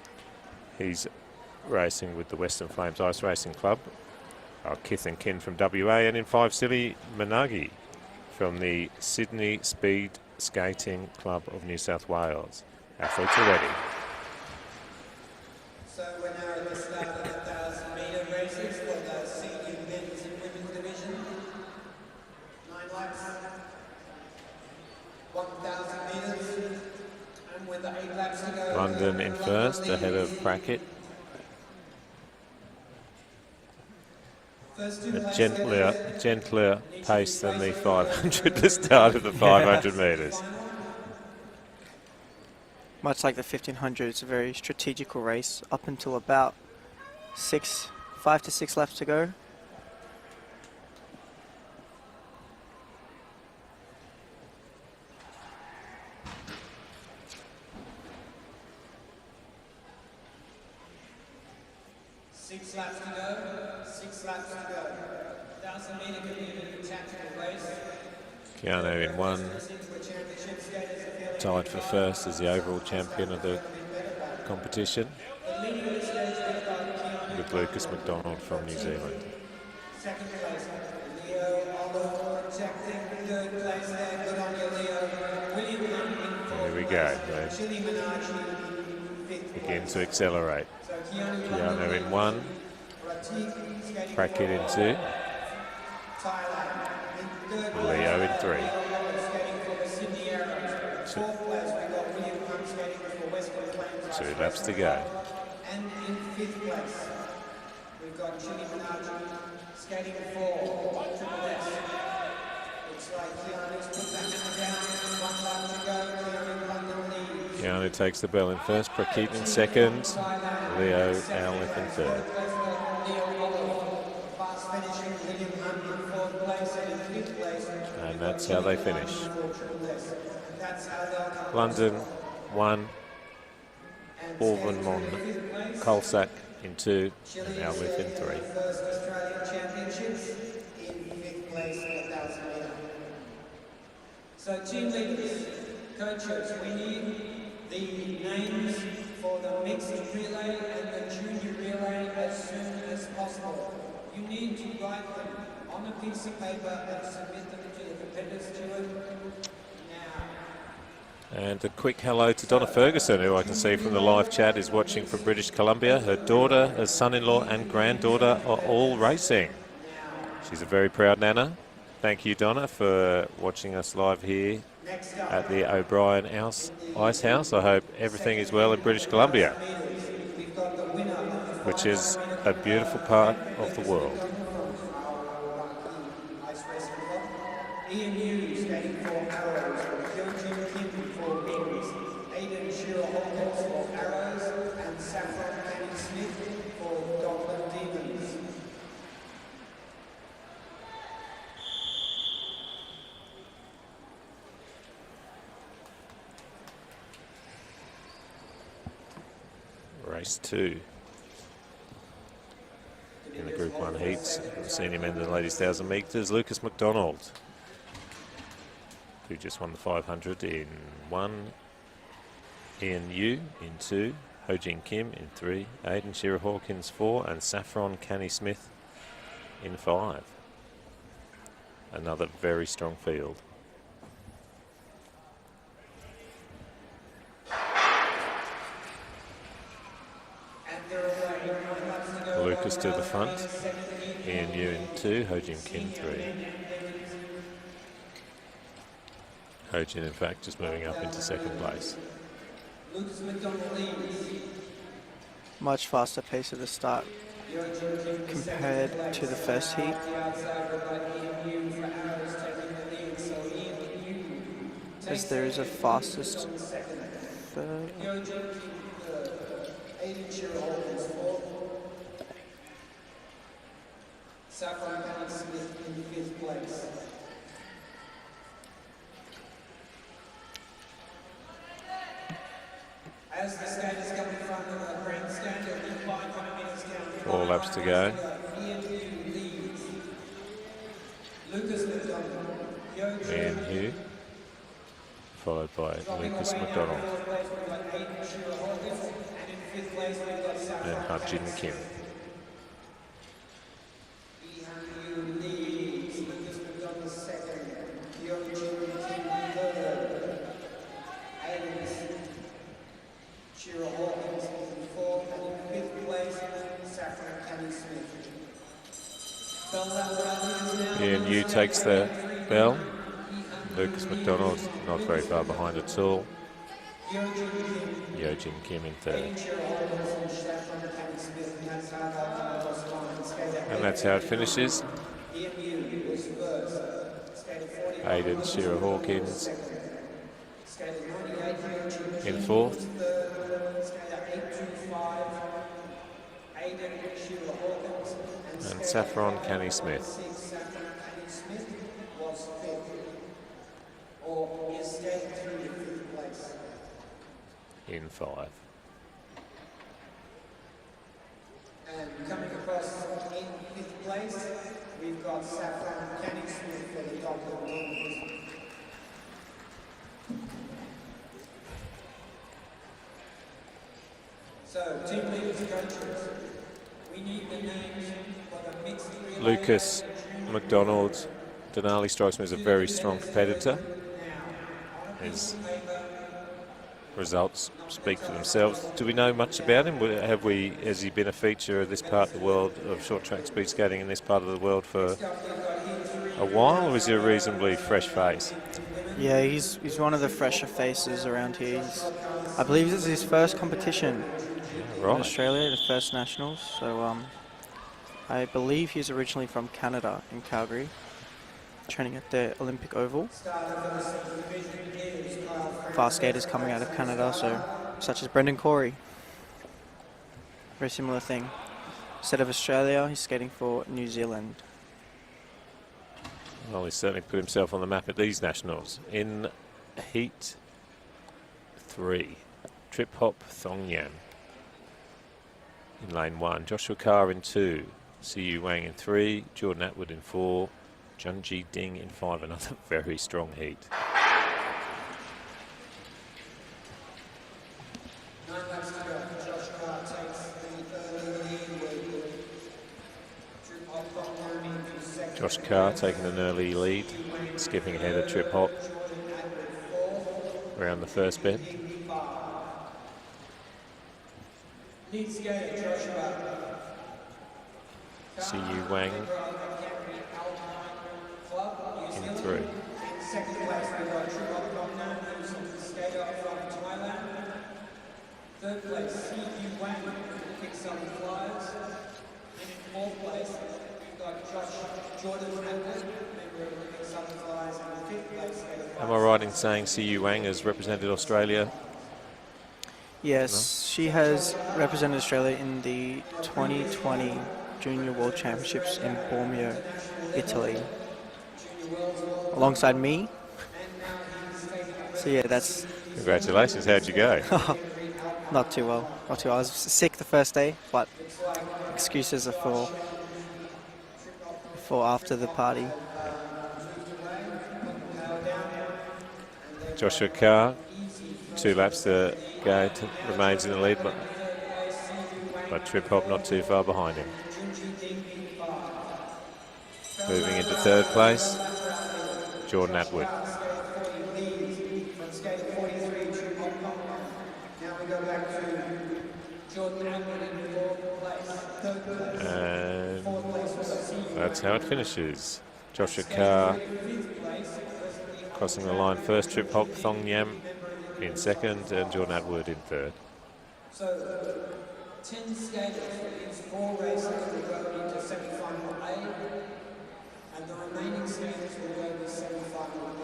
He's racing with the Western Flames Ice Racing Club. Our kith and kin from WA. And in 5, Silly Managi from the Sydney Speed Skating Club of New South Wales. Athletes are ready. So we're now at the start of the 1,000 metre races for the senior men's and women's division. 9 laps, 1,000 metres, and with the 8 laps to go. London in first, ahead of Prackett. A gentler pace than the 500, the start of the 500 metres. Much like the 1,500, it's a very strategical race up until about 5 to 6 laps to go. Six laps to go. 1,000 metre can be a tactical race. Keanu in 1, tied for first as the overall champion of the competition, with Lucas McDonald from New Zealand. Second place, Leo Oliver protecting third place there. Good on you, Leo. William Hunt in fourth. Here we go. place. Chili Minaj in fifth Begin place. to accelerate. So Keanu Keanu in 1, Pratik skating Prackett in for 2, Thailand. In third place, Leo in 3. Leo Oliver skating for the Sydney Arrows. Fourth place, we got William Hunt skating for Western Flames. 2 laps to go. And in fifth place, we've got Chili Minaj skating for Triple S. Looks like Keanu's put the hammer down. 1 lap to go. Keanu Blunden leads. Keanu takes the bell in first, Prackett in second, Leo Aulif in third. Leo Oliver, fast finishing William Hunt in fourth place and in fifth place. And that's how they finish. Triple S. And that's how they'll come. London 1, Borvon Kolsak in 2, and Aulif in 3. First Australian Championships in fifth place in 1,000 metre. So team leaders, coaches, we need the names for the mixed relay and the junior relay as soon as possible. You need to write them on a piece of paper and submit them to the competitive steward now. And a quick hello to Donna Ferguson, who I can see from the live chat is watching from British Columbia. Her daughter, her son-in-law and granddaughter are all racing. She's a very proud nana. Thank you, Donna, for watching us live here at the O'Brien Ice House. I hope everything is well in British Columbia, which is a beautiful part of the world. Ian Hughes skating for Arrows, Hyunjin Kim for Wings, Aidan Shearer Hawkins for Arrows, and Saffron Kenny Smith for Dockland Demons. Race 2 in the Group 1 heats, the senior men and ladies 1,000 metres. Lucas McDonald, who just won the 500 in 1, Ian Yu in 2, Ho-Jin Kim in 3, Aidan Shearer Hawkins 4, and Saffron Canny Smith in 5. Another very strong field. Lucas to the front, Ian Yu in 2, Ho-Jin Kim 3. Ho-Jin, in fact, just moving up into second place. Much faster pace at the start compared to the first heat. As there is a fastest third. Saffron Kenny Smith in 5th place. As the skaters come in front of the grandstand, there'll be 500 metres down. 4 laps to go. Lucas McDonald. Ian Yu, followed by Lucas McDonald and Ho-Jin Kim. Ian Yu takes the bell. Lucas McDonald not very far behind at all. Ho-Jin Kim in 3rd. And that's how it finishes. Aidan Shearer Hawkins in 4th. And Saffron Canny Smith in 5. And coming across in 5th place, we've got Saffron Canny Smith for the Dockland Demons. So, team leaders, coaches, we need the names for the mixed relay. Lucas McDonald, Denali strikes me as a very strong competitor. His results speak for themselves. Do we know much about him? Has he been a feature of this part of the world of short track speed skating in this part of the world for a while, or is he a reasonably fresh face? Yeah, he's one of the fresher faces around here. I believe this is his first competition in Australia, the first nationals. So I believe he's originally from Canada, in Calgary, training at the Olympic Oval. Fast skaters coming out of Canada, such as Brendan Corey. Very similar thing. Instead of Australia, he's skating for New Zealand. Well, he's certainly put himself on the map at these nationals. In Heat 3, Trip Hop Thongyam in lane 1, Joshua Carr in 2, Siyu Wang in 3, Jordan Atwood in 4, Junji Ding in 5. Another very strong heat. Josh Carr taking an early lead, skipping ahead of Trip Hop around the first bend. Siyu Wang in 3. skater from Thailand. Third place, C.U. Wang, Olympic Southern Flyers. And in fourth place, we've got Jordan Atwood, member of Olympic Southern Flyers. And in fifth place, skater Am I right in saying C.U. Wang has represented Australia? Yes, she has represented Australia in the 2020 Junior World Championships in Bormio, Italy, alongside me. So yeah, that's Congratulations, how'd you go? not too well. Not too well. I was sick the first day, but excuses are for after the party. Joshua Carr, 2 laps to go, remains in the lead, but Trip Hop not too far behind him. Moving into third place, Jordan Atwood. Now we go back to Jordan Atwood in fourth place. Third place. And Fourth place was C.U. that's how it finishes. Joshua Carr crossing the line first, Trip Hop Thong Yam in second, and Jordan Atwood in third. So 10 skaters for these 4 races will go into semi-final A, and the remaining skaters will go to semi-final B.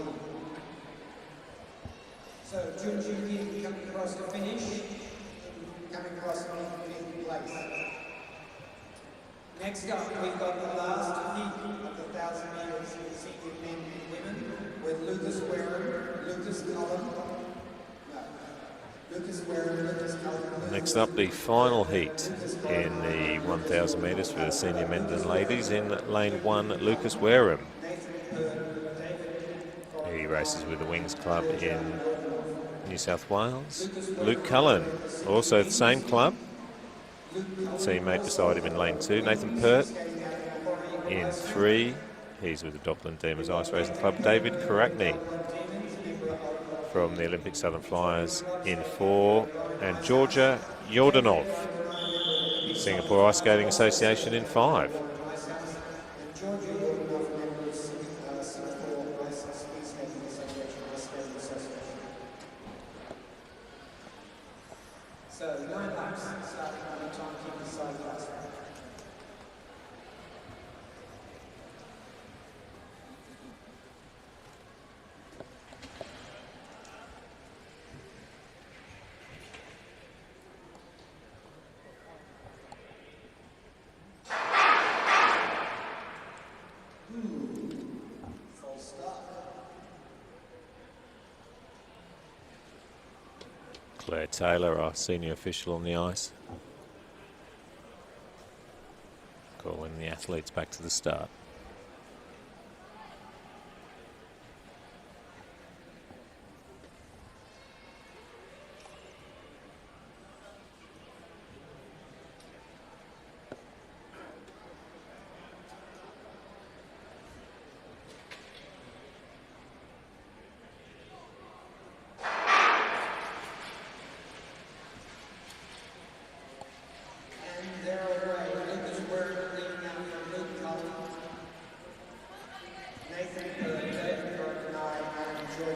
So Junji Kim coming across the finish, coming across in 5th place. Next up, we've got the last heat of the 1,000 metres senior men and women with Lucas Wareham, Lucas Cullen. Next up, the final heat in the 1,000 metres for the senior men and ladies. In lane 1, Lucas Wareham. He races with the Wings Club in New South Wales. Luke Cullen, also the same club. Teammate beside him in lane 2. Nathan Pert in 3. He's with the Dockland Demons Ice Racing Club. David Karakni from the Olympic Southern Flyers in 4, and Georgia Yordanov, Singapore Ice Skating Association in 5. So 9 laps starting by the timekeeper side last round. Claire Taylor, our senior official on the ice, calling the athletes back to the start.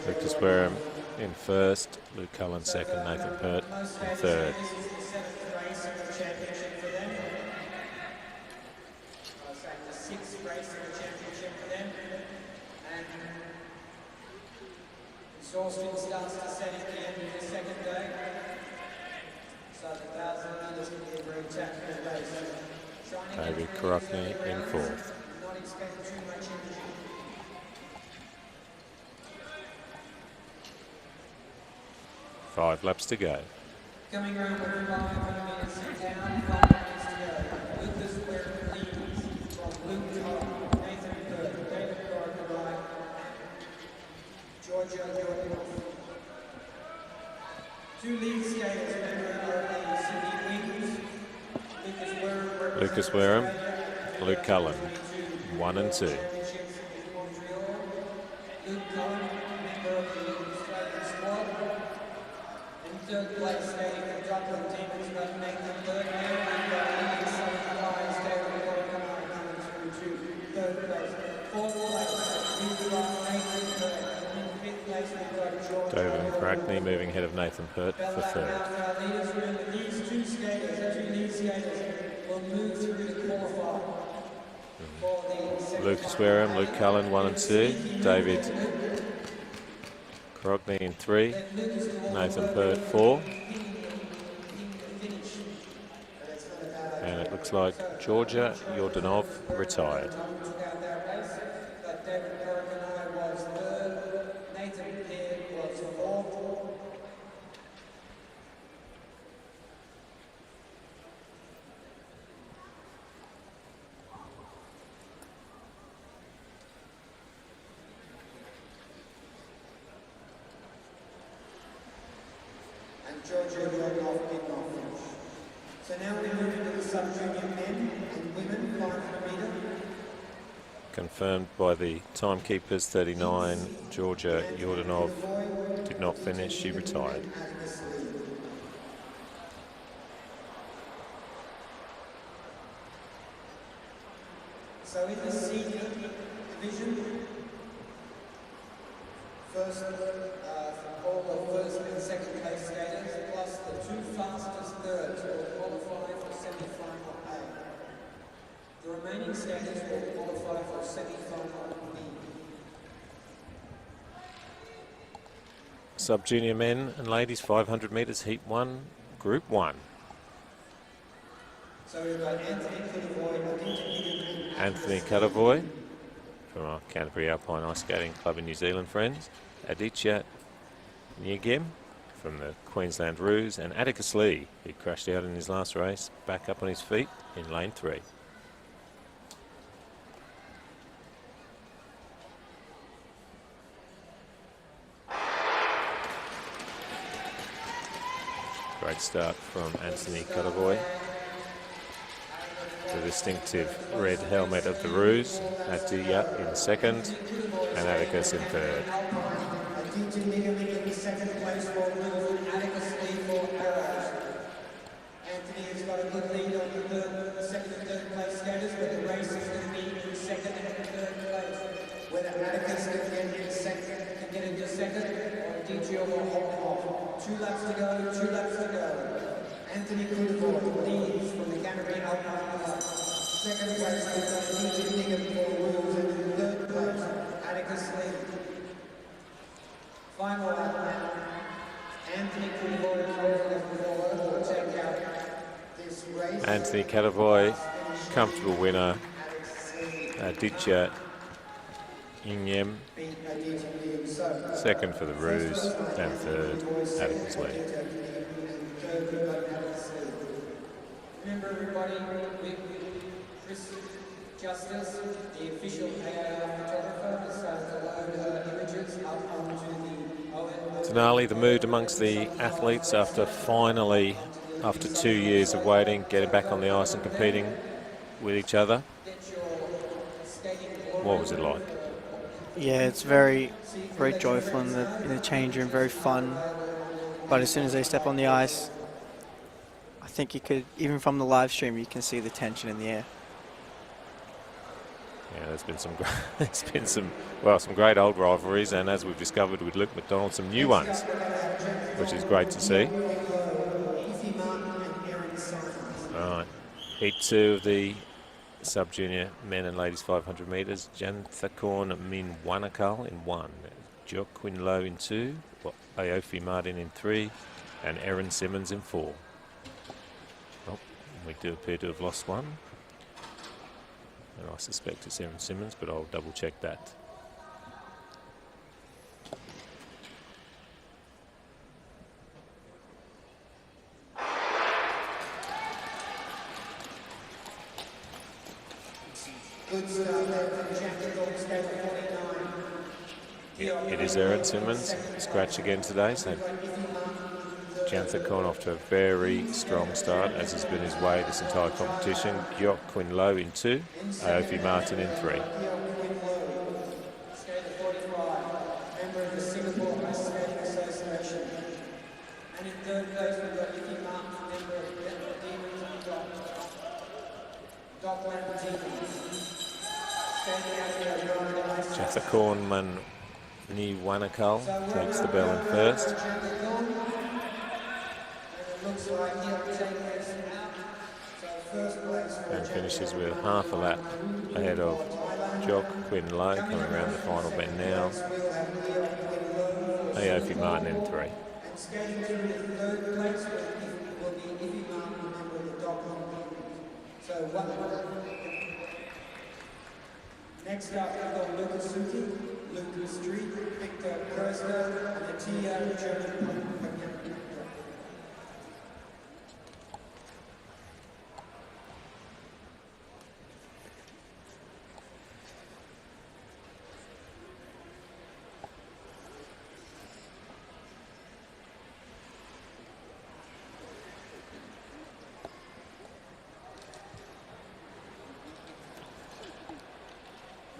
Lucas Wareham in first, Luke Cullen second, Nathan Pert in third. This is the 7th race of the championship for them. I was saying the 6th race of the championship for them. And exhaustion starts to set at the end of the second day. So the 1,000 metres can be a very tactical race. David Karakni in fourth. Not expend too much energy. Five laps to go. Coming around with 5 minutes down, 5 minutes to go. Lucas Wareham leads from Luke Cullen, Nathan Pert, David Karakni, Georgia Yordanov. 2 lead skaters, member of the Sydney Wings. Lucas Wareham, Luke Cullen, 1 and 2. Luke Cullen, member of the Australian squad. In third place, skating for Dockland Demons, but Nathan Pert. And we've got Olympic Southern Flyers, David Karakni coming through to third place. Fourth place, we've got Nathan Pert. In fifth place, we've got George. David Crackney moving ahead of Nathan Pert for third. Our leaders, remember, these two skaters, the two lead skaters, will move through the qualifier. For the second Lucas Wareham, Luke Cullen 1 and 2, David Crogny in 3, Nathan Pert 4. And it looks like Georgia Yordanov retired. Georgia Yordanov did not finish. So now we move into the sub-junior men and women 500 metre. Confirmed by the timekeepers, 39, Georgia Yordanov did not finish, she retired. So in the senior division, first, all the first and second place skaters, plus the two fastest thirds will qualify for semi-final A. The remaining skaters will qualify for semi-final B. Sub-junior men and ladies 500 metres, heat 1, group 1. So we've got Anthony Cuttavoy from our Canterbury Alpine Ice Skating Club in New Zealand friends, Aditya Nyagim from the Queensland Roos, and Atticus Lee, who crashed out in his last race, back up on his feet in lane 3. Great start from Anthony Cuttavoy. The distinctive red helmet of the Roos, Aditya in second, and Atticus in third. second place for Atticus Lee for Arrows. Anthony has got a good lead on the second and third place skaters, but the race is going to be in second and third place. Whether Atticus can get into second, or DGO will hold him off. 2 laps to go. Anthony Cuttavoy leads from the Canterbury Alpine Club. Second place goes to DJ for Wills, and in third place, Atticus Lee. Final lap, Anthony Cuttavoy will take out this race. Anthony Cuttavoy, comfortable winner. Aditya Nyagim, second for the Roos, and third, Atticus Lee. Remember everybody, Chris Justice, the official AAR photographer, has started to load her images up onto the ON. Denali, the mood amongst the athletes after 2 years of waiting, getting back on the ice and competing with each other. What was it like? Yeah, it's very, very joyful in the change room, very fun. But as soon as they step on the ice, I think you could, even from the live stream, you can see the tension in the air. Yeah, there's been some great old rivalries, and as we've discovered with Luke McDonald, some new ones, which is great to see. All right, heat 2 of the sub-junior men and ladies 500 metres. Janthakorn Minwanakal in 1, Jo Quinn Low in 2, Aofi Martin in 3, and Erin Simmons in 4. Oh, we do appear to have lost one. And I suspect it's Erin Simmons, but I'll double check that. Good start there from Janthakorn, skater 49. It is Erin Simmons, scratch again today, so Janthakorn off to a very strong start, as has been his way this entire competition. Gyok Quinn Low in 2, Aofi Martin in 3. Skater 45, member of the Singapore Ice Skating Association. And in third place we've got Icky Martin, member of the Demons Doc Lambertini. Janthakorn Ni Wanakal takes the bell in first. It looks like he'll take this out. So first place for And finishes with half a lap ahead of Jock Quinn Lowe coming around the final bend now. Aofi Martin in 3. And skating through the third place will be Iffy Martin, a member of the Dockland. So next up we've got Lucas Suki, Lucas Street, Victor Kerster, and Atia German.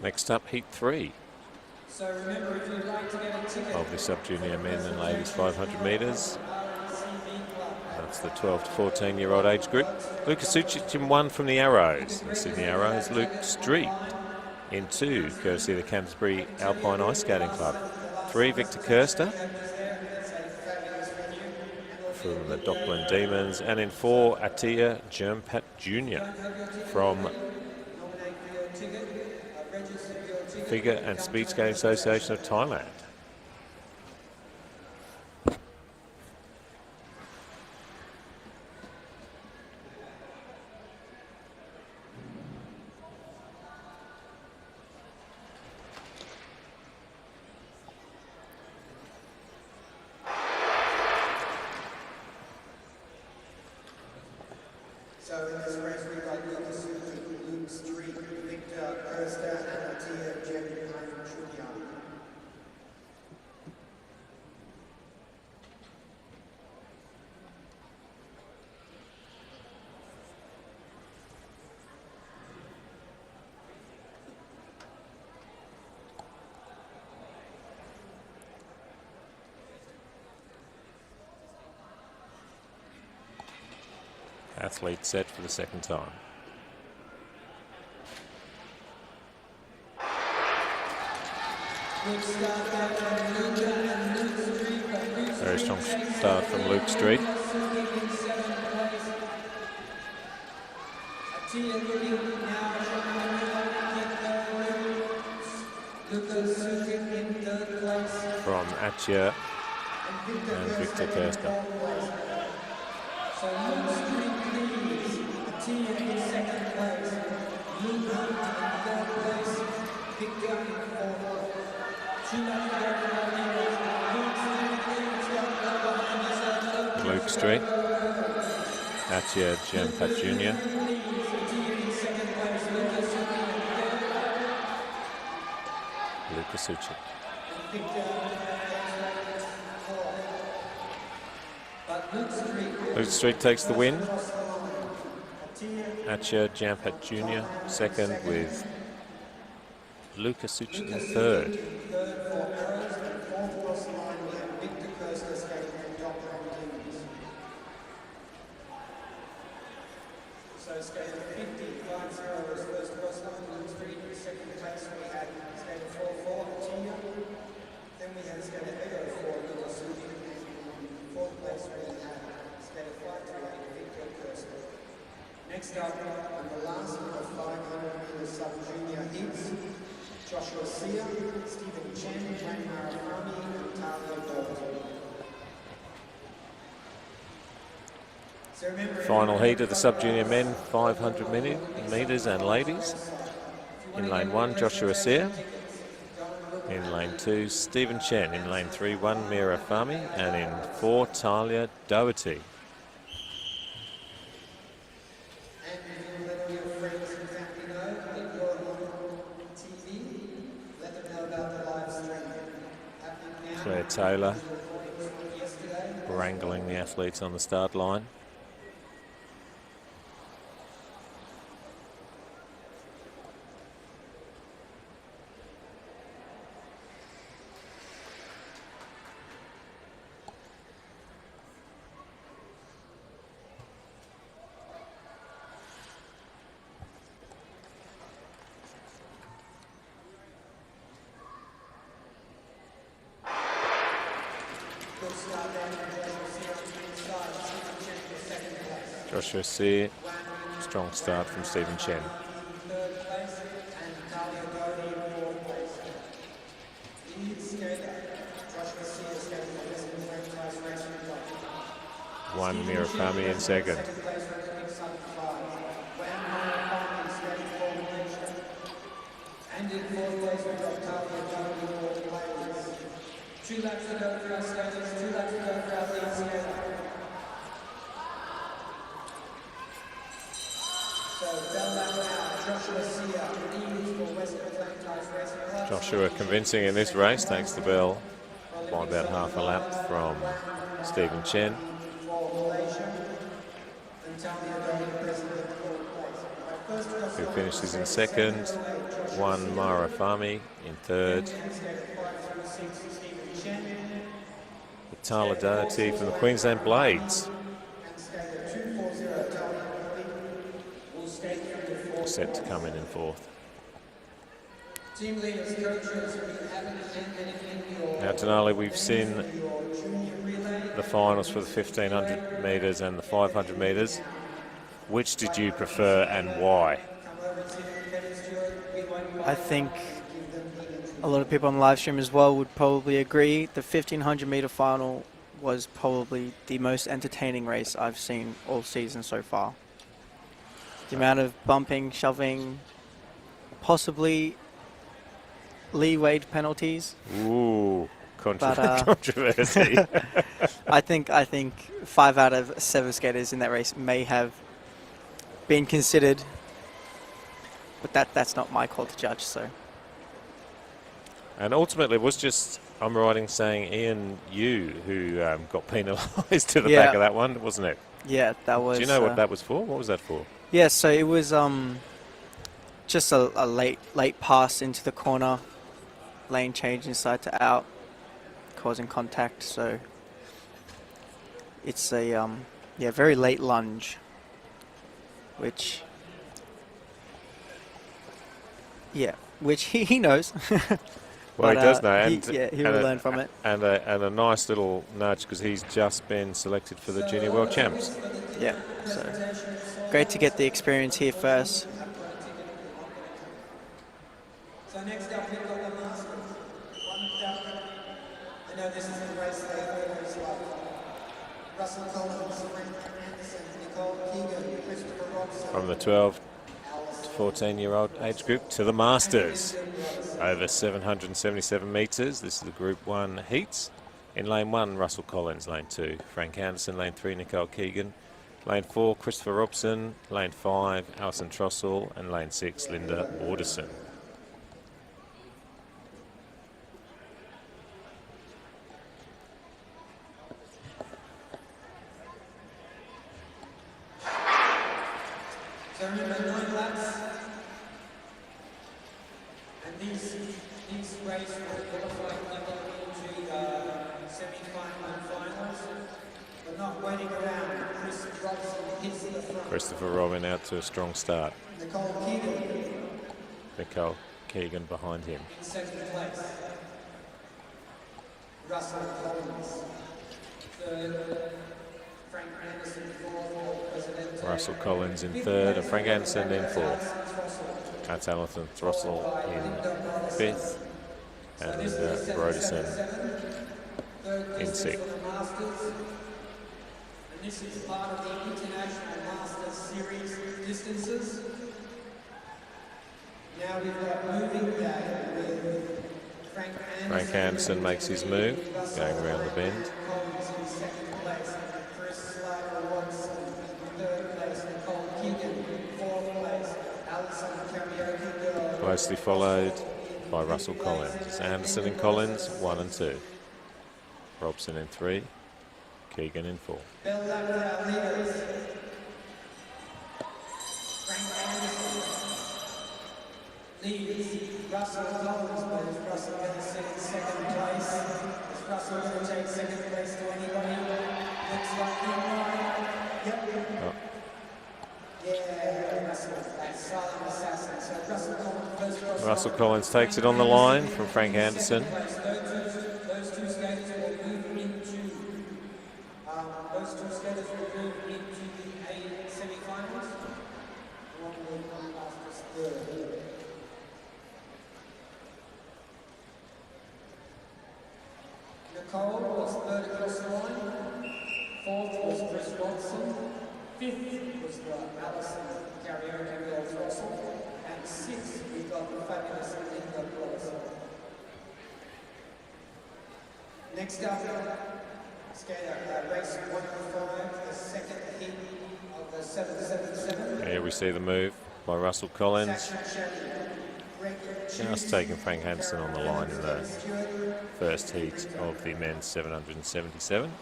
Next up, Heat 3 So remember, if you'd like to get a ticket of the sub-junior men and ladies 500 metres. That's the 12 to 14-year-old age group. Lucas Sucic in 1 from the Arrows. The Sydney Arrows, Luke Street in 2, courtesy of the Canterbury Alpine Ice Skating Club. 3, Victor Kerster from the Dockland Demons. And in 4, Atia Jermpat Jr. from Figure and Speed Skating Association of Thailand. So in this race we've got Lucas Suki, Luke Street, Victor Kerster, and Atia Jermpat Jr. Athlete set for the second time. Very strong start from Luke Street. From Atya and Victor Kerster. So Luke Street leads, Atia in second place, Luke in third place, Victor in fourth. 2 laps to go for our leaders. Luke Street, Atya Jermpat Jr. Lucas Sucic. Luke Street takes the win. Atya Jermpat Jr. second with Lucas Sucic in third. So skater 50.50 was first cross line, Luke Street. Second place we had skater 4.4, Atia. Then we had skater 8.04, Lucas Sucic. Fourth place we had skater 5.28, Victor Kerster. Next up, on the last of the 500 metre sub-junior heats, Joshua Sear, Stephen Chen, Jane Marafami, and Talia Dalton. So remember, Final heat of the sub-junior men 500 metres and ladies. In lane 1, Joshua Sear. In lane 2, Stephen Chen. In lane 3, 1, Mira Fami. And in 4, Talia Doherty. and if you let all your friends and family know that you're on TV, let them know about the live stream happening now. Claire Taylor Yesterday. wrangling the athletes on the start line. Joshua Sear, strong start from Stephen Chen. third place, and Talia Doty in fourth place. Lead skater, Joshua Sear, skating for Western Franchise Racing Club. One Mirafami in second. Second place for the Big Sun Five. Wang Mirafami skating for Malaysia. And in fourth place, we've got Talia Doty in fourth place. 2 laps to go for our skaters, 2 laps to go for our lead skater. So, bell lap now, Joshua Sear leads for Western Franchise Racing Club. Joshua convincing in this race, takes the bell by about half a lap from Stephen Chen. For Malaysia. And Talia Doty president in fourth place. Who finishes in second. One Marafami in third. Tala Doherty from the Queensland Blades. Set to come in fourth. Team leaders, coaches, we haven't ended in your Now, Denali, we've seen the finals for the 1500 metres and the 500 metres. Which did you prefer and why? I think a lot of people on the live stream as well would probably agree. The 1500 meter final was probably the most entertaining race I've seen all season so far. The amount of bumping, shoving, possibly leeway penalties. Ooh, But, controversy. I think 5 out of 7 skaters in that race may have been considered, but that's not my call to judge. So. And ultimately, it was just, I'm writing saying Ian Yu who got penalised to the back of that one, wasn't it? Yeah, that was. Do you know what that was for? What was that for? Yeah, so it was just a late pass into the corner, lane change inside to out, causing contact. So it's a very late lunge, which he knows. Well, But, he does know, and he will learn from it. And a nice little nudge because he's just been selected for the Junior World Champs. Yeah, so great to get the experience here first. So next up, we've got the Masters. 1,000. I know this is the race they always love. Russell Collins, Frank Anderson, Nicole Keegan, Christopher Robson. From the 12 to 14-year-old age group to the Masters. Over 777 metres. This is the Group 1 heats. In Lane 1, Russell Collins. Lane 2, Frank Anderson. Lane 3, Nicole Keegan. Lane 4, Christopher Robson. Lane 5, Alison Trossel. And Lane 6, Linda Alderson. So remember, 9 laps. And these races will qualify people into the semi-final and finals. We're not waiting around. Chris Robson hits the front. Christopher Robin out to a strong start. Nicole Keegan Nicole Keegan behind him. in second place. Russell Collins third. Frank Anderson fourth. President Russell Collins in third and Frank Anderson in fourth. That's Alison Trossel in fifth and Linda Broderson in sixth. And this is part of the International Masters Series distances. Now we've got moving day with Frank Anderson. Frank Anderson makes his move, going around the bend. Collins in second place. Chris Watson in third place. Nicole Keegan fourth place. Alison Karaoke Girl. Closely followed by Russell Collins. Anderson and Collins, 1 and 2. Robson in 3. Keegan in 4. Bell lap with our leaders. Frank Anderson leads. Russell Collins, but is Russell going to sit in second place? Is Russell going to take second place to anybody? Looks like him, right? Yep. Oh. Yeah, Russell, that silent assassin. So Russell Collins, first Russell Collins takes it on the line from Frank Anderson. Those two skaters will move into the third. Nicole was third across the line. Fourth was Chris Watson. Fifth was the Alison Karaoke Girls Russell. And sixth, we got the fabulous Linda Blossom. Next up, skater race 105, the second heat of the 777. Here we see the move by Russell Collins. Just taking Frank Hansen on the line in the first heat of the men's 777.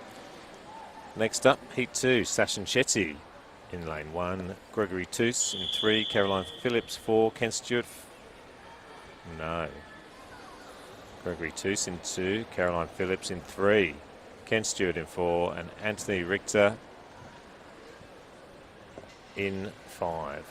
Next up, heat 2, Sachin Shetty in lane 1, Gregory Toos in 3, Caroline Phillips 4, Ken Stewart. No. Gregory Toos in 2, Caroline Phillips in 3, Ken Stewart in 4, and Anthony Richter in 5.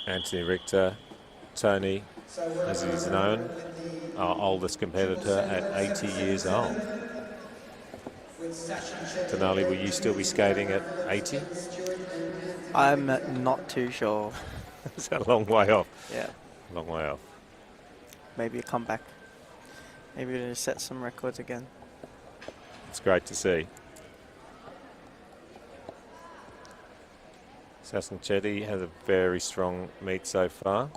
Anthony Richter, Tony, as he's known, our oldest competitor at 80 years old. Denali, will you still be skating at 80? I'm not too sure. It's a long way off. Yeah, Long way off. maybe a comeback. Maybe to set some records again. It's great to see. Sachin Shetty has a very strong meet so far.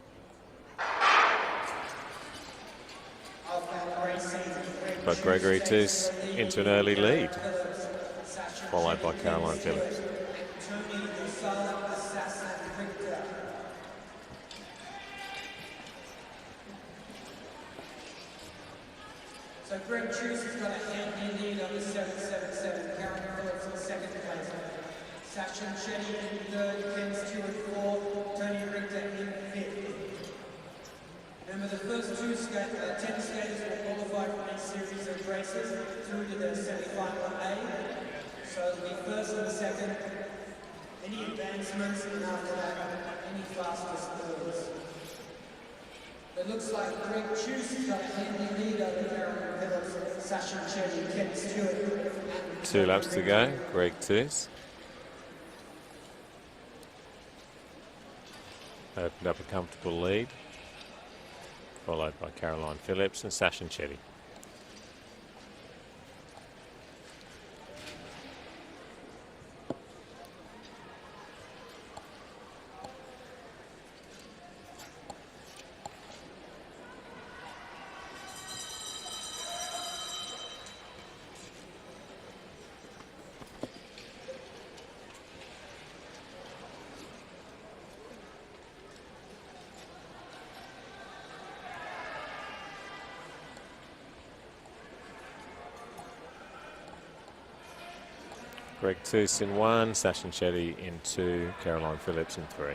But Gregory Toos into an early lead, followed by Caroline Phillips. So Greg Chuse has got a handy lead on the 777. Caroline Phillips in second place. Sachin Shetty in third, Ken Stewart fourth, Tony Richter in fifth. Remember, the first 10 skaters will qualify for next series of races through to the semi-final A. So it'll be first and second, any advancements, and after that, any fastest thirds. It looks like Greg Chuse has got a handy lead over Caroline Phillips, Sachin Shetty, Ken Stewart. 2 laps to go, Greg Toos. Opened up a comfortable lead, followed by Caroline Phillips and Sachin Shetty. Greg Toos in 1, Sachin Shetty in 2, Caroline Phillips in 3.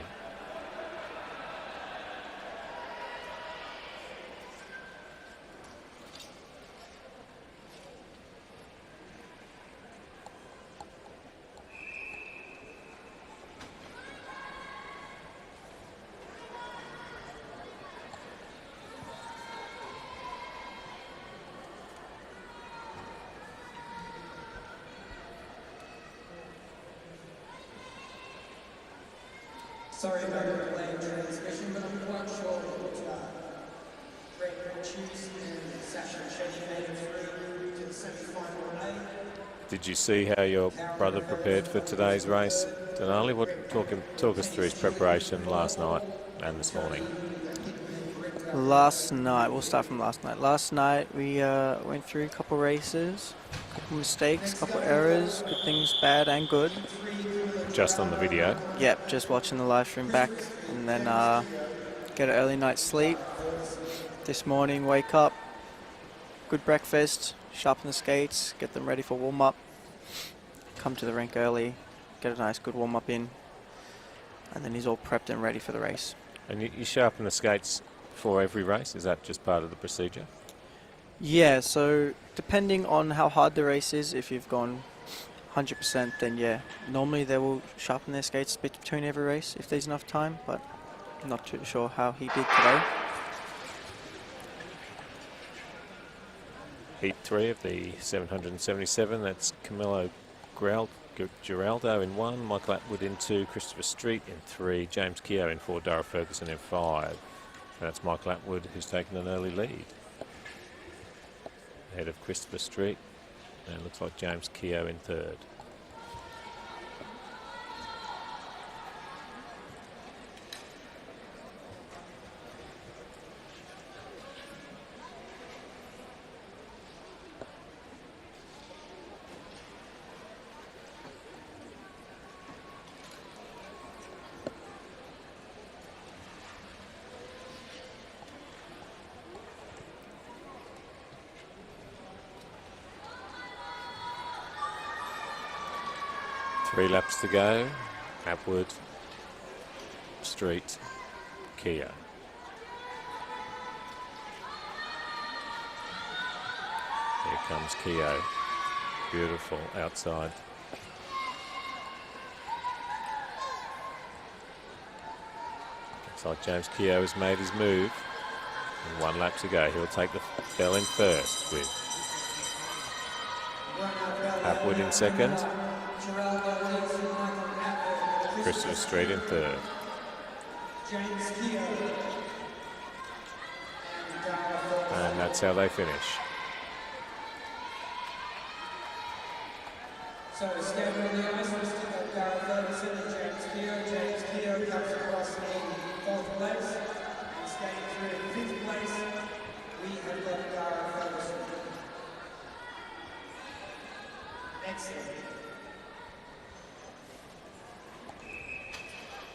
Sorry about the delay in transmission, but I'm quite sure that Greg Chuse and Sachin Shetty made it through to the semi-final A. Did you see how your brother prepared for today's race? Denali, talk us through his preparation last night and this morning. Last night, we'll start from last night. Last night we went through a couple races, a couple mistakes, a couple errors, good things, bad and good. Just on the video. Yep, just watching the live stream back, and then get an early night's sleep. This morning, wake up, good breakfast, sharpen the skates, get them ready for warm-up, come to the rink early, get a nice good warm-up in, and then he's all prepped and ready for the race. And you sharpen the skates for every race? Is that just part of the procedure? Yeah, so depending on how hard the race is, if you've gone 100%, then yeah, normally they will sharpen their skates a bit between every race if there's enough time, but I'm not too sure how he did today. Heat 3 of the 777, that's Camilo Giraldo in 1, Michael Atwood in 2, Christopher Street in 3, James Keogh in 4, Dara Ferguson in 5. And that's Michael Atwood who's taken an early lead. Ahead of Christopher Street, and it looks like James Keogh in 3rd. Three laps to go. Atwood, Street, Keogh. Here comes Keogh. Beautiful outside. Looks like James Keogh has made his move. And 1 lap to go. He'll take the bell in first with Atwood in 2nd. Christopher Street in 3rd. And that's how they finish. So schedule the ice, we still got Dara Ferguson and James Keogh. James Keogh comes across in 4th place. And skating through in 5th place, we have got Dara Ferguson. Excellent.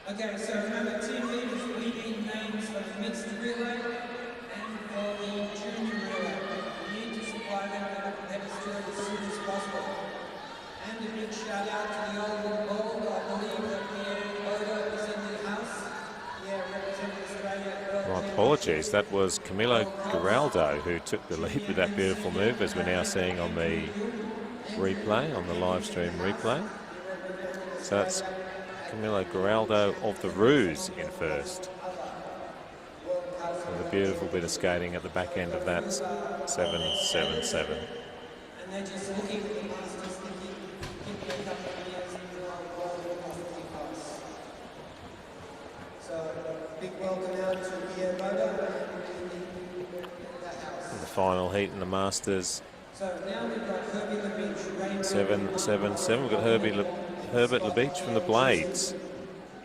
Okay, so remember, team leaders, we need names for the mixed relay and for the junior relay. We need to supply them with the pedestal as soon as possible. And a big shout out to the old and bold. I believe that Pierre Odo is in the house. Yeah, representing Australia. My apologies, that was Camilo Giraldo who took the lead with that beautiful move, as we're now seeing on the replay, on the live stream replay. So that's Camilo Giraldo of the Ruse in 1st. And a beautiful bit of skating at the back end of that 777. And they're just looking at the masters thinking, give me a couple of years and I'll roll off the pass. So, big welcome out to Pierre Odo in that house. The final heat in the Masters. So now we've got Herbie LeBeach, 777. We've got Herbert LeBeach from the Blades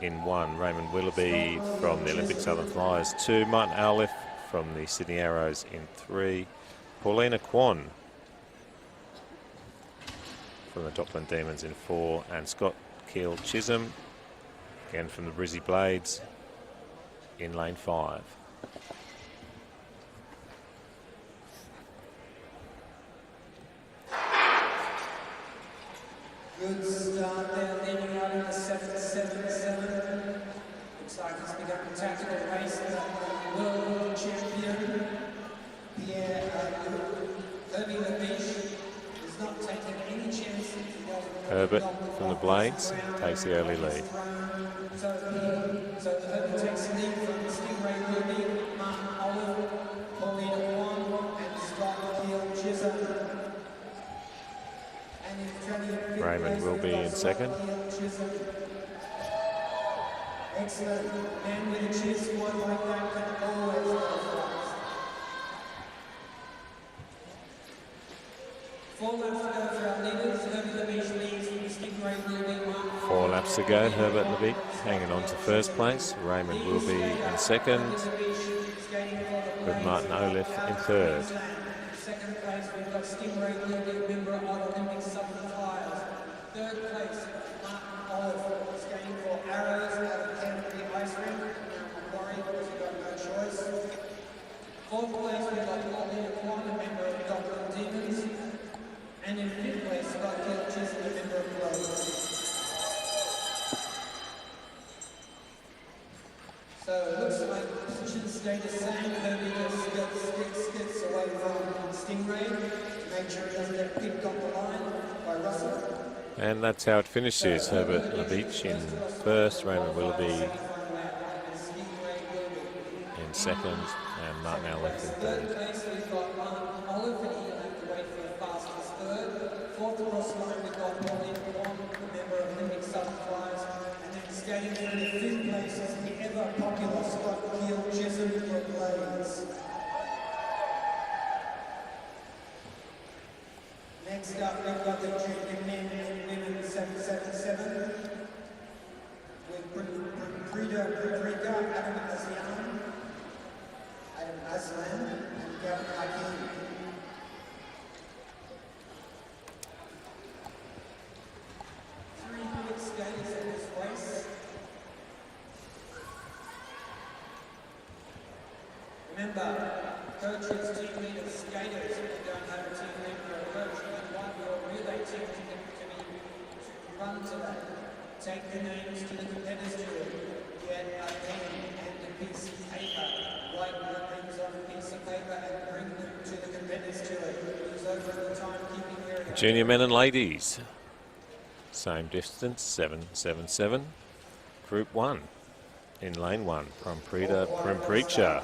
in 1. Raymond Willoughby from the Olympic Southern Flyers 2. Martin Owliff from the Sydney Arrows in 3. Paulina Kwan from the Dockland Demons in 4. And Scott Keel Chisholm, again from the Brizzy Blades, in lane 5. good start there, leading out in the 777. Looks like he's begun a tactical race with the world champion, Pierre Herbie LeBeach. Is not taking any chances. Herbert from the Blades takes the early lead. So Herbert takes the lead from Stingray Ruby, Martin Olive, Paulina Kwan, and Scott Keel Chisholm. Raymond will be in second. Excellent. Man with a cheer squad like that can always go fast. 4 laps to go for our leaders. Herbert LeBeach leads from Stingray Ruby. 4 laps to go. Herbert LeBeach hanging on to first place. Raymond will be in second, with Martin Oliff in third. Second place, we've got Stingray Ruby, member of Olympic Southern Flyers. Third place, Martin Olive, skating for Arrows out of Canterbury Ice Rink. Macquarie, because we've got no choice. Fourth place, we've got Paulina Kwan, a member of Dockland Demons. And in fifth place, Scott Keel Chisholm, a member of Globe. So it looks like positions stay the same. Herbie just skits away from Stingray to make sure he doesn't get picked off the line by Russell. And that's how it finishes. Herbert Lebeach in first, Raymond Willoughby in second, and Martin Elliott in third. Fourth across the line, we've got Pauline Wong, a member of Olympic Southern Flyers, and then skating through the fifth place is the ever popular Scott Keel Chesapeake Blades. Next up, we've got the junior men and women 777 with Brida Adam Aslan, and Gavin Hakim. Skaters in this race. Remember, coaches, team leaders, skaters, if you don't have a team leader or a coach, you want your relay team to run today. Take the names to the competitors to get a pen and a piece of paper. Write the names on a piece of paper and bring them to the competitors to it. Use over the time keeping your Junior men and ladies. Same distance, 777. Group 1. In lane 1, Promprida Primpreacher.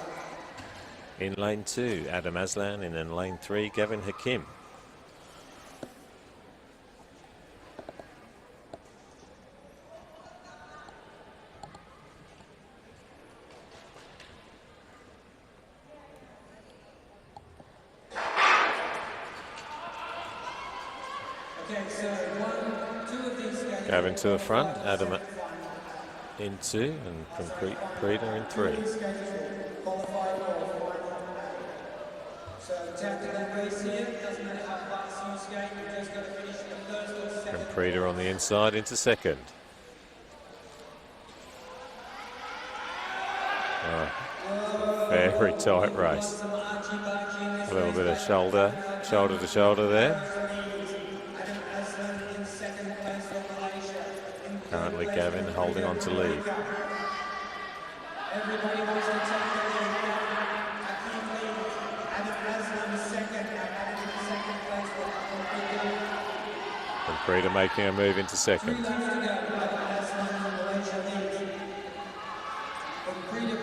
In lane 2, Adam Aslan. And in lane 3, Gavin Hakim. Gavin to the front, Adam in 2, and Preda in 3. And Preda on the inside into second. Oh, very tight race. A little bit of shoulder to shoulder there. Currently Gavin holding on to lead. Everybody wants to take the lead. Hakim leads. Adam Aslan is second. Adam in second place. And Preda making a move into second. 3 laps to go. Adam Aslan from Malaysia leads. From Preda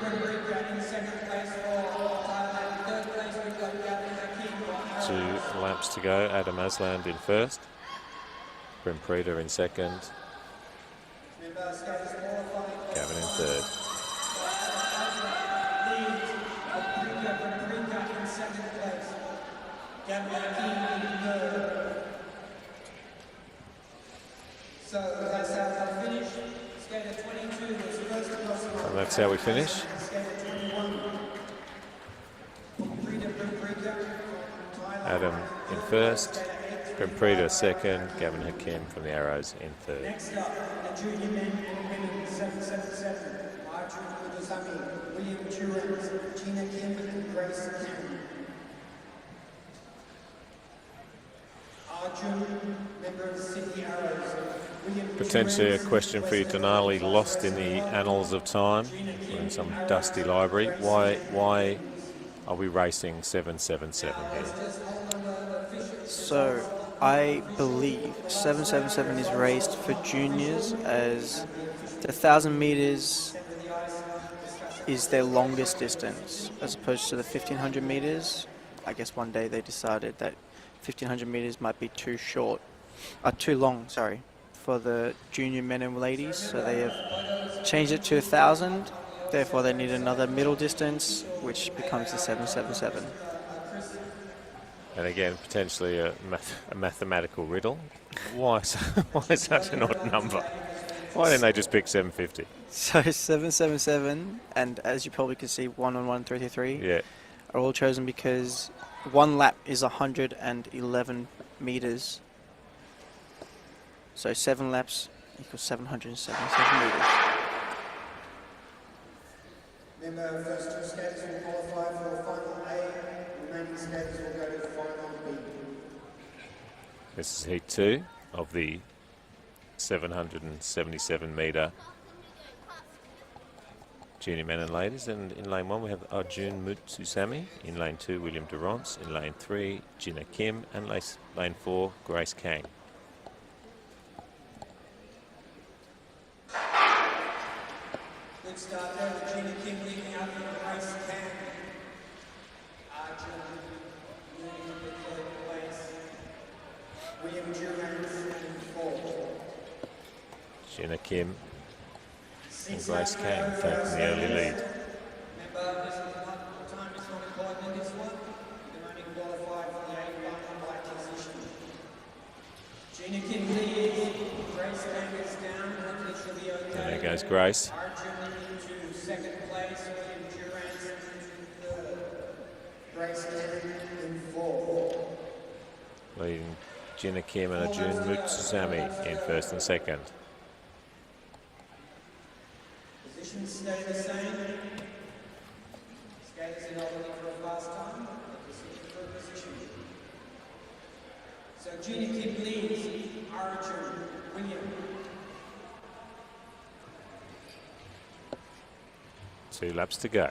in second place for Thailand. Third place we've got Gavin Hakim. 2 laps to go. Adam Aslan in first. Preda in second. Gavin in third. So that's how they finish. Skater 22 was first across the line. And that's how we finish. Skater 21. Adam in first. Preda second. Gavin Hakim from the Arrows in third. Next up, the junior men and women 777. Arjun Kudasami, William Turens, Gina Kim, and Grace Kim. Arjun, member of the Sydney Arrows. William Potentially a Turens, question for you, Denali, lost in the annals of time in some dusty library. Why are we racing 777 here? So I believe 777 is raced for juniors, as the 1,000 meters is their longest distance as opposed to the 1,500 meters. I guess one day they decided that 1,500 meters might be too long, for the junior men and ladies. So they have changed it to 1,000. Therefore, they need another middle distance, which becomes the 777. And again, potentially a mathematical riddle. Why such an odd number? Why didn't they just pick 750? So 777, and as you probably can see, 111, 333, Yeah. are all chosen because one lap is 111 meters. So 7 laps equals 777 meters. Remember, first 2 skaters will qualify for final A. Remaining skaters will go to final B. This is heat 2 of the 777 metre junior men and ladies. And in lane 1 we have Arjun Mutsusami. In lane 2 William Durrance. In lane 3 Gina Kim. And lane 4 Grace Kang. Good start there with Gina Kim leading out from Grace Kang. Archer moving into third place. William Durant in fourth. Gina Kim and Grace Kang taking the early lead. Remember, this is not time is not important in this one. They're only qualified for the 8-1 by position. Gina Kim leads. Grace Kang is down. Hopefully she'll be okay. And there goes Grace. Archer into second place. William Durant into third. Grace Kang in fourth. Leading Gina Kim and Arjun Mutsuzami in first and second. Positions stay the same. Skaters are not looking for a fast time, but just looking for a position. So Gina Kim leads, Archer, William. 2 laps to go.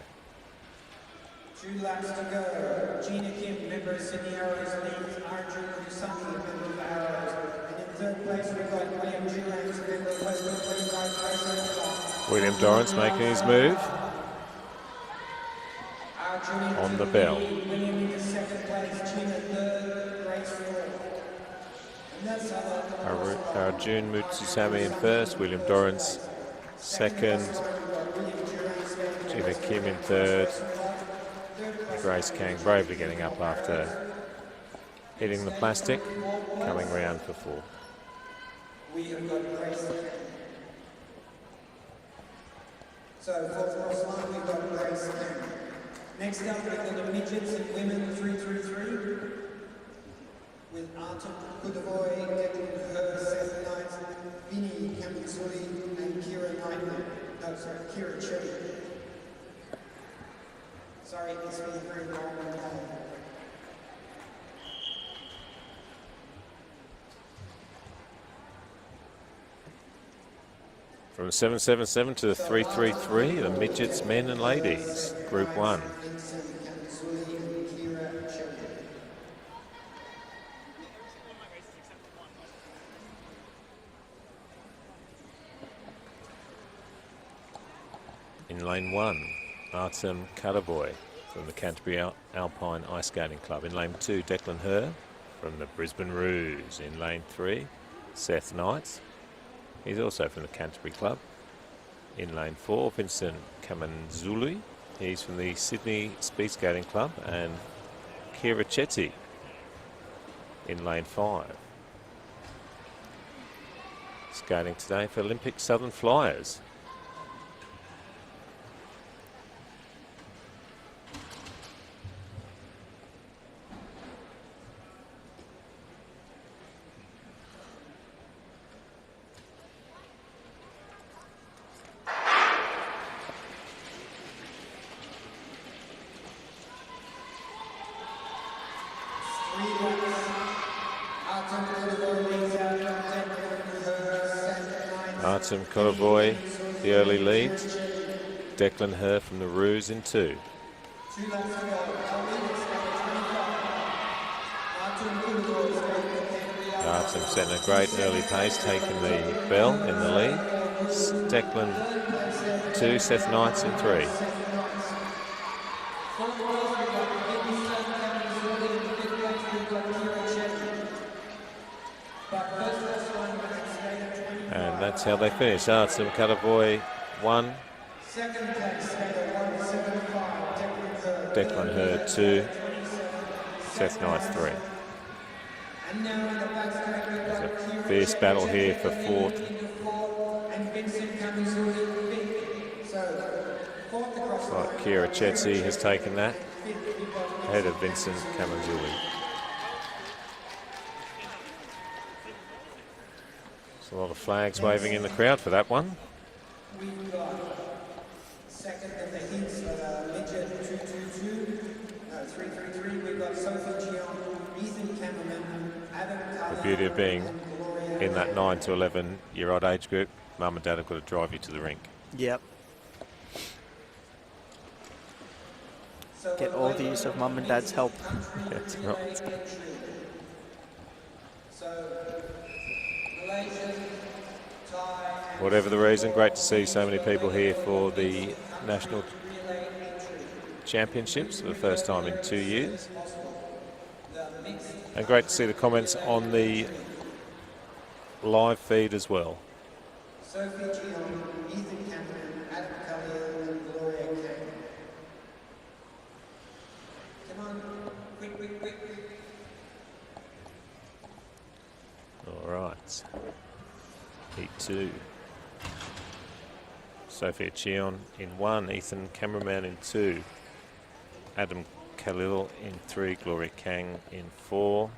2 laps to go. Gina Kim, member of Sydney Arrows, leads Arjun Kusami, member of the Arrows. And in third place, we've got William Durant, member of Western 25 Race. William Dorrance making his move Arjun on the bell. William in second place, Gina third, Race fourth. And that's how Arjun Mutsuzami in first, William Dorrance second, Gina Kim in third, Grace Kang bravely getting up after hitting the plastic, coming round for 4. we have got Grace Kang. So for cross line, we've got Grace Kang. Next up, we've got the midgets and women 333 with Artem Kudavoy, Declan Her, Seth Knight, Vinny Kaminsuli, and Kira Knighton. No, sorry, Kira Cherry. Sorry, it's been very long and long. From 777 to the 333, the midgets, men and ladies, Group 1. In lane 1, Artem Kadaboy from the Canterbury Alpine Ice Skating Club. In lane 2, Declan Her from the Brisbane Roos. In lane 3, Seth Knight. He's also from the Canterbury Club. In lane 4, Vincent Kamanzuli. He's from the Sydney Speed Skating Club. And Kira Chetty in lane 5. Skating today for Olympic Southern Flyers. Artem Kolovoy, the early lead. Declan Her from the Roos in 2. Artem setting a great early pace, taking the bell in the lead. Declan 2, Seth Knights in 3. And that's how they finish. Artem Kadaboy 1. Declan Her 2. Seth Knights 3. There's a fierce battle here for 4th. Like Kira Chetty has taken that ahead of Vincent Kamanzuli. A lot of flags waving in the crowd for that one. We've got second of the heats for the midget 333. We've got Sophie Gion, Ethan Cameraman, Adam Carlin. The beauty of being in that 9 to 11 year old age group, mum and dad have got to drive you to the rink. Yep. Get all the use of mum and dad's help. That's right. So Malaysian, Thai, Whatever the reason, great to see so many people here for the National Championships for the first time in 2 years. And great to see the comments on the live feed as well. Sophie Gion, Ethan Cameron, Adam Khalil, and Gloria Kang. Come on, quick. All right. Heat 2. Sophia Chion in 1, Ethan Cameraman in 2, Adam Khalil in 3, Gloria Kang in 4.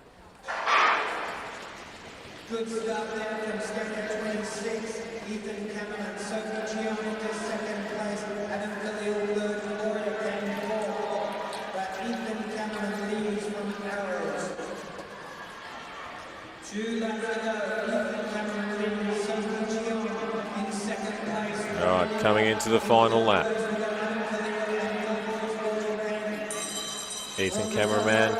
Good start there from Stephen 26, Ethan Cameron, Sophie Gion into second place, Adam Khalil third, Gloria Kang fourth. But Ethan Cameron leads from arrows. 2 laps to go, Ethan Cameron leads, Sophie Gion in second place. All right, coming into the final lap. Ethan Cameraman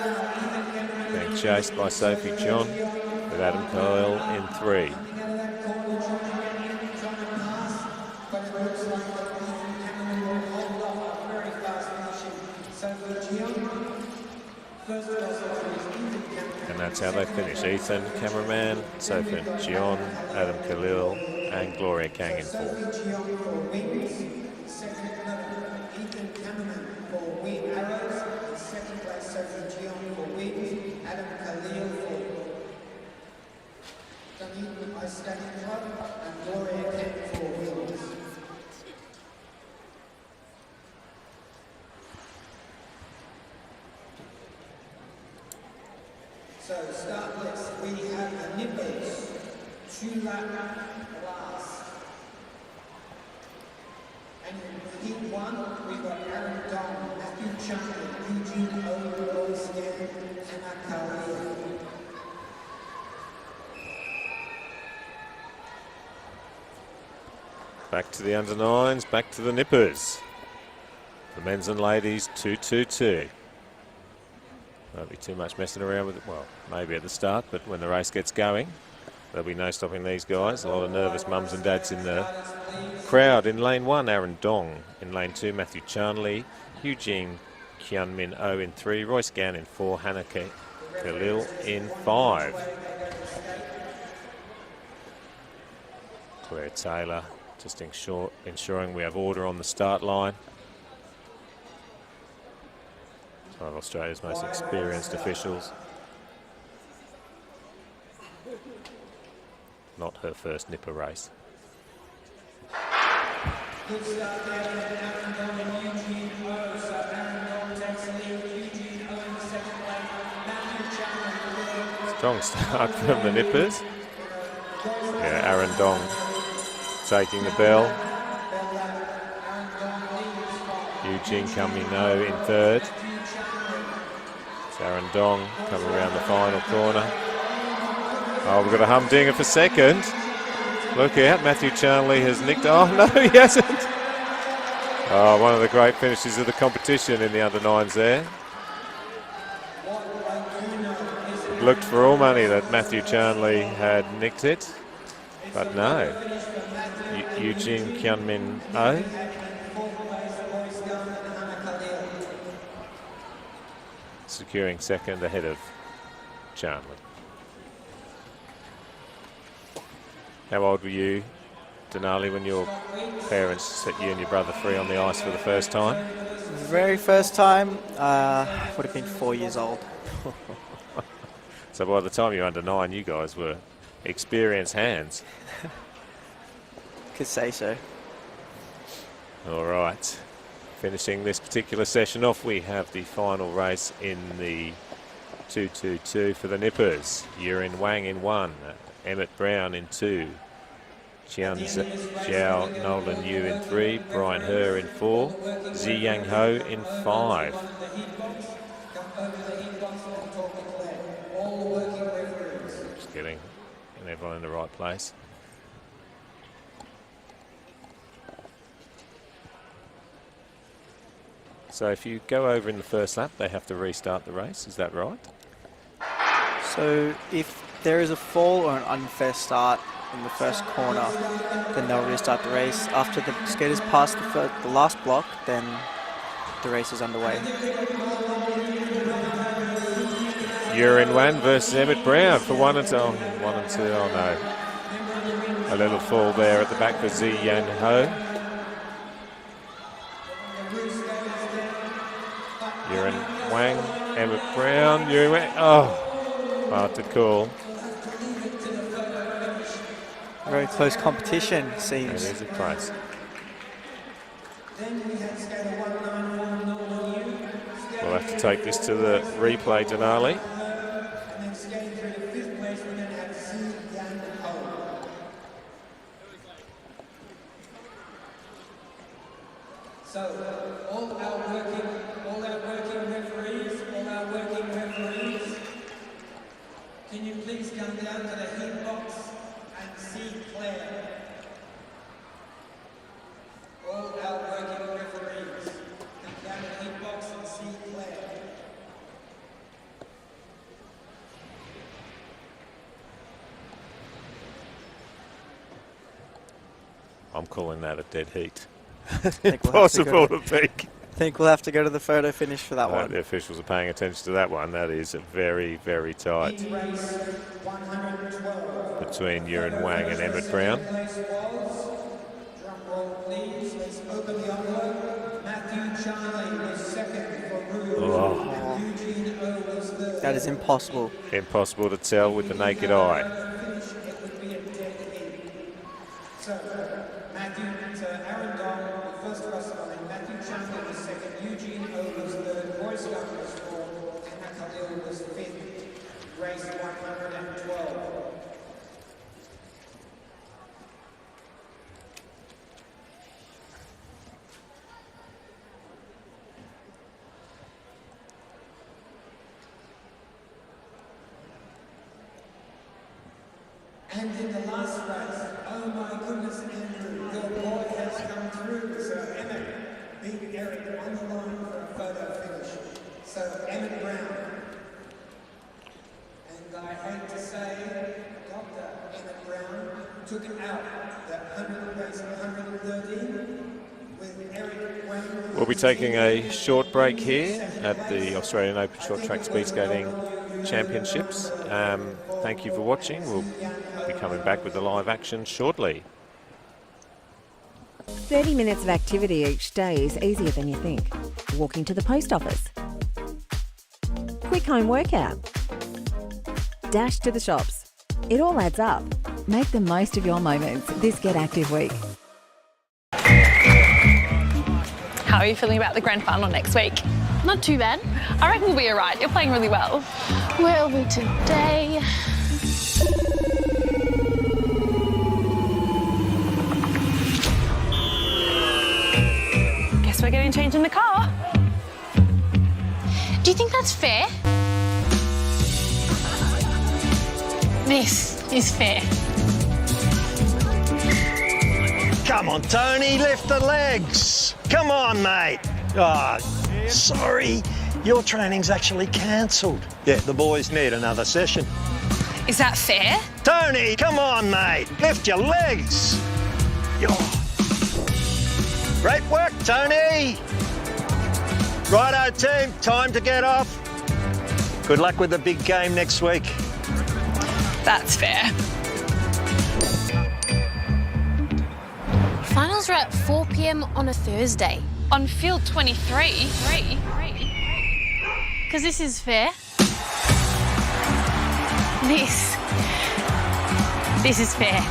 being chased by Sophie John with Adam Kyle in 3. And that's how they finish. Ethan Cameraman, Sophie John, Adam Khalil and Gloria Kang in 4. So start list, we have the nippers, 2-lap last. And in heat 1, we've got Aaron Dong, Matthew Chung, Eugene Owen, Stan, Hannah Khalil. Back to the under-9s, back to the nippers. The men's and ladies 2-2-2. Won't be too much messing around with it. Well, maybe at the start, but when the race gets going, there'll be no stopping these guys. A lot of nervous mums and dads in the crowd. In lane 1, Aaron Dong. In lane 2, Matthew Chanley. Eugene Kianmin O in 3. Royce Gann in 4. Hannah Khalil in 5. Claire Taylor just ensuring we have order on the start line. One of Australia's most experienced officials. Not her first nipper race. Good start there from Aaron Dong and Eugene O. So Aaron Dong takes the lead, Eugene O in the second place, Matthew Chapman. Strong start from the nippers. Yeah, Aaron Dong taking the bell. Eugene Camino in 3rd. Aaron Dong coming around the final corner. Oh, we've got a humdinger for 2nd. Look out, Matthew Chanley has nicked. Oh, no, he hasn't. Oh, one of the great finishes of the competition in the under-9s there. It looked for all money that Matthew Chanley had nicked it, but no. Eugene Kianmin O. Securing 2nd ahead of Chanley. How old were you, Denali, when your parents set you and your brother free on the ice for the first time? Very first time, would have been 4 years old. So by the time you were under 9, you guys were experienced hands. Could say so. All right. Finishing this particular session off, we have the final race in the 2-2-2 for the nippers. Yurin Wang in 1, Emmett Brown in 2, Chian Zhao Nolan Yu in 3, Brian Herr in 4, Ziyang Ho in 5. Just getting everyone in the right place. So if you go over in the first lap, they have to restart the race, is that right? So if there is a fall or an unfair start, in the first corner, then they'll restart the race. After the skaters pass the last block, then the race is underway. Yurin Wan versus Emmett Brown for 1 and 2. Oh no. A little fall there at the back for Zi Yan Ho. Yurin Wang, Emmett Brown, Yurin Wang. Oh, hard to call. Very close competition, It seems. is a close. We'll have to take this to the replay, Denali. So, all our working referees, can you please come down to the heat box and see Claire? All our working referees, come down to the heat box and see Claire. I'm calling that a dead heat. think we'll Impossible to beat. I think we'll have to go to the photo finish for that one. The officials are paying attention to that one. That is very, very tight Heat race 112. between Yurin Wang and Emmett Brown. Place was, drum roll please, let's open the envelope. Matthew Charlie was second for Rouge. Oh. Eugene O was third. That is impossible. Impossible to tell with the naked eye. Finish, it would be a dead heat. So, Aaron Don, first cross line, Matthew Chandler was second, Eugene O was third, Roy Scott was fourth, and Khalil was fifth. Race 112. And in the last race, oh my goodness, Andrew, your boy has come through. So Emmett beat Eric on the line for a photo finish. So Emmett Brown. And I hate to say, Dr. Emmett Brown took it out, that 100 race 113 with Eric Wayne. We'll be taking a short break here at the Australian Open Short Track Speed Skating Championships. Thank you for watching. We'll be coming back with the live action shortly. 30 minutes of activity each day is easier than you think. Walking to the post office. Quick home workout. Dash to the shops. It all adds up. Make the most of your moments this Get Active week. How are you feeling about the grand final next week? Not too bad. I reckon we'll be alright. You're playing really well. Where are we today? Guess we're getting changed in the car. Do you think that's fair? This is fair. Come on, Tony, lift the legs. Come on, mate. Oh, sorry. Your training's actually cancelled. Yeah, the boys need another session. Is that fair? Tony, come on, mate. Lift your legs. Great work, Tony. Righto, team. Time to get off. Good luck with the big game next week. That's fair. Finals are at 4 p.m. on a Thursday. On field 23. Because this is fair. This is fair.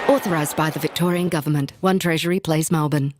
Authorised by the Victorian Government. 1 Treasury Place, Melbourne.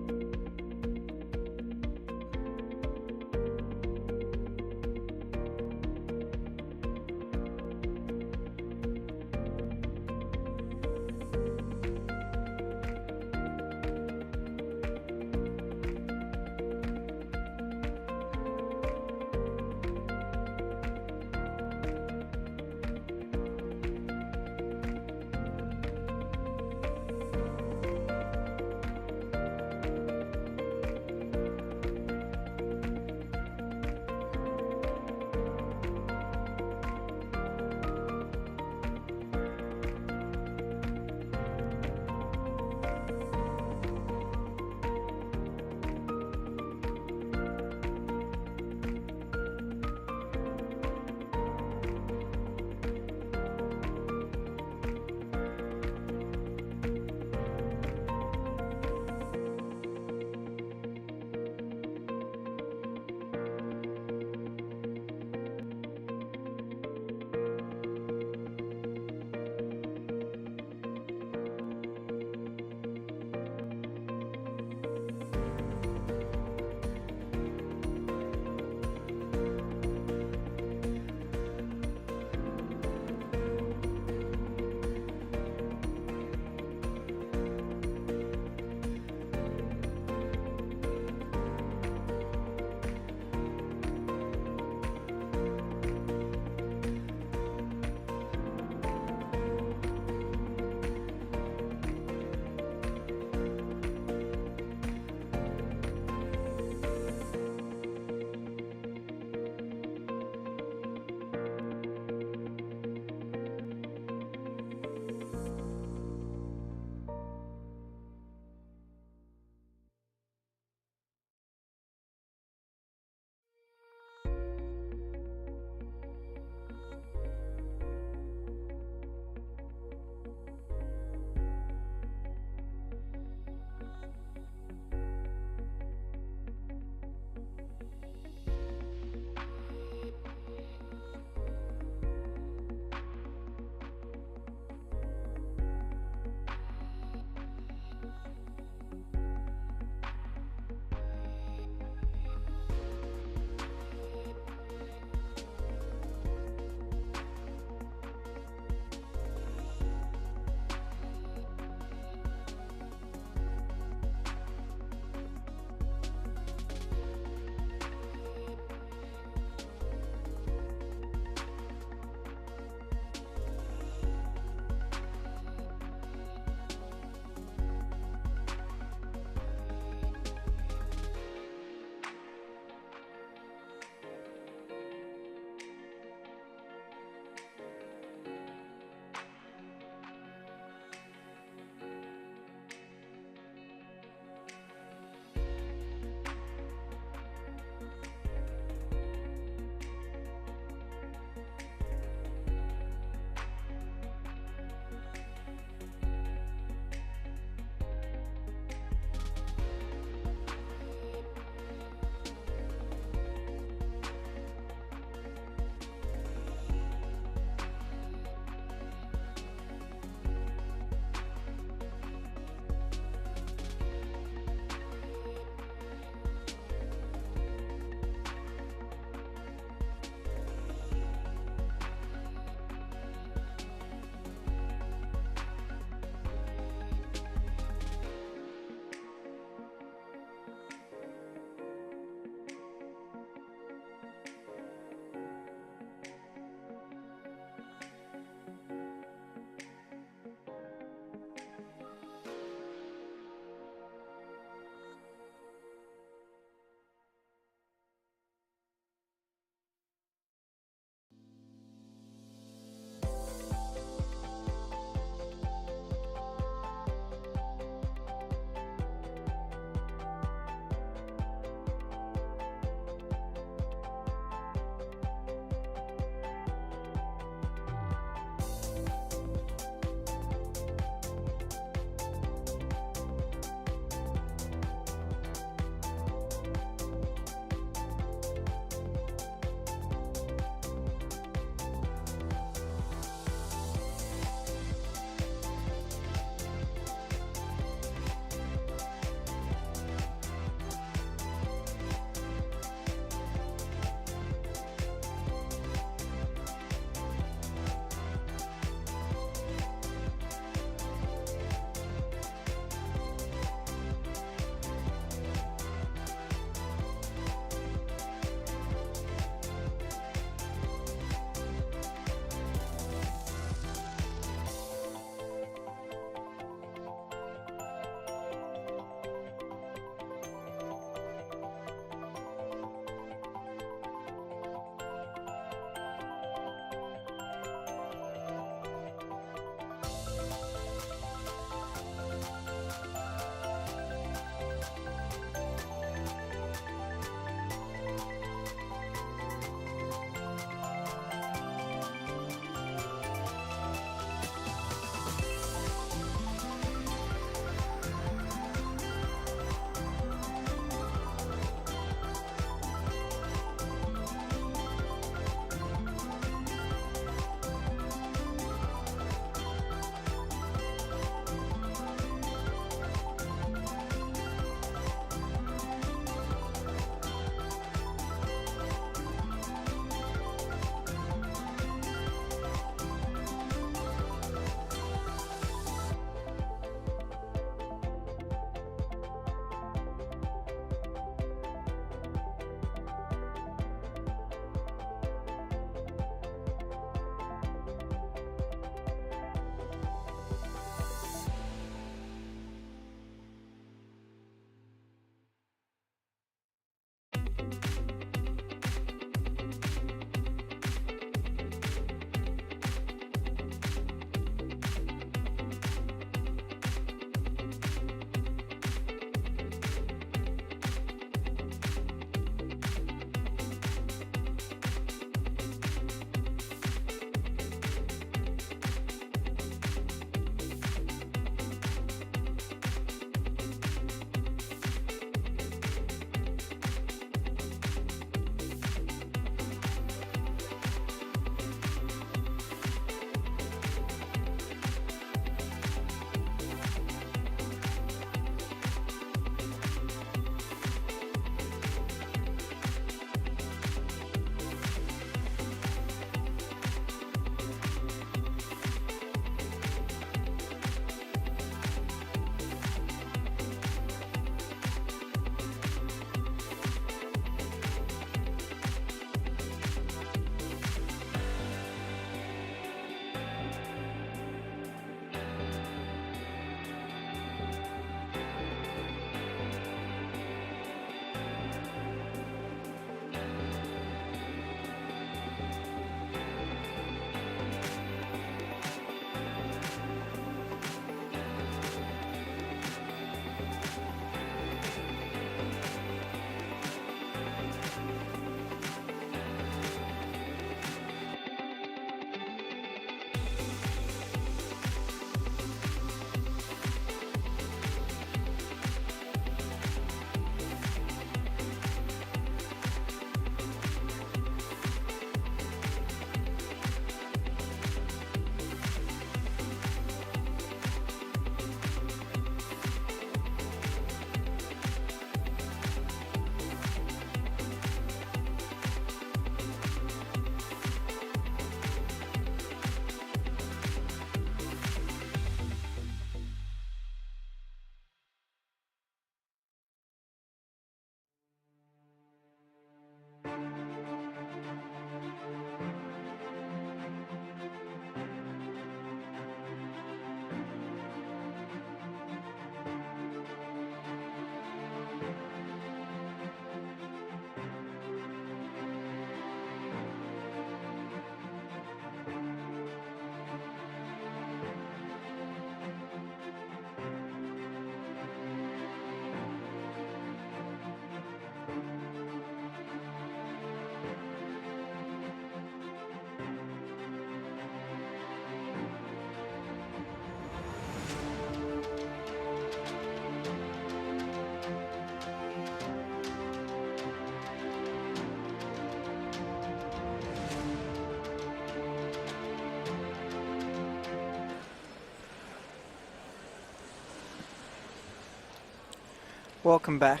Welcome back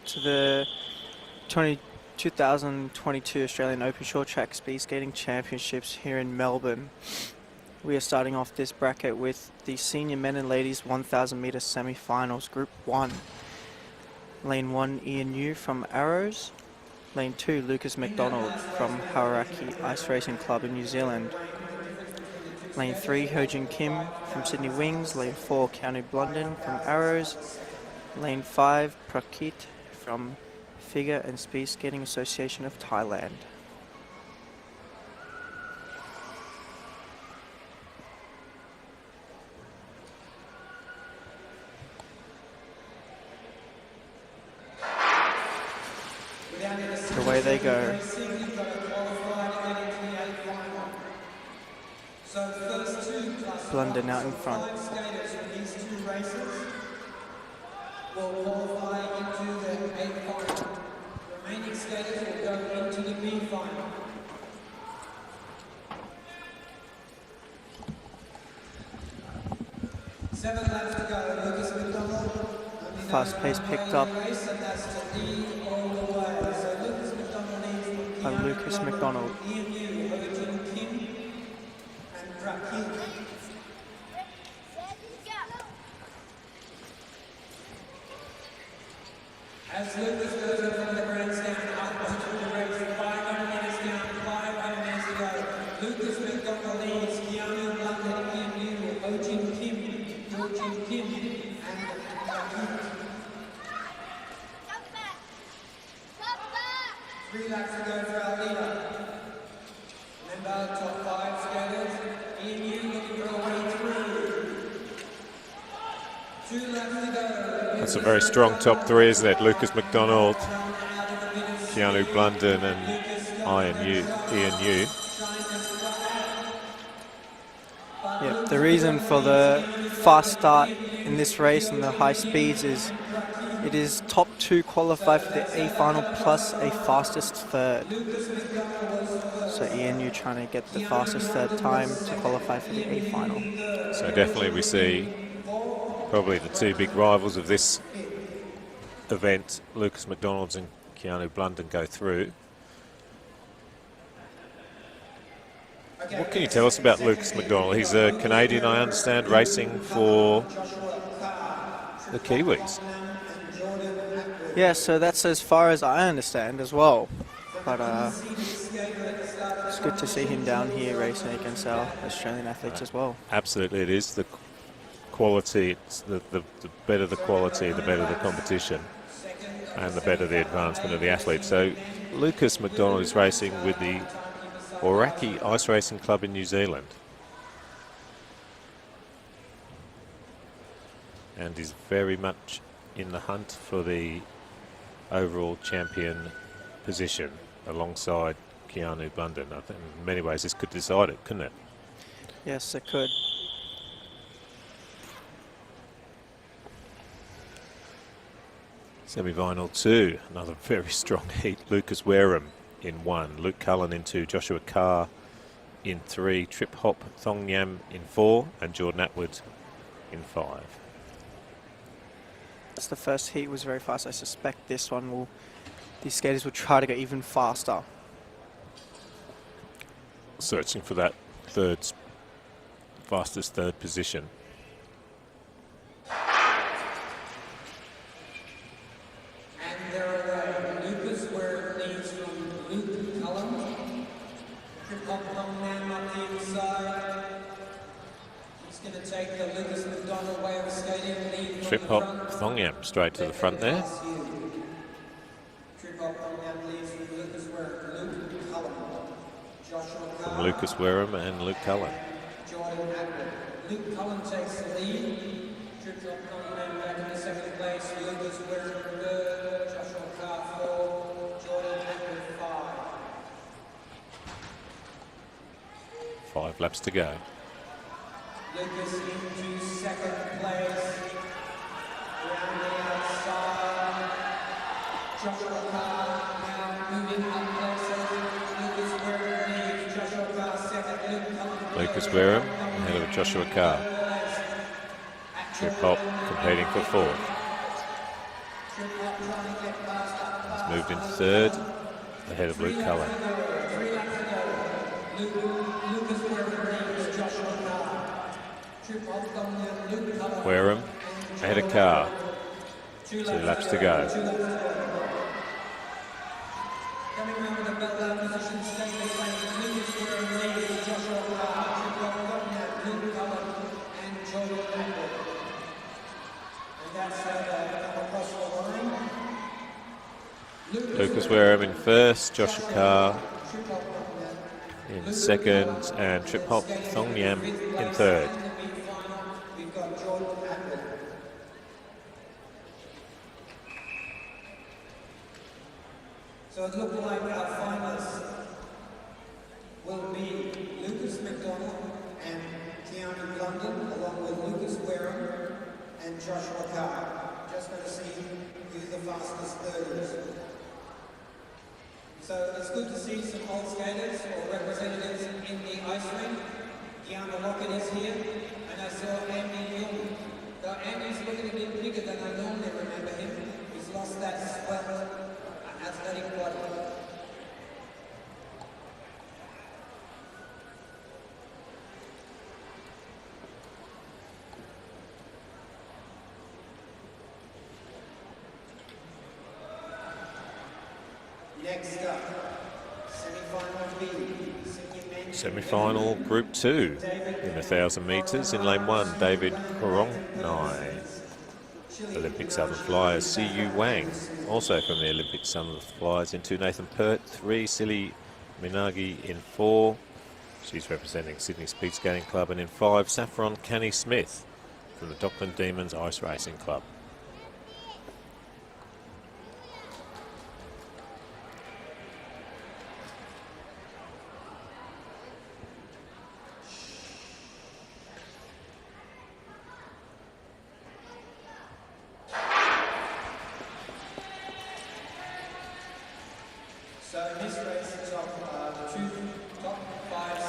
to the 2022 Australian Open Short Track Speed Skating Championships here in Melbourne. We are starting off this bracket with the senior men and ladies 1000 metre semi-finals, Group 1. Lane 1, Ian Yu from Arrows. Lane 2, Lucas McDonald from Hauraki Ice Racing Club in New Zealand. Lane 3, Ho-Jin Kim from Sydney Wings. Lane 4, Keanu Blunden from Arrows. Lane 5, Prakit from Figure and Speed Skating Association of Thailand. Away they go. Blunden out in front. Will qualify into the A final. Remaining skaters will go into the B final. Seven laps to go. Lucas McDonald. Fast pace picked up by Lucas McDonald. Ian Yu, Ho-Jin Kim, and Prakit. As Lucas goes up from the grandstand, up onto the race, 500 metres down, 500 metres to go. Lucas McDonald leads, Keanu Blunden, Ian Yu, Ho-Jin Kim, Ho-Jin Kim, and Prakit. 3 laps to go for our leader. Remember, top 5 skaters, Ian Yu looking for a way through. 2 laps to go. That's a very strong top 3, isn't it? Lucas McDonald, Keanu Blunden and Ian Yu. Yep, the reason for the fast start in this race and the high speeds is it is top 2 qualify for the A final plus a fastest third. So Ian Yu trying to get the fastest third time to qualify for the A final. So definitely we see probably the 2 big rivals of this event, Lucas McDonald and Keanu Blunden, go through. What can you tell us about Lucas McDonald? He's a Canadian, I understand, racing for the Kiwis. Yeah, so that's as far as I understand as well. But it's good to see him down here racing against our Australian athletes as well. Absolutely, it is. The quality, it's the better the quality, the better the competition, and the better the advancement of the athlete. So Lucas McDonald is racing with the Hauraki Ice Racing Club in New Zealand, and is very much in the hunt for the overall champion position alongside Keanu Blunden. I think in many ways this could decide it, couldn't it? Yes, it could. Semi-final 2, another very strong heat. Lucas Wareham in 1, Luke Cullen in 2, Joshua Carr in 3, Trip Hop Thong Nham in 4, and Jordan Atwood in 5. The first heat was very fast. I suspect this one these skaters will try to go even faster. Searching for that fastest third position. And they're away. Lucas Wareham leads from Luke Cullen. Trip Hop Thong Nham up the inside. He's going to take the Lucas McDonald way of skating. Lead Trip Hop Thong Nham straight to the front there. Trip Hop Thong Nham leads from Lucas Wareham, Luke Cullen. Joshua From Carr, Lucas Wareham and Luke Cullen. Jordan Atwood. Luke Cullen takes the lead. Trip Hop Thong Nham back in the second place. Lucas Wareham third. Joshua Carr fourth. Jordan Atwood 5. 5 laps to go. Lucas into second place. Around the outside. Joshua Carr now moving up places. Lucas Wareham leads. Joshua Carr second. Lucas Wareham ahead of Joshua Carr. Trip Hop competing for 4th. He's moved in third, ahead of Luke Cullen. Wareham ahead of Carr. 2 laps to go. Coming around with the belt down position, staying the same. Lucas Wareham leads Joshua Carr, Luke Cullen, and Jordan Lambert. And that's how they come across the line. Lucas Wareham in first, Joshua Carr in second, and Trip Hop Thongyam in third. We've got Jordan Lambert. So it looks like our finalists will be Lucas McDonald and Keanu London, along with Lucas Wareham and Joshua Carr. Just going to see who the fastest third is. So it's good to see some old skaters or representatives in the ice rink. Deanna Lockett is here, and I saw Andy Newman. Though Andy's looking a bit bigger than I normally remember him. He's lost that sweat athletic body. Next up, semi-final B. Semi-final Group 2 in 1,000 metres. In lane 1, David Korongnai. Olympic Southern Flyers, Siyu Wang, also from the Olympic Southern Flyers. In 2, Nathan Pert. 3, Silly Minagi in 4. She's representing Sydney Speed Skating Club. And in 5, Saffron Canny Smith from the Dockland Demons Ice Racing Club.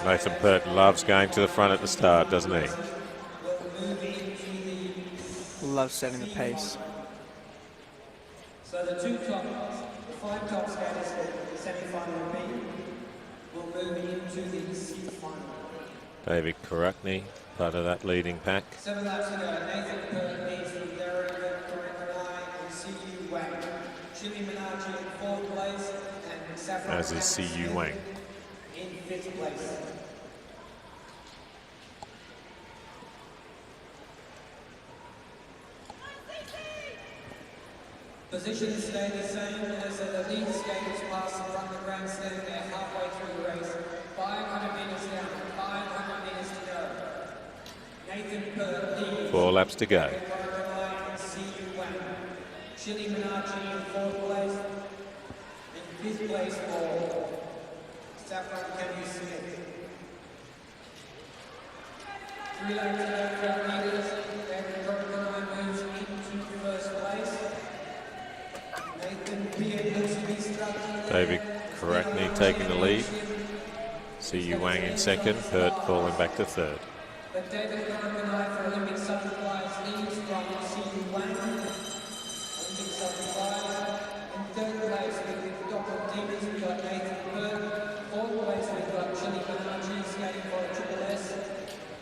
Nathan Pert loves going to the front at the start, doesn't he? Loves setting the pace. So the 5 top skaters for semi-final B will move into the 6th final. David Korakny, part of that leading pack. 7 laps to go. Nathan Pert leads with Derek Korakny and Siyu Wang. Chili Minachi in 4th place and Saffron As is Siyu Wang. in 5th place. Positions stay the same as the lead skaters pass and run the grandstand. They're halfway through the race. 500 metres down, 500 metres to go. Nathan Pert leads. 4 laps to go. Chili Minachi in 4th place. In 5th place for Saffron Canny Smith. 3 laps to go, 12 metres. David Korakny moves into 1st place. David Korakny taking the lead. Siyu Wang in 2nd, Pert falling back to 3rd. But David Korakny for Olympic Southern Flyers leads from Siyu Wang. Olympic Southern Flyers. In 3rd place with Dr. Demons, we've got Nathan Pert. 4th place we've got Chili Minachi skating for a Triple S.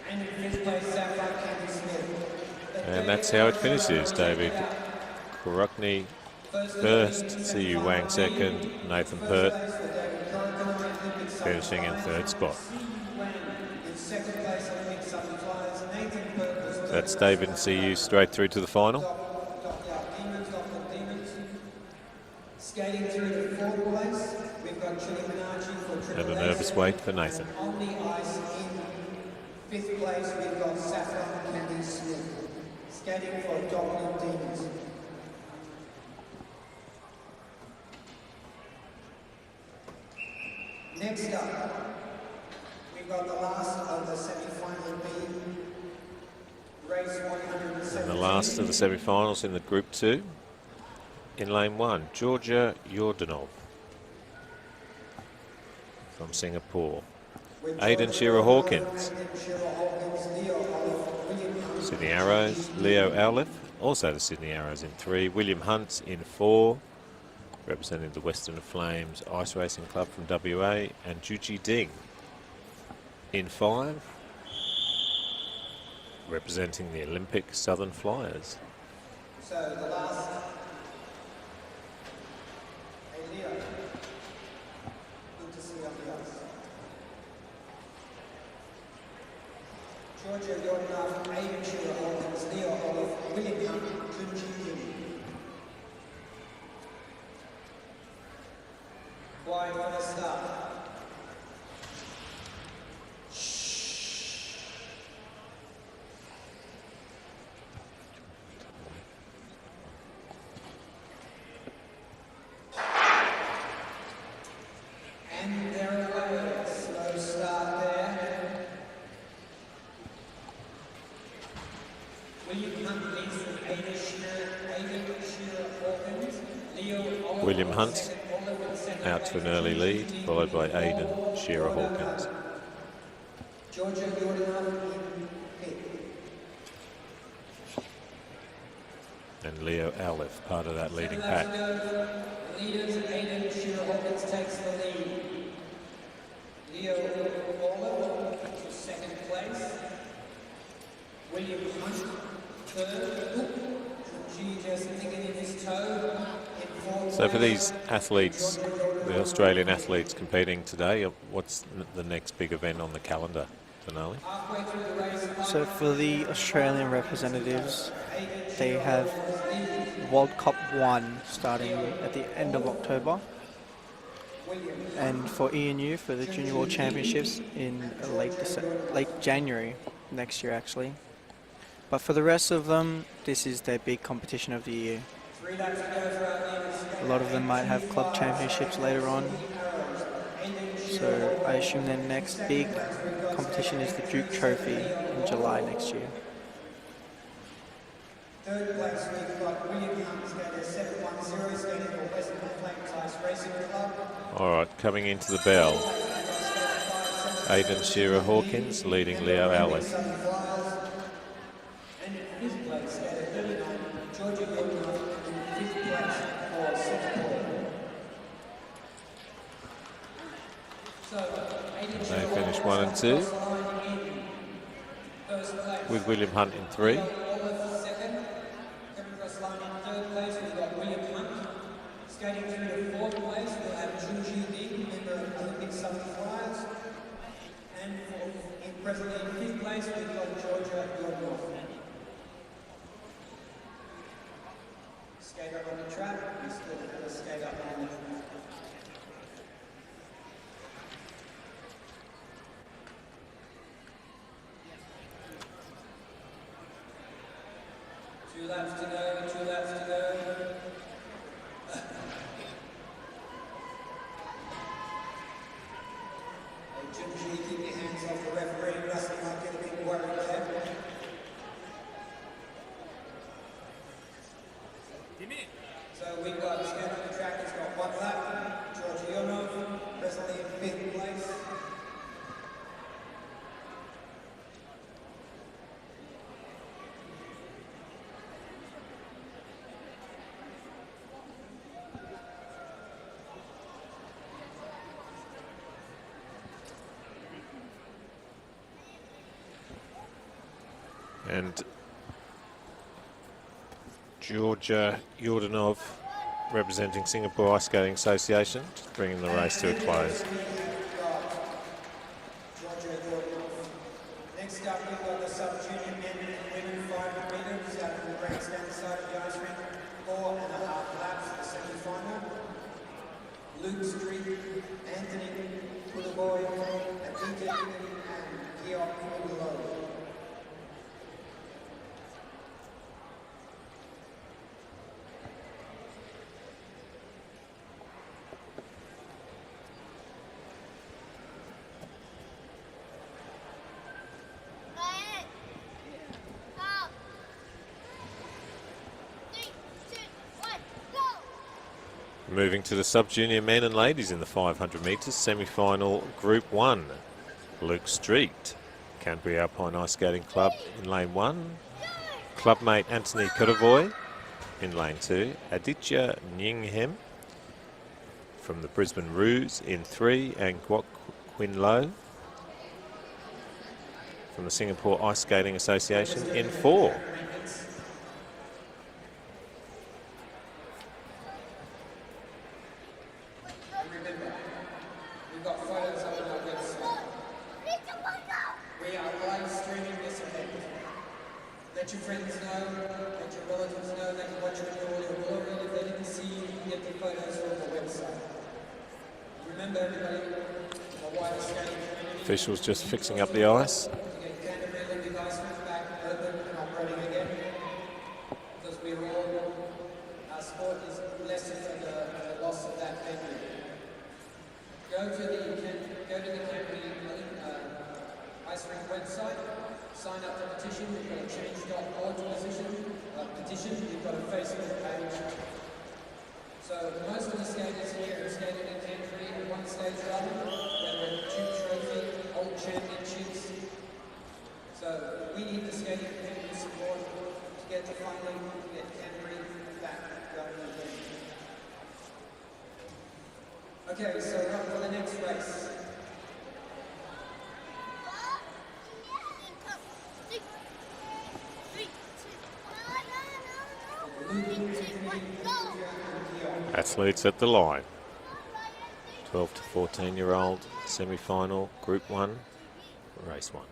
And in 5th place, Saffron Candy Smith. And that's how it finishes. David Korakny first, Siyu Wang 2nd, Nathan Pert finishing in 3rd spot. That's David and Siyu straight through to the final. Skating through to 4th place, we've got Chili Minachi for Triple And a nervous wait for Nathan. On the ice in 5th place, we've got Saffron Candy Smith, skating for Dockland Demons. Next up, we've got the last of the semi-final B, race 170. And the last of the semi-finals in the Group 2. In lane 1, Georgia Yordanov from Singapore. Aidan Shearer Hawkins. Sydney Arrows, Leo Owliff Also the Sydney Arrows in 3. William Hunt in 4, representing the Western Flames Ice Racing Club from WA. And Juji Ding in 5, representing the Olympic Southern Flyers. So the last, hey Leo, good to see you on the ice. Georgia Yordanov, Aiden Shearer Hawkins, Leo Olive, William Hunt, Junji Kim. Why want to start? And they're away. Slow start there. William Hunt leads with Aiden Shearer Hawkins. Leo Oliver William Hunt second, Oliver in second out to place, an early Junji lead, Kim followed by in Aidan fourth, Shearer Jordan Hawkins. Hunt. Georgia Yordanov in fifth. And Leo Aleph, part of that leading 7 laps pack. to go. Leaders, Aiden Shearer Hawkins takes the lead. Leo Oliver to second place. William Hunt third. G just thinking in his toe. In fourth So for place. these athletes, the Australian athletes competing today, what's the next big event on the calendar, Denali? Halfway through the race, So for the Australian representatives, they have World Cup 1 starting at the end of October. And for ENU, for the Junior World Championships in late January next year actually. But for the rest of them, this is their big competition of the year. 3 laps to go for our leaders. A lot of them might have club championships later on. So I assume their next big competition is the Duke Trophy in July next year. Third place, we've got William Hunt skater 710 skating for Western Flames Ice Racing Club. All right, coming into the bell, Aidan Shearer Hawkins leading Leo Aleph. And in fifth place, skater 39, Georgia Yordanov in fifth place for Singapore. So, Aiden They finish 1 and 2, first place. with William Hunt in 3. Oliver second. Coming across the line in third place, we've got William Hunt. Skating through to fourth place, we'll have Junji Ding, member of the Olympic Southern Flyers. And presently in fifth place, we've got Georgia Yordanov. Skater on the track, we still have a skater on the track. Two laps to go, 2 laps to go. Hey, Junji, keep your hands off the referee. Rusty might get a bit worried there. So we've got skater on the track, he's got 1 lap. Georgia Yordanov, presently in 5th place. And Georgia Yordanov, representing Singapore Ice Skating Association, just bringing the race to a close. Georgia Yordanov. Next up, we've got the sub-junior men and women 500 metres out from the grandstand side of the ice rink. 4.5 laps for the semi-final. Luke Street, Anthony Pullaboy, Aditya and Georg Pullaboy. Moving to the sub-junior men and ladies in the 500 metres, semi-final Group 1. Luke Street, Canterbury Alpine Ice Skating Club in lane 1. clubmate Anthony Kuravoy in lane 2. Aditya Nyinghem from the Brisbane Roos in 3, and Kwok Quinn Lo from the Singapore Ice Skating Association in 4. Remember, we've got photos up on our website. We are live streaming this event. Let your friends know, let your relatives know, they can watch it on your audio blog, and if they didn't see you, you can get the photos from the website. Remember, everybody, the wider skating community. Officials just fixing up the ice. To get Canterbury Olympic ice rink back open and operating again. Because we're all, our sport is blessed for the loss of that venue. Go to the Canterbury ice rink website, sign up for a petition. We've got a change.org petition. We've got a Facebook page. So most of the skaters here have skated in Canterbury at one stage or other. There were 2 trophy, old championships. So we need the skating community support to get the funding, to get Canterbury back going again. Okay, so we're up for the next race. Athletes at the line. 12 to 14-year-old semi-final, Group 1, Race 1.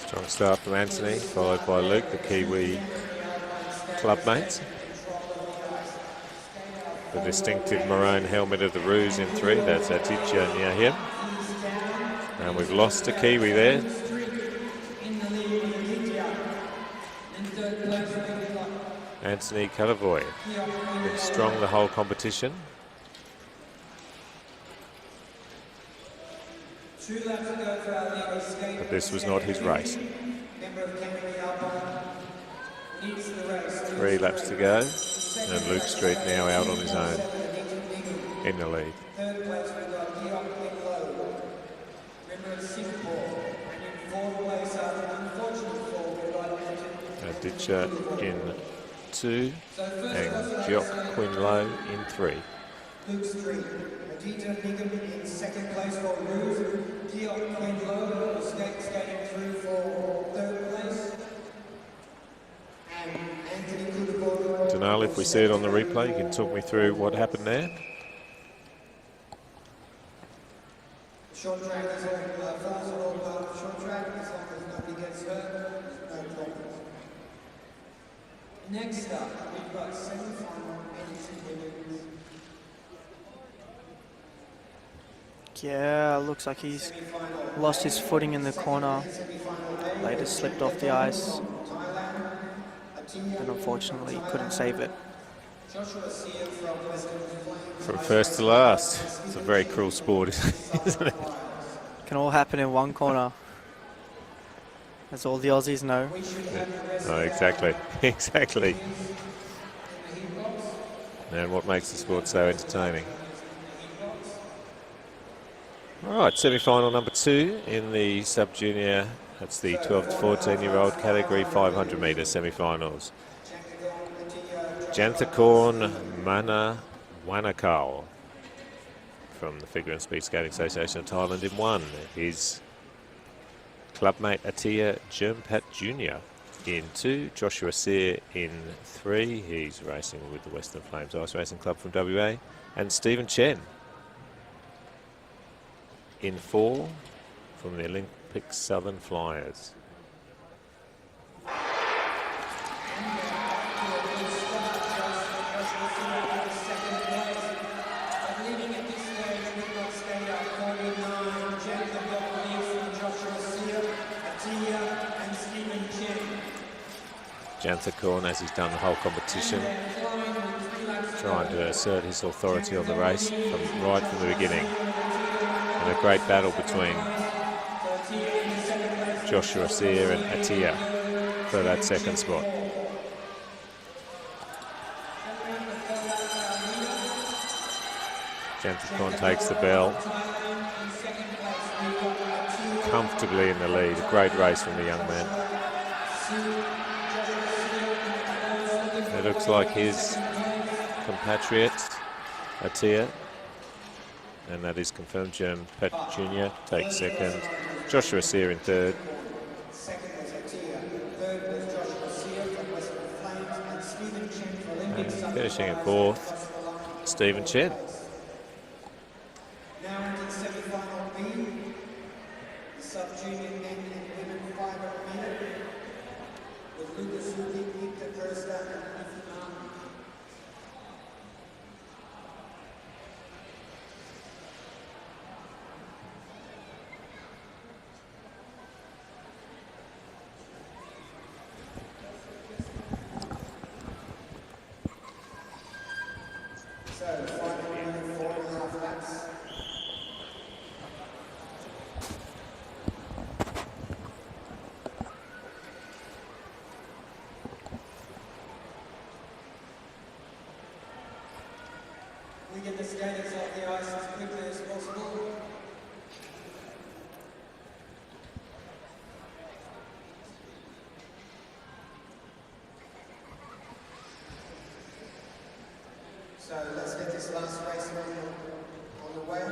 Strong start from Anthony, followed by Luke, the Kiwi clubmates. The distinctive maroon helmet of the Roos in 3, that's Aditya Nyinghem. And we've lost a Kiwi there. Anthony Kuravoy, been strong the whole competition. But this was not his race. 3 laps to go, and Luke Street now out on his own in the lead. Aditya in 2 and Jock Quinn Lo in 3. Luke Street, Aditya Nyinghem in second place for Roos. Jock Quinn Lo skating through for third place. And Anthony Kuravoy. Donal, if we see it on the replay, you can talk me through what happened there. Short track is all falls are all part of short track, as long as nobody gets hurt, no problems. Next up, we've got semi-final winners. Yeah, looks like he's lost his footing in the corner. Later slipped off the ice. And unfortunately couldn't save it. From first to last. It's a very cruel sport, isn't it? Can all happen in one corner. As all the Aussies know. Yeah. Oh, exactly. Exactly. And what makes the sport so entertaining. All right, semi-final number 2 in the sub-junior. That's the 12 to 14-year-old category, 500 metre semi-finals. Janthakorn Mana Wanakal from the Figure and Speed Skating Association of Thailand in 1. His clubmate Attia Jermpat Jr. in 2. Joshua Sear in 3. He's racing with the Western Flames Ice Racing Club from WA. And Stephen Chen in 4 from the Olympic Southern Flyers. Janthakorn, as he's done the whole competition, trying to assert his authority on the race right from the beginning. And a great battle between Joshua Sear and Attia for that second spot. Gentilcon takes the bell. Comfortably in the lead. A great race from the young man. It looks like his compatriot, Atia, and that is confirmed. Jerm Pet Jr. takes second. Joshua Sear in third. And finishing in fourth, Stephen Chen. Now into the semi-final B, the sub-junior men and women 500 metre with Lucas Zuki, Victor Kersta and Ethan Martin. So, 500 metre, 4.5 laps. We get the skaters off the ice as quickly as possible. So let's get this last race on the way.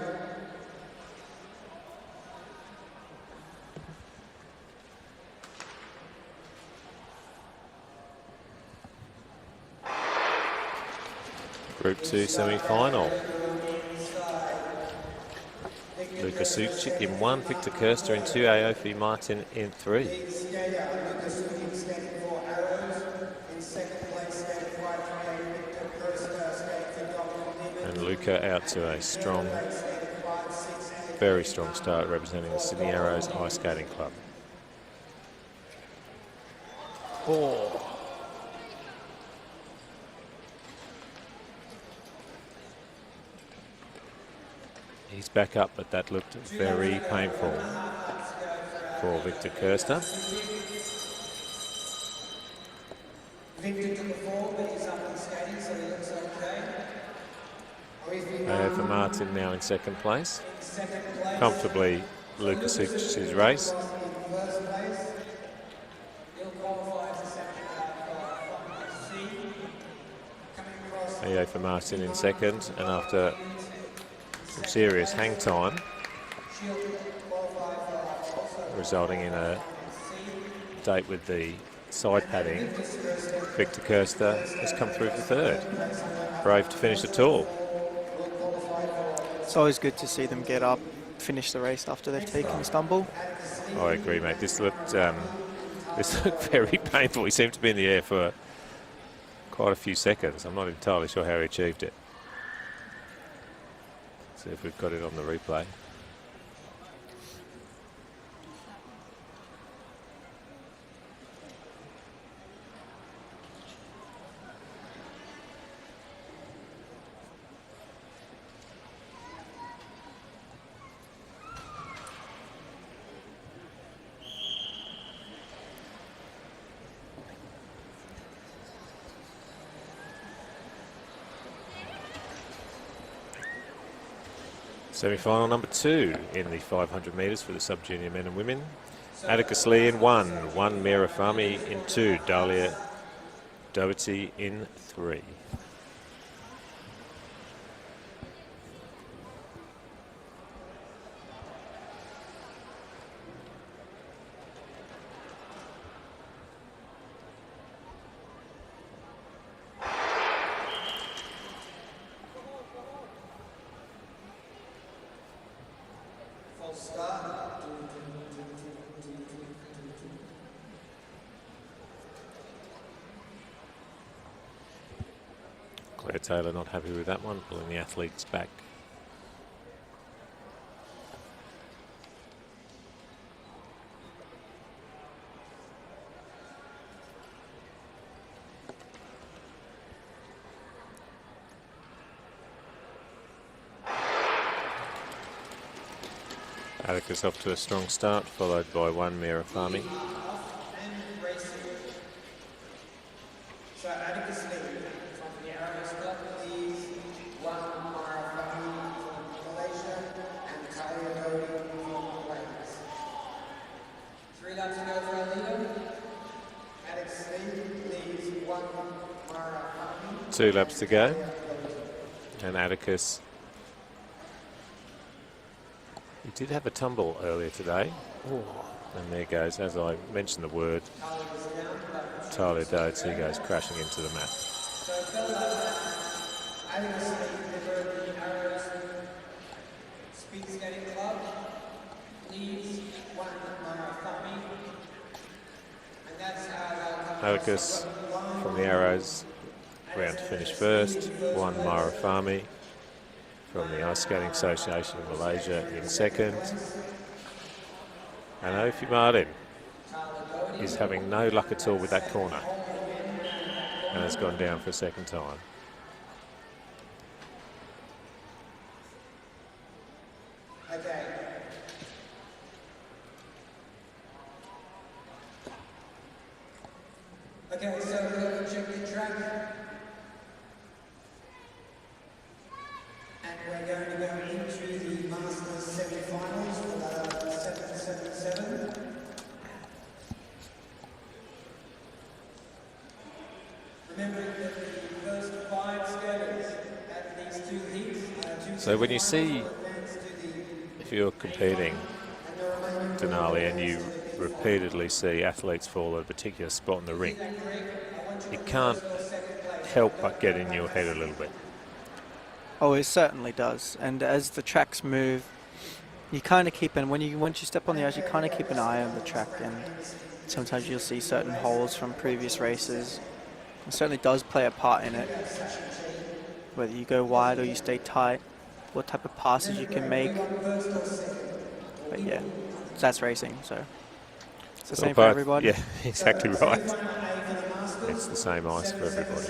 Group 2 semi-final. Lucas Suchik in 1, Victor Kerster in 2, Aofi Martin in 3. And Luca out to a strong, very strong start representing the Sydney Arrows Ice Skating Club. Oh. He's back up, but that looked very painful for Victor Kerster. Victor took a fall, but he's up and skating, so he looks okay. For Martin now in second place. Second place. Comfortably, Lucas Suchic's race. In first place. He'll qualify as a second C. Coming across. For Martin in second, and after some serious hang time, resulting in a date with the side padding, Victor Kerster has come through for third. Brave to finish the tour. It's always good to see them get up, finish the race after they've taken a stumble. I agree, mate. This looked very painful. He seemed to be in the air for quite a few seconds. I'm not entirely sure how he achieved it. See if we've got it on the replay. Semi-final number 2 in the 500 metres for the sub-junior men and women. Atticus Lee in 1, Mira Fahmy in 2, Dahlia Doherty in 3. Claire Taylor not happy with that one, pulling the athletes back. Atticus off to a strong start, followed by 1 Mira Fahmy. So Atticus Lee from the Arrows Club is 1 Mira Fahmy 2 laps to go. And Atticus, he did have a tumble earlier today. And there goes, as I mentioned the word, Tyler Dotes, he goes crashing into the mat. Speed Skating Club leads 1 Marafami, and that's how Atticus from the Arrows round to finish first. 1 Marafami from the Ice Skating Association of Malaysia in second. And Ophi Martin is having no luck at all with that corner and has gone down for a second time. Okay, so we're going to check the track. And we're going to go into the Masters semi-finals for the 777. Remembering that the first 5 skaters at these 2 heats. So when you see, if you're competing, Denali, and you repeatedly see athletes fall at a particular spot in the rink, you can't help but get in your head a little bit. Oh, it certainly does. And as the tracks move, you kind of keep once you step on the ice, you kind of keep an eye on the track, and sometimes you'll see certain holes from previous races. It certainly does play a part in it. Whether you go wide or you stay tight, what type of passes you can make. But yeah, that's racing, so it's the same for everybody. Yeah, exactly right. It's the same ice for everybody.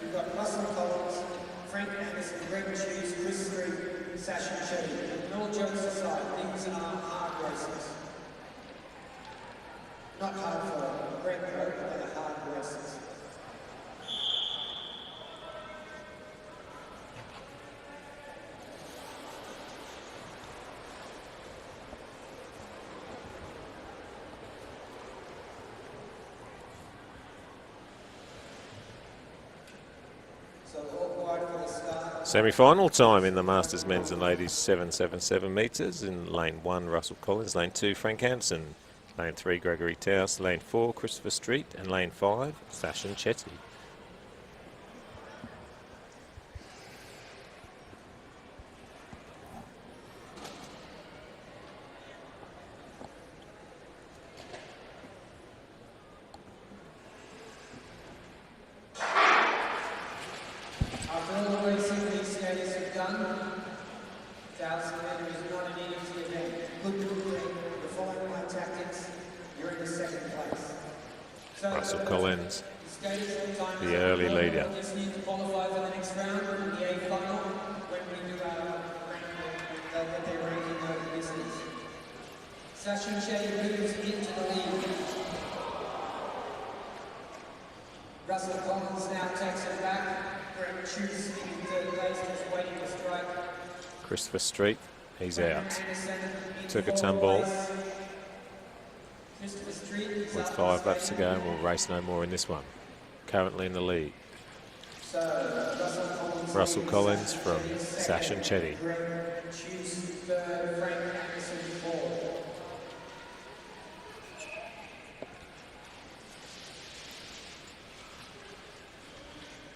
We've got Russell Collins, Frank Anderson, Greg Cheese, Chris Street, Sash and Chetty. And all jokes aside, these are hard races. Not hard for Greg, but they're hard races. Semi-final time in the Masters men's and ladies 777 metres. In lane 1, Russell Collins. Lane 2, Frank Hansen. Lane 3, Gregory Taus. Lane 4, Christopher Street. And lane 5, Sachin Chetty. Russell Collins, the early leader. Just need to qualify for the next round in the A final. When we do our ranking, they'll get their ranking over the distance. Sachin Chetty moves into the lead. Russell Collins now takes it back. Greg Cheese in third place, just waiting to strike. Christopher Street, he's out. Took a tumble. With 5 laps to go, and we'll race no more in this one. Currently in the lead, Russell Collins from Sachin Chetty.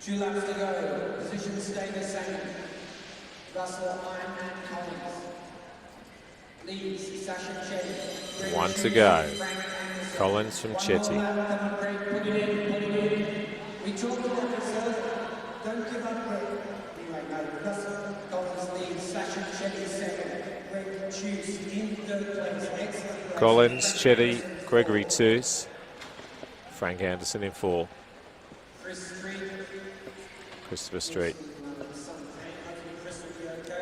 Two laps to go. Positions stay the same. Russell, Ironman, Collins. Leads Sachin Chetty. 1 to go. Collins from Chetty. We talked about this earlier. Don't give up, Greg. Anyway, no. Russell Collins leads Sachin Chetty second. Greg Cheese in third place. Excellent. Collins, Chetty, Gregory Taus, Frank Anderson in 4. Christopher Street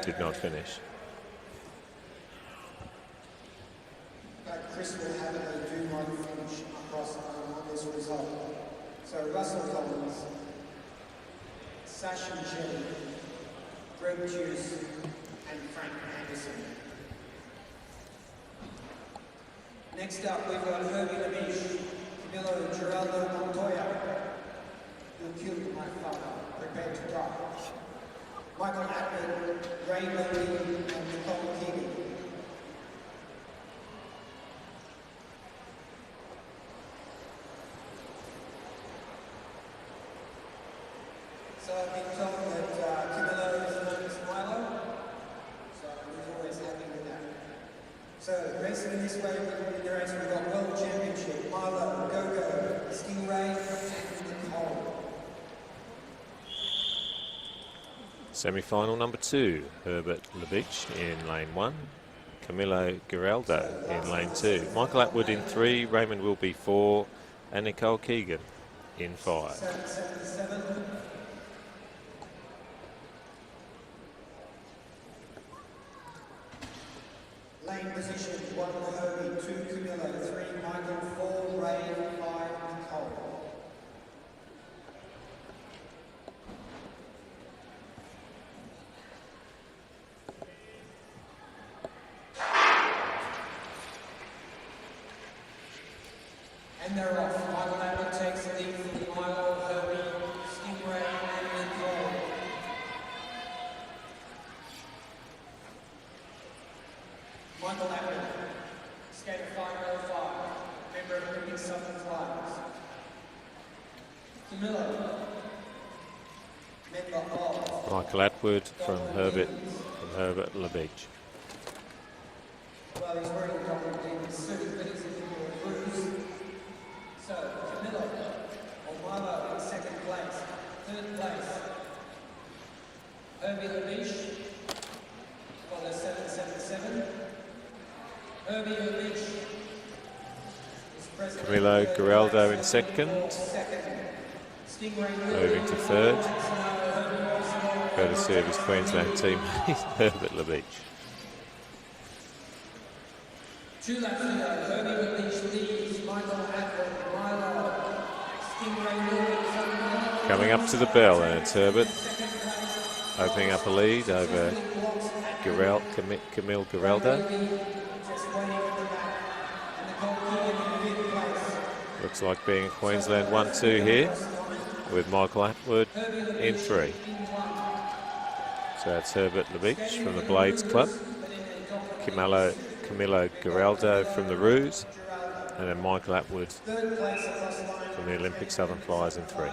did not finish. Chris will have a do not finish across on this result. So Russell Collins, Sachin Chetty, Greg Cheese, and Frank Anderson. Next up, we've got Herbie Lemiche, Camilo Geraldo Montoya, who killed my father. Michael Atwood, Ray Murphy, and Nicole Keegan. So I've been told that Camilo is known as Milo, so he's always happy with that. So racing in this way, in the race we've got World Championship, Milo, Go-Go, Stingray, and Nicole. Semi-final number 2, Herbert Lebich in lane 1, Camilo Giraldo in lane 2, Michael Atwood in 3, Raymond Wilby 4, and Nicole Keegan in 5. 777. Lane position, 1 Herbie, 2 Camilo, 3 Michael, 4 Ray, 5 Nicole. And they're off. Michael Atwood takes the lead from Milo, Herbie, Stingray, and Nicole. Michael Atwood, skater 505, member of Olympic Southern Flyers. Camilo, member of Michael Atwood from Herbert Lebich. Well, he's wearing a double demon suit, but he's in the cruise. So, Camilo, or Milo in 2nd place. 3rd place, Herbie Lebich, follows 777. Herbie Lebich is present. Camilo Giraldo in 2nd, moving to 3rd, courtesy of his Queensland teammate Herbert Lebich. 2 laps to go. Herbie Lebich leads. Michael Atwood, Milo, Stingray Wilby. Coming up to the bell, and it's Herbert opening up a lead over Camille Giraldo. Looks like being a Queensland 1-2 here, with Michael Atwood in 3. So that's Herbert Lebich from the Blades Club, Camilo Giraldo from the Roos, and then Michael Atwood from the Olympic Southern Flyers in 3.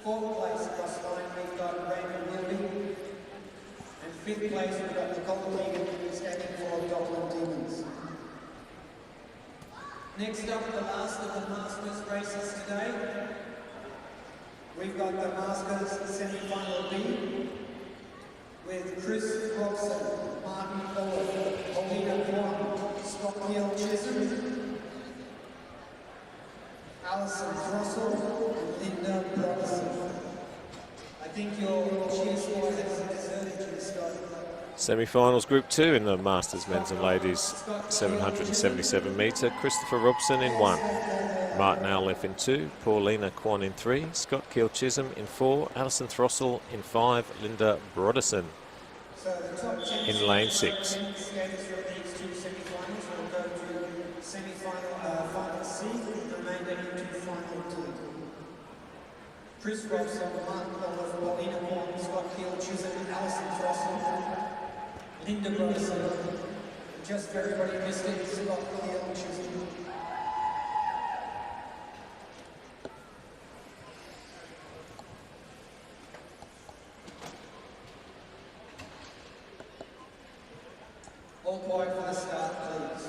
4th place across the line, we've got Raymond Wilby. And 5th place, we've got Nicole Keegan, skating for Dockland Demons. Next up, the last of the Masters races today. We've got the Masters semi-final B with Chris Robson, Martin Fuller, Paulina Kwan, Scott Neil Chisholm, Alison Drossel, and Linda Broderson. I think your cheer squad has deserted you, Scott. Semi-finals Group 2 in the Masters men's and ladies 777 metre. Christopher Robson in 1, Martin Owliff in 2, Paulina Kwan in 3, Scott Keel Chisholm in 4, Alison Throssell in 5, Linda Broderson in lane 6. Skaters from these 2 semi-finals will go to semi-final final C, the remainder into final 2. Chris Robson, Martin Owliff, Paulina Kwan, Scott Keel Chisholm, Alison Throssell, Linda Broderson, just for everybody missed it, Scott Keel Chisholm. All quiet for the start, please.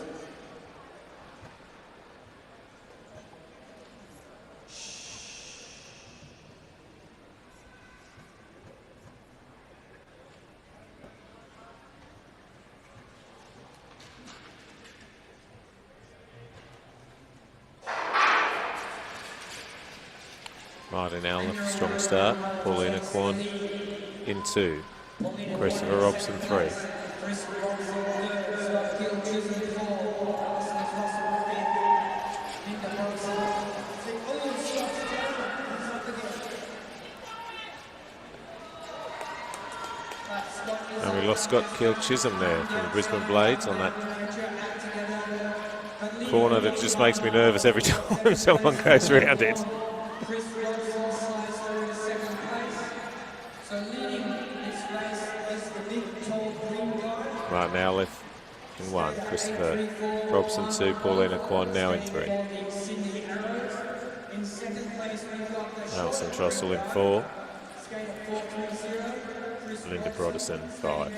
Martin Owliff, strong start. Paulina Kwan in 2. Christopher Robson 3. Chris Robson, Scott Keel Chisholm 4, Alison Throssell 5th, Linda Broderson 6th. Oh, Scott's down. He's up again. And we lost Scott Keel Chisholm there from the Brisbane Blades on that corner that just makes me nervous every time someone goes around it. Chris Robson slides through to 2nd place. So leading Martin Owliffe in 1. Christopher Robson 2. Paulina Kwan now in 3. Alison Trossel in 4. Linda Broderson 5.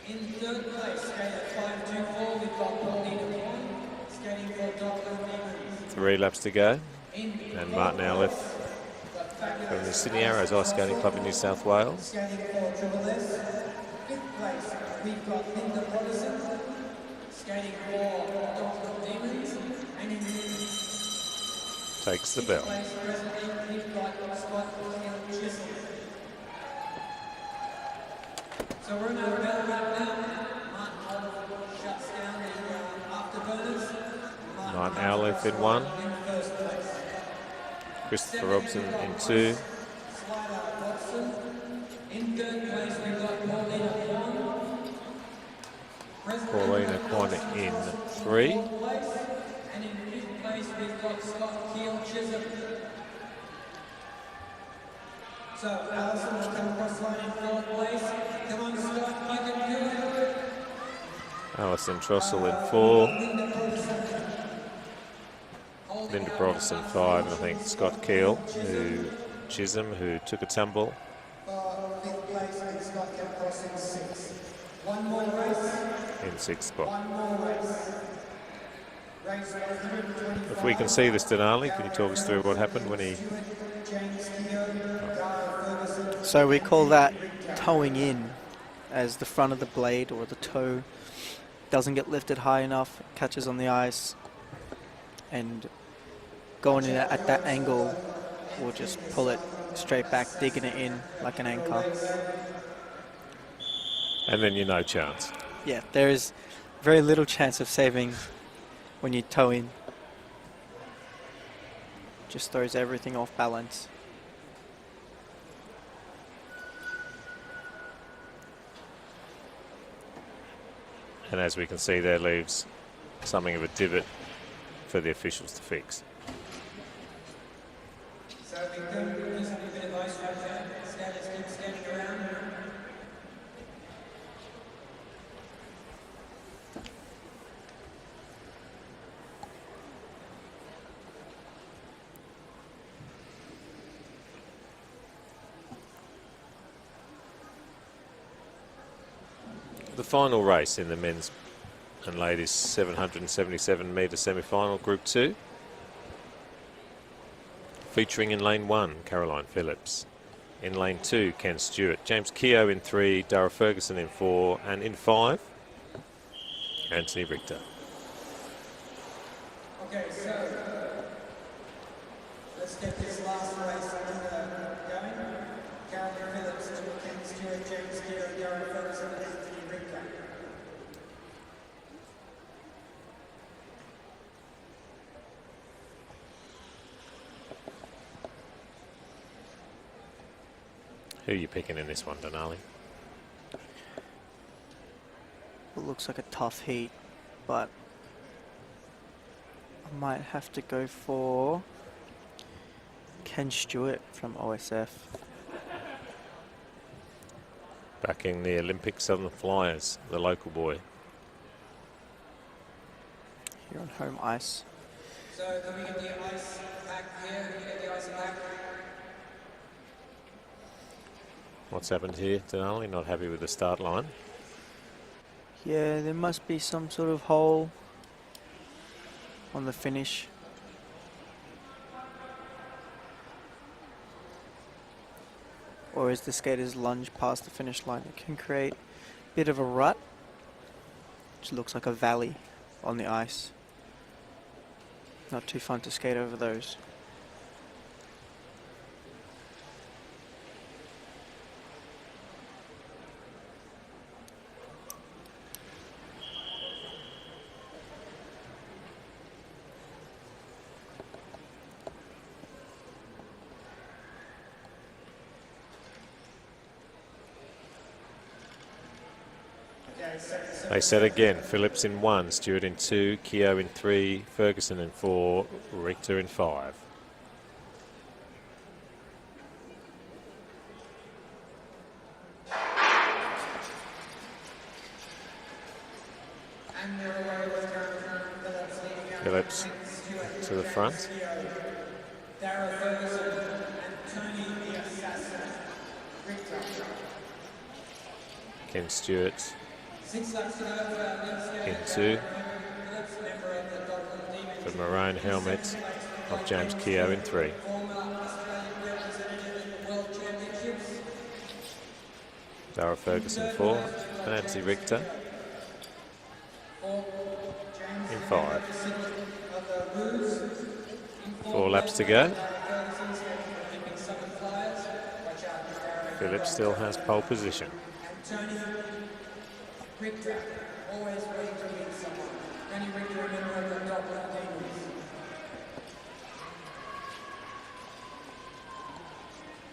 In third place, skater 524, we've got Paulina Kwan, skating for Dr. Demons. 3 laps to go. And Martin Owliffe from the Sydney Arrows Ice Skating Club in New South Wales. Skating for Triple S. Fifth place, we've got Linda Broderson, skating for Dr. Demons. And in Takes the bell. place presently, we've got Scott Chisholm. So we're in our bell right now. Martin Owliffe shuts down the afterburners. Martin Owliffe in 1. In first place. Christopher Robson in 2. Slider Watson. In third place, we've got Paulina Kwan. Paulina Kwan in 3. And in fifth place, we've got Scott Chisholm. So Alison will come across the line in fourth place. Come on, Scott, you can do it. Alison Trossel in 4. Linda Broderson 5. And I think Scott Chisholm, who took a tumble. Fifth place, and Scott came across in 6. One more race. In 6th spot. One more race. Race 125. If we can see this, Denali, can you talk us through what happened when he... James Keogh, Dara Ferguson. So we call that towing in, as the front of the blade or the toe doesn't get lifted high enough, catches on the ice, and going in at that angle will just pull it straight back, digging it in like an anchor. And then no chance. Yeah, there is very little chance of saving when you tow in. Just throws everything off balance. And as we can see there, leaves something of a divot for the officials to fix. So we can just a bit of ice right there. Skaters keep standing around. The final race in the men's and ladies 777 metre semi-final, Group 2. Featuring in lane 1, Caroline Phillips. In lane 2, Ken Stewart. James Keogh in 3, Dara Ferguson in 4, and in 5, Anthony Richter. Okay, so let's get this last race going. Caroline Phillips, Ken Stewart, James Keogh, Dara Ferguson, and Anthony Richter. Who are you picking in this one, Denali? It looks like a tough heat, but I might have to go for Ken Stewart from OSF. Backing the Olympic Southern Flyers, the local boy. Here on home ice. So can we get the ice back here? Can we get the ice back? What's happened here, Denali? Not happy with the start line. Yeah, there must be some sort of hole on the finish. Or as the skaters lunge past the finish line, it can create a bit of a rut, which looks like a valley on the ice. Not too fun to skate over those. They set again. Phillips in 1, Stewart in 2, Keogh in 3, Ferguson in 4, Richter in 5. Phillips to the front. Ken Stewart in 2. The maroon helmet of James Keogh in 3. Dara Ferguson 4. Nancy Richter in 5. 4 laps to go. Phillips still has pole position. Always ready to meet someone. Tony Richter, a member of the Dockland Demons.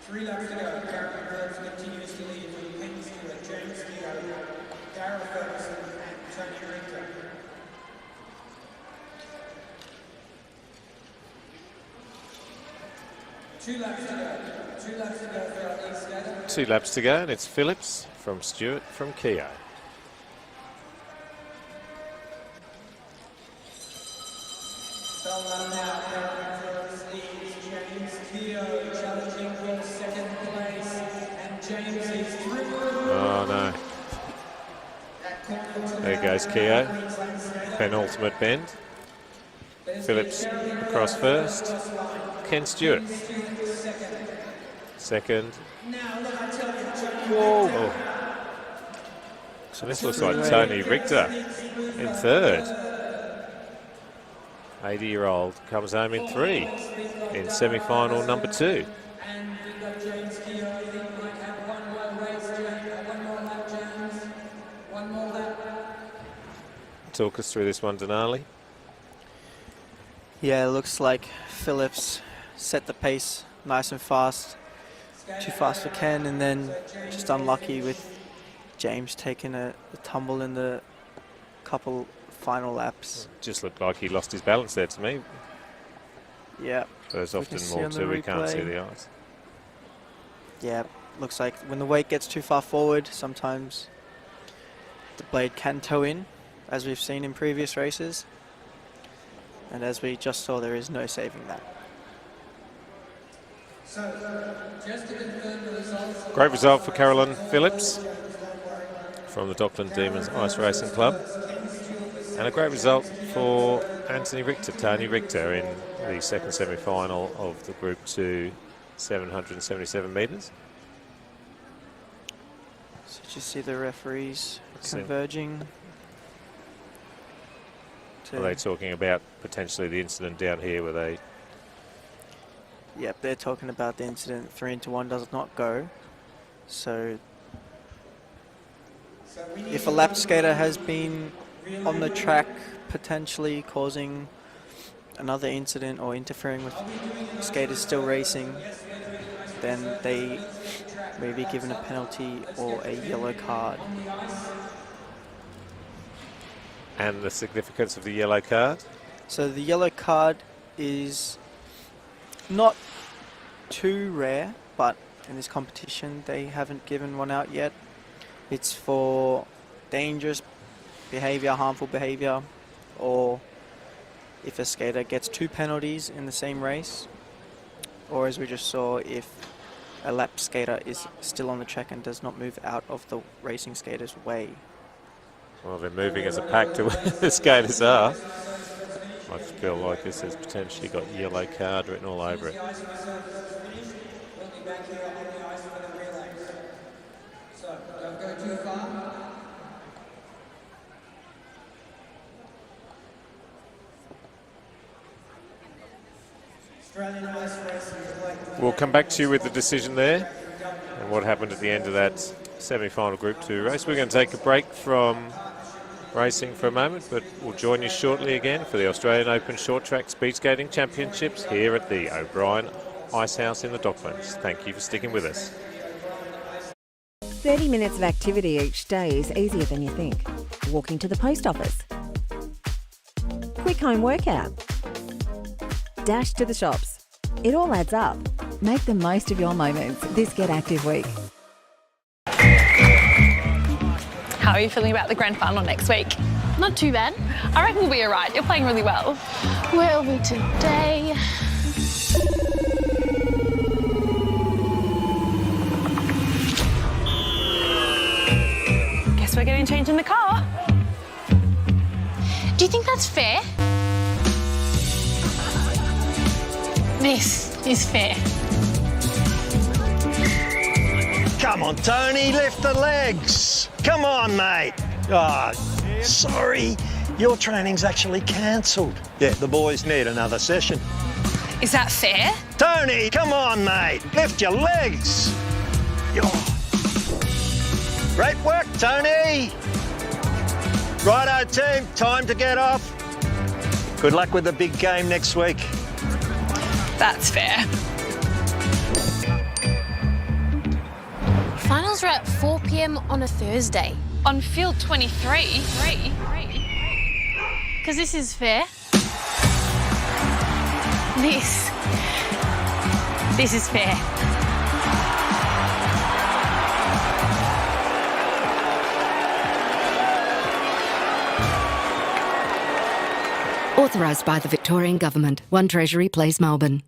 3 laps to go. Karen Rhodes continues to lead with Ken Stewart, James Keogh, Dara Ferguson, and Tony Richter. 2 laps to go. 2 laps to go for our lead skater. 2 laps to go, and it's Phillips from Stewart from Keogh. Oh no. There goes Keogh. Penultimate bend. Phillips across first. Ken Stewart. Second. Whoa. Oh. So this looks like Tony Richter in 3rd. 80-year-old comes home in 3 in semi-final number 2. Talk us through this one, Denali. Yeah, it looks like Phillips set the pace nice and fast. Too fast for Ken, and then just unlucky with James taking a tumble in the couple final laps. Just looked like he lost his balance there to me. Yeah. There's often more too, we can't see the eyes. Yeah, looks like when the weight gets too far forward, sometimes the blade can toe in, as we've seen in previous races. And as we just saw, there is no saving that. Great result for Carolyn Phillips from the Dockland Demons Ice Racing Club. And a great result for Anthony Richter, Tony Richter, in the second semi-final of the Group 2 777 metres. So did you see the referees converging? Are they talking about potentially the incident down here where they... Yep, they're talking about the incident. 3-1 does not go. So if a lap skater has been on the track potentially causing another incident or interfering with skaters still racing, then they may be given a penalty or a yellow card. And the significance of the yellow card? So the yellow card is not too rare, but in this competition they haven't given one out yet. It's for dangerous behavior, harmful behavior, or if a skater gets 2 penalties in the same race, or as we just saw, if a lap skater is still on the track and does not move out of the racing skater's way. Well, they're moving as a pack to where the skaters are. I feel like this has potentially got yellow card written all over it. We'll come back to you with the decision there and what happened at the end of that semi-final Group 2 race. We're going to take a break from racing for a moment, but we'll join you shortly again for the Australian Open Short Track Speed Skating Championships here at the O'Brien Ice House in the Docklands. Thank you for sticking with us. 30 minutes of activity each day is easier than you think. Walking to the post office. Quick home workout. Dash to the shops. It all adds up. Make the most of your moments this Get Active week. How are you feeling about the grand final next week? Not too bad. I reckon we'll be alright. You're playing really well. Where are we today? Guess we're getting changed in the car. Do you think that's fair? This is fair. Come on, Tony, lift the legs. Come on, mate. Oh, sorry. Your training's actually cancelled. Yeah, the boys need another session. Is that fair? Tony, come on, mate. Lift your legs. Great work, Tony. Righto, team. Time to get off. Good luck with the big game next week. That's fair. Finals are at 4 p.m. on a Thursday. On field 23. Because this is fair. This is fair. Authorised by the Victorian Government. 1 Treasury Place, Melbourne.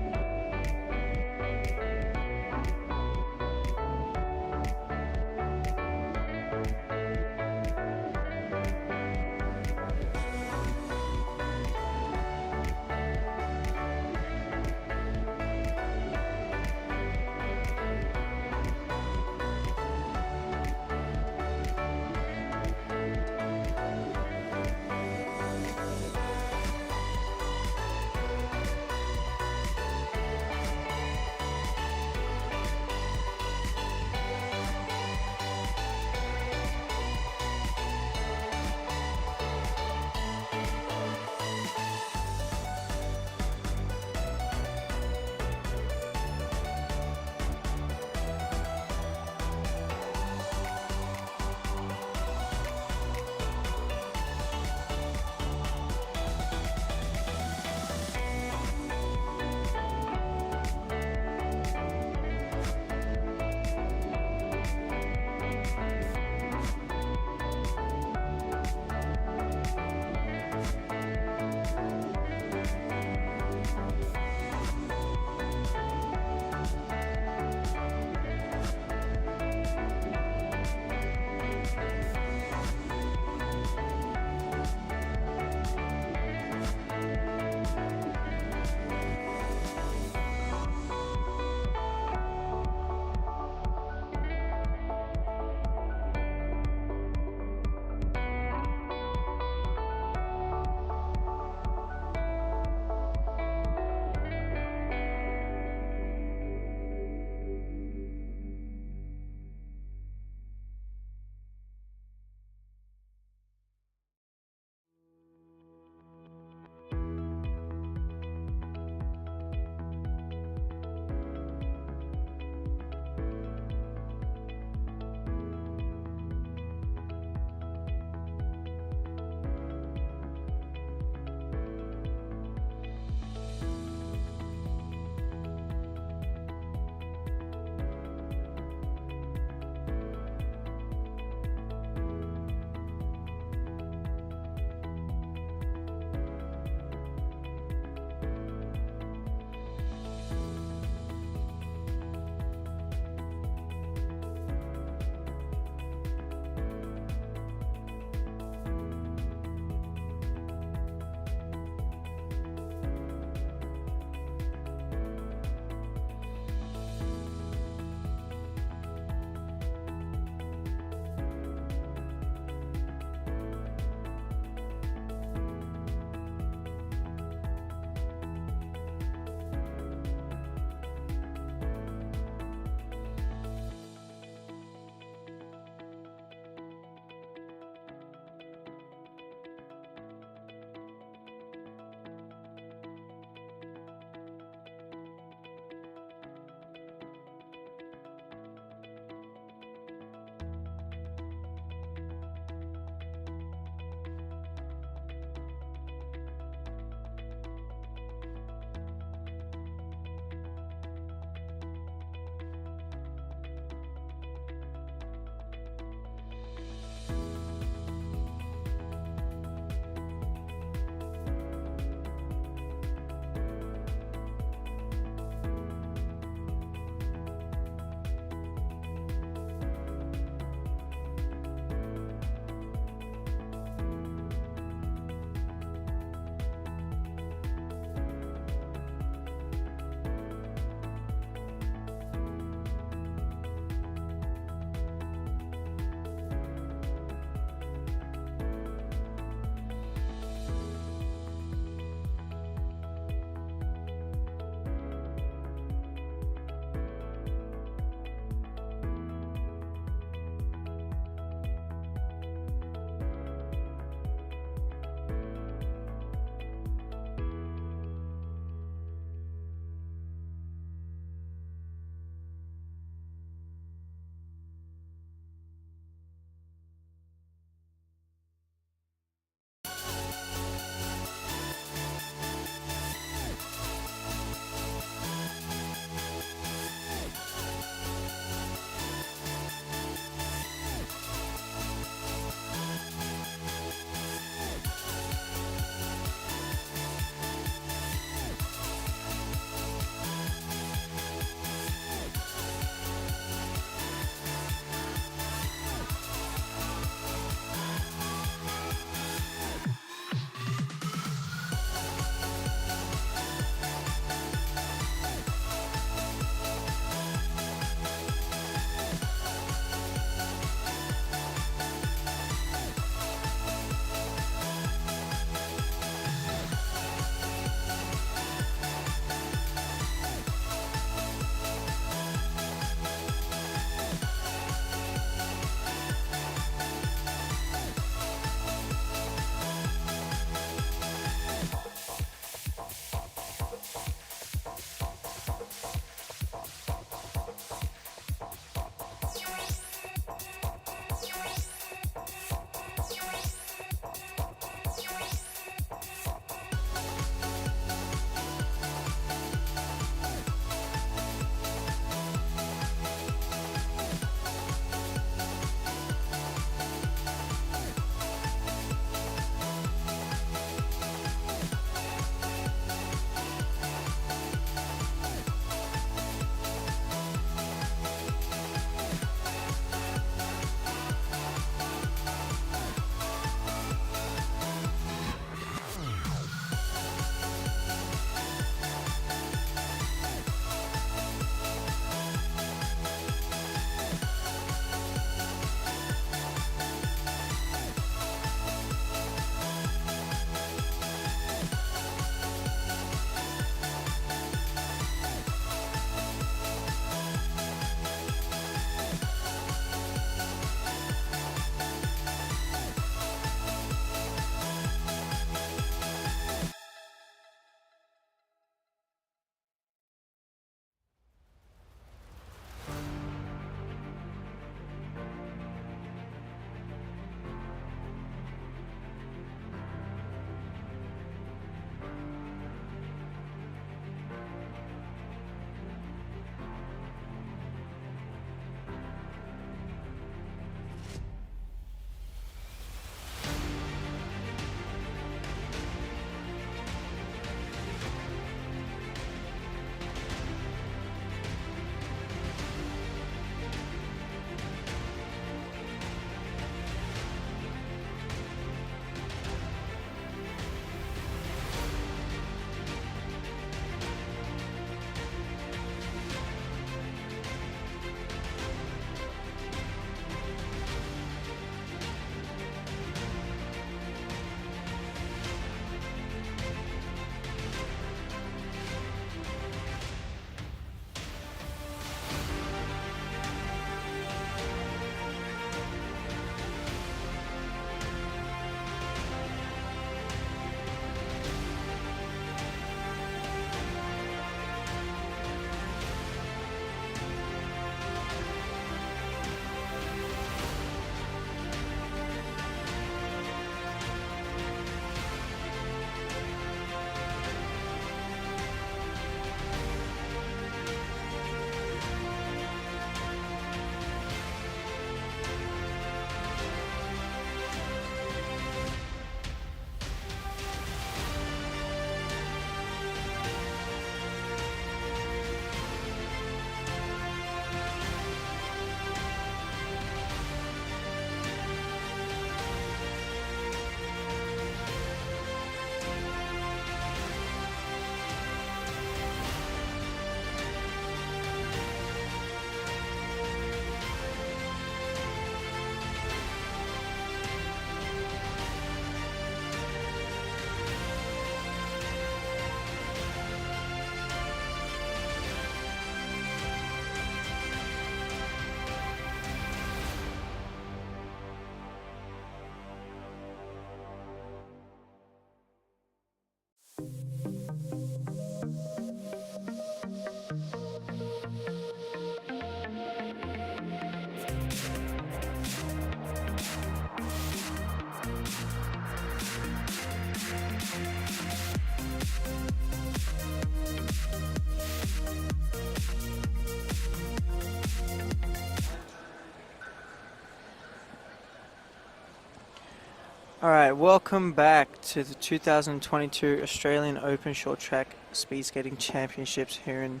All right, welcome back to the 2022 Australian Open Short Track Speed Skating Championships here in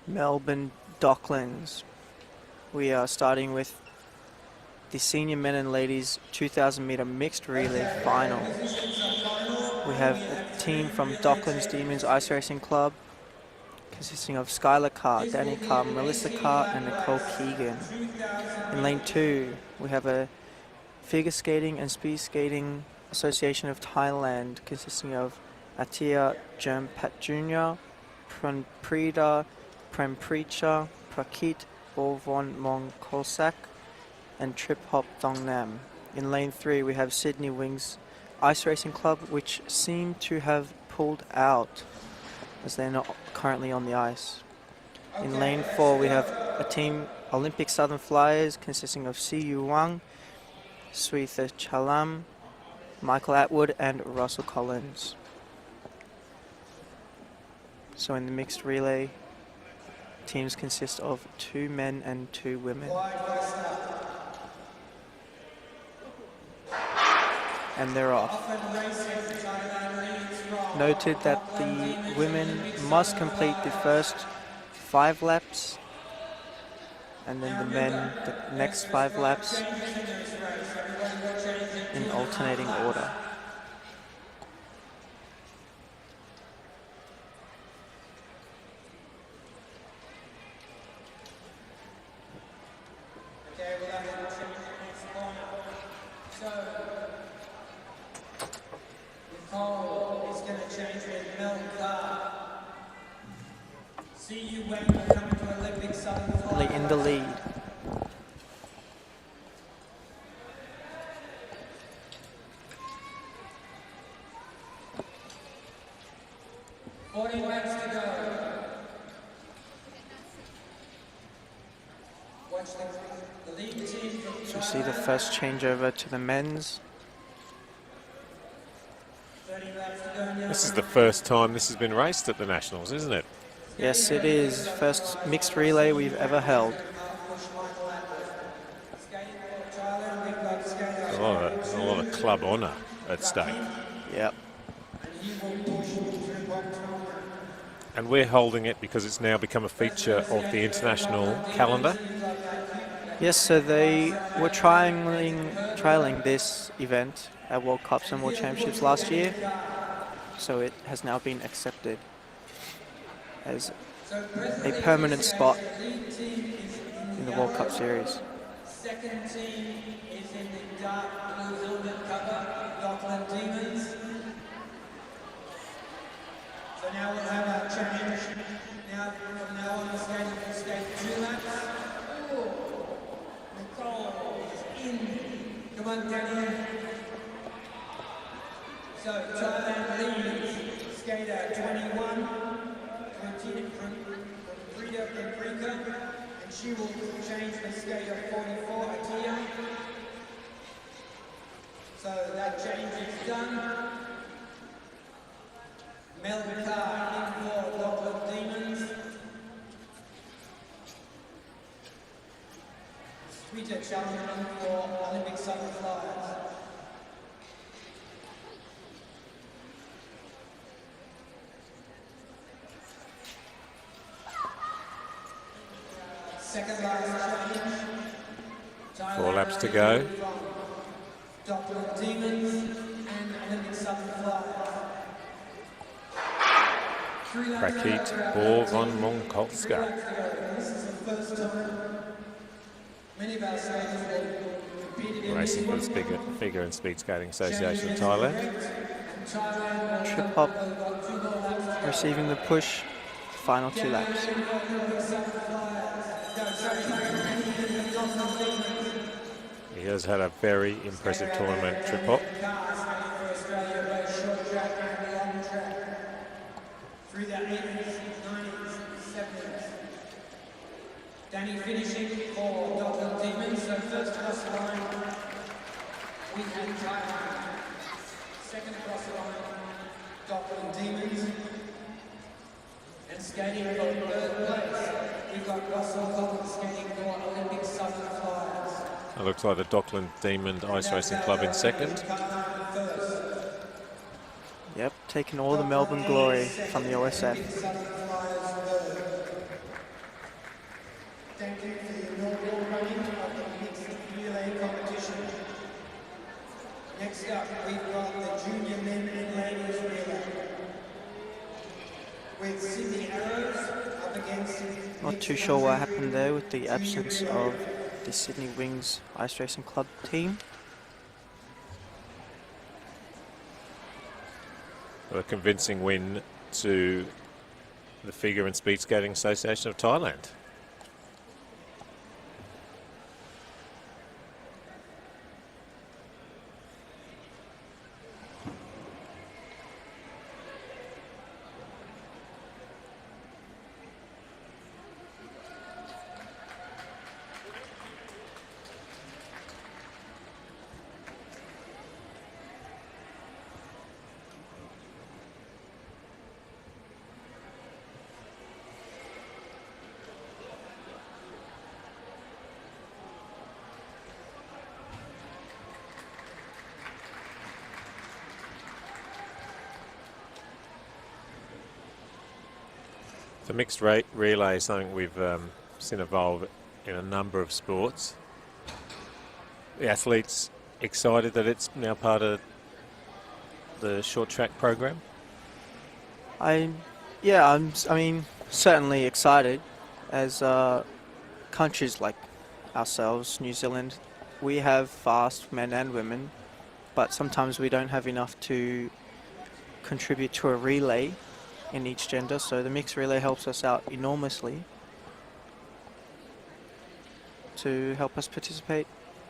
Melbourne Docklands. We are starting with the senior men and ladies 2,000 metre mixed relay final. We have a team from Docklands Demons Ice Racing Club consisting of Skylar Carr, Danny Carr, Melissa Carr and Nicole Keegan. In lane 2 we have a Figure Skating and Speed Skating Association of Thailand consisting of Atia Jermpat Jr., Pranprida Premprecha, Prakit Borvon Mong Kolsak and Trip Hop Thong Nam. In lane 3 we have Sydney Wings Ice Racing Club, which seem to have pulled out as they're not currently on the ice. In lane 4 we have a team Olympic Southern Flyers consisting of Siyu Wang, Swetha Chalam, Michael Atwood and Russell Collins. So in the mixed relay, teams consist of 2 men and 2 women. And they're off. Noted that the women must complete the first 5 laps and then the men the next 5 laps in alternating order. Nicole is going to change with Mel Carr. See you when we're coming to Olympic Southern Flyers. In the lead. Laps to go. Watch the lead team from So we see the first changeover to the men's. 30 laps to go now. This is the first time this has been raced at the Nationals, isn't it? Yes, it is. First mixed relay we've ever held. A lot of club honour at stake. Yep. And we're holding it because it's now become a feature of the international calendar. Yes, so they were trialing this event at World Cups and World Championships last year. So it has now been accepted as a permanent spot in the World Cup Series. Second team is in the dark blue helmet cover, Dockland Demons. So now we'll have our change. Now, from now on, the skating will skate 2 laps. Nicole is in. Come on, Danny. So Thailand leads skater 21, from Frida Paprika, and she will change with skater 44, Atia. So that change is done. Mel Carr in for Dockland Demons. Sweta Challen for Olympic Southern Flyers. Second last change. 4 laps to go. Dockland Demons and Olympic Southern Flyers. Prakit Borvon Monkolska. This is the first time many of our skaters will compete in Racing for the Figure and Speed Skating Association of Thailand. Trip Hop receiving the push, final 2 laps. He has had a very impressive tournament, Trip Hop. Through the 80s, 90s, 70s. Danny finishing for Dockland Demons. So first across the line, we have Thailand. Second across the line, Dockland Demons. And skating for third place, we've got Russell Collins skating for Olympic Southern Flyers. It looks like the Dockland Demon Ice Racing Club in second. Third Yep, taking all the Melbourne glory from the OSF. Thank you for the inaugural running of the mixed relay competition. Next up, we've got the junior men and ladies relay, with Sydney Arrows up against... Not too sure what happened there with the absence of the Sydney Wings Ice Racing Club team. A convincing win to the Figure and Speed Skating Association of Thailand. The mixed relay is something we've seen evolve in a number of sports. The athletes excited that it's now part of the short track program. I mean, certainly excited as countries like ourselves, New Zealand, we have fast men and women, but sometimes we don't have enough to contribute to a relay in each gender, so the mixed relay helps us out enormously to help us participate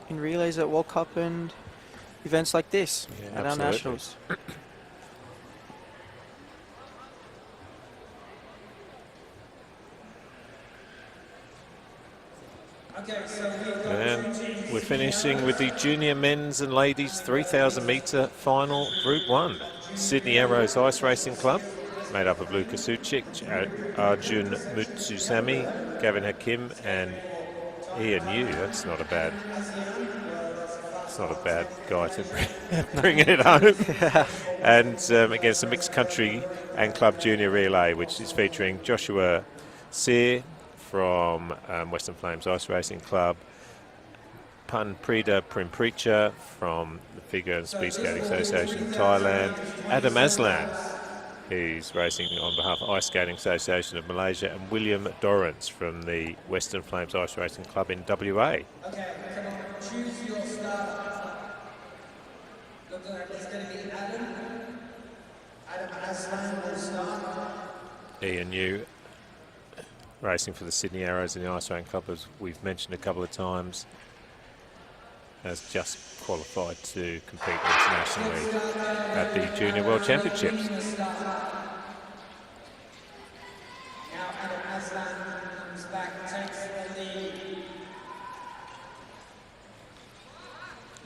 in relays at World Cup and events like this at our nationals. And we're finishing with the junior men's and ladies 3,000 metre final, Group 1. Sydney Arrows Ice Racing Club, made up of Luka Sucic, Arjun Mutsusamy, Gavin Hakim and Ian Yu. That's not a bad guy to bring it home. And against the mixed country and club junior relay, which is featuring Joshua Sear from Western Flames Ice Racing Club, Panprida Primprecha from the Figure and Speed Skating Association of Thailand, Adam Aslan, who's racing on behalf of Ice Skating Association of Malaysia, and William Dorrance from the Western Flames Ice Racing Club in WA. Okay, come on, choose your starter. Looks like it's going to be Adam. Adam Aslan will start. Ian Yu, racing for the Sydney Arrows in the Ice Racing Club, as we've mentioned a couple of times, has just qualified to compete internationally at the Junior World Championships. Now Adam Aslan comes back, takes the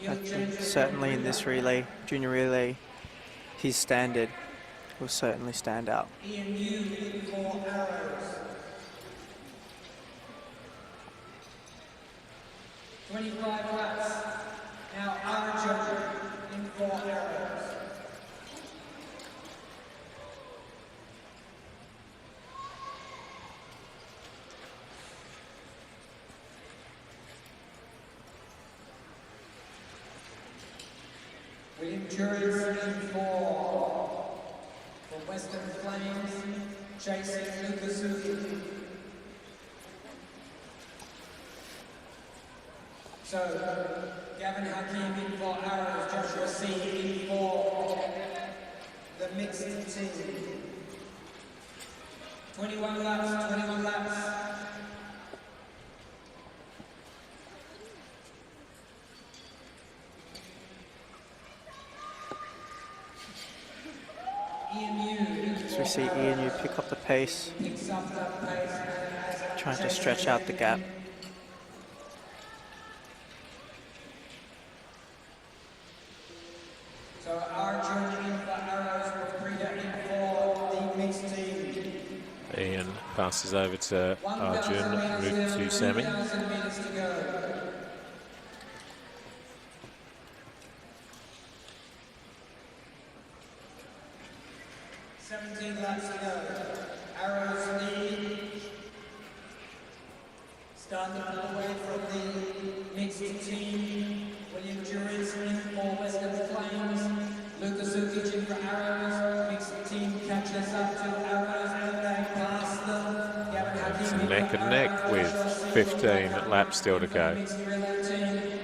lead. Certainly in this relay, junior relay, his standard will certainly stand out. Ian Yu in 4 arrows. 25 laps. Now Arjun in 4 arrows. William Juris in 4. For Western Flames, chasing Lukasuki. So, Gavin Hakim in 4 arrows, Joshua C in 4, the mixed team. 21 laps. So we see Ian Yu pick up the pace, trying to stretch out the gap. So Arjun in 4 arrows, with Frida in 4, the mixed team. Ian passes over to Arjun Mutsusamy. 3,000 metres to go. 17 laps to go. Arrows lead. Starting away from the mixed team. William Juris in for Western Flames. Lucas Ukic in for Arrows. Mixed team catches up to Arrows and they pass them. Gavin It's Hakim neck and neck with 15 laps still to go. mixed relay team.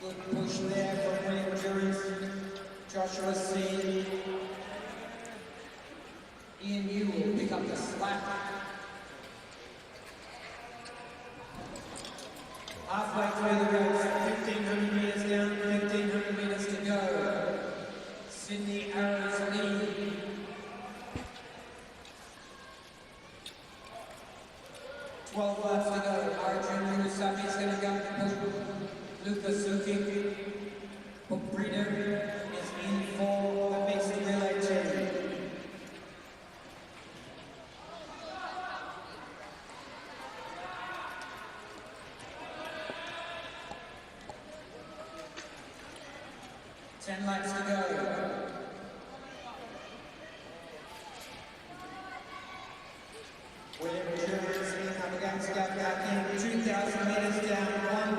Good push there from William Juris. Joshua C. Ian Yu will pick up the slack. Halfway through the race, 1,500 metres down, 1,500 metres to go. Sydney Arrows lead. Twelve laps to go. Arjun Musabi is going to go. Lucas Suki. Breeder is in for the mixed relay team. Ten laps to go. William Juris in up against Gavin Hakim. 2,000 metres down,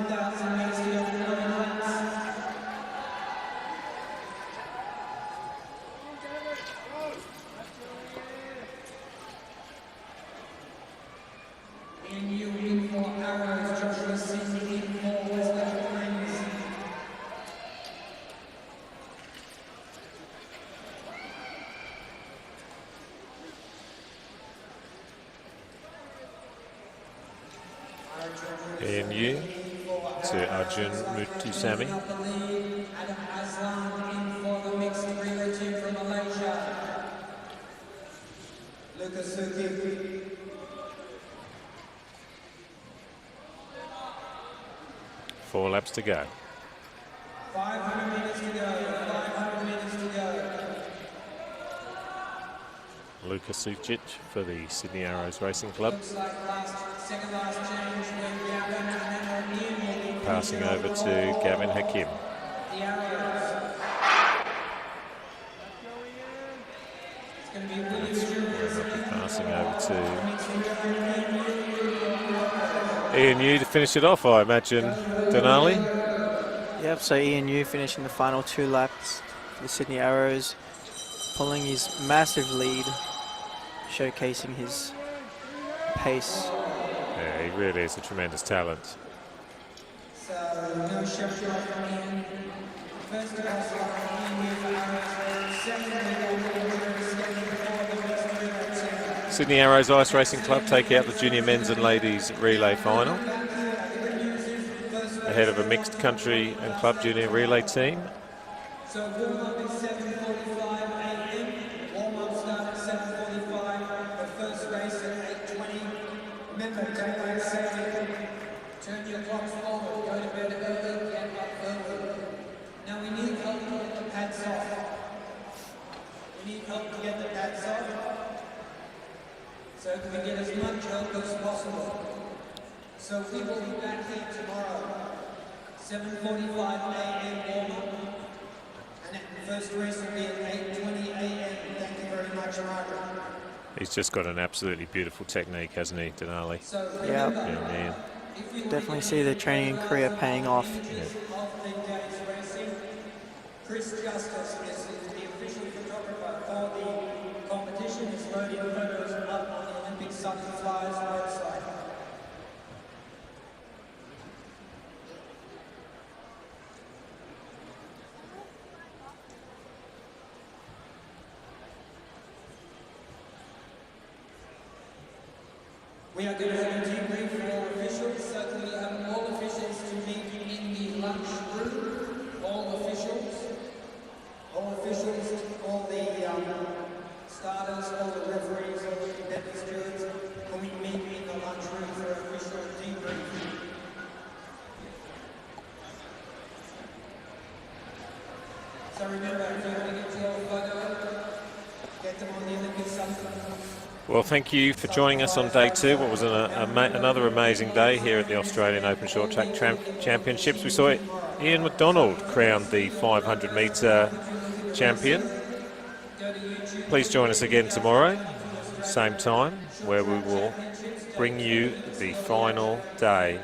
1,000 metres to go. 9 laps. Ian Yu in for Arrows. Joshua Sydney in for Western Flames. Ian Yu to Arjun Mutusamy. Adam Aslan in for the mixed relay team from Malaysia. Lucas Suki. Four laps to go. 500 metres to go. 500 metres to go. Lucas Sucic for the Sydney Arrows Racing Club. Looks like second last change when Gavin and Ian will be Passing over to Gavin Hakim. the Arrows. It's going to be William Juris. Passing over to Ian Yu to finish it off, I imagine, Denali. Yep, so Ian Yu finishing the final 2 laps for the Sydney Arrows, pulling his massive lead, showcasing his pace. Yeah, he really is a tremendous talent. So, no shot from Ian. First of all, from Ian Yu for Arrows. Secondly, William Juris getting for the mixed relay team. Sydney Arrows Ice Racing Club take out the junior men's and ladies relay final ahead of a mixed country and club junior relay team. So warm-up is 7:45 a.m. Warm-up start at 7:45. The first race at 8:20. Remember, daylight saving. Turn your clocks forward. Go to bed early. Get up early. Now we need help to get the pads off. We need help to get the pads off. So can we get as much help as possible? So we will be back here tomorrow. 7:45 a.m. warm-up. And the first race will be at 8:20 a.m. Thank you very much, Margaret. He's just got an absolutely beautiful technique, hasn't he, Denali? So Yeah, Yeah, man. definitely see the training and career paying off. of the day's racing, Chris Justice is the official photographer for the competition. He's loading photos up on the Olympic Sun Flyers website. We are going to have a debrief for all officials, so can we have all officials to meet in the lunch room? All officials, all the starters, all the referees, all the competitive stewards, can we meet in the lunch room for official debrief? So remember, if you want to get your photo, get them on the Olympic Sun. Well, thank you for joining us on day 2. What was another amazing day here at the Australian Open Short Track Championships. We saw Ian McDonald crowned the 500 metre champion. Please join us again tomorrow, same time, where we will bring you the final day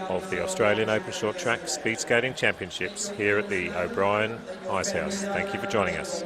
of the Australian Open Short Track Speed Skating Championships here at the O'Brien Ice House. Thank you for joining us.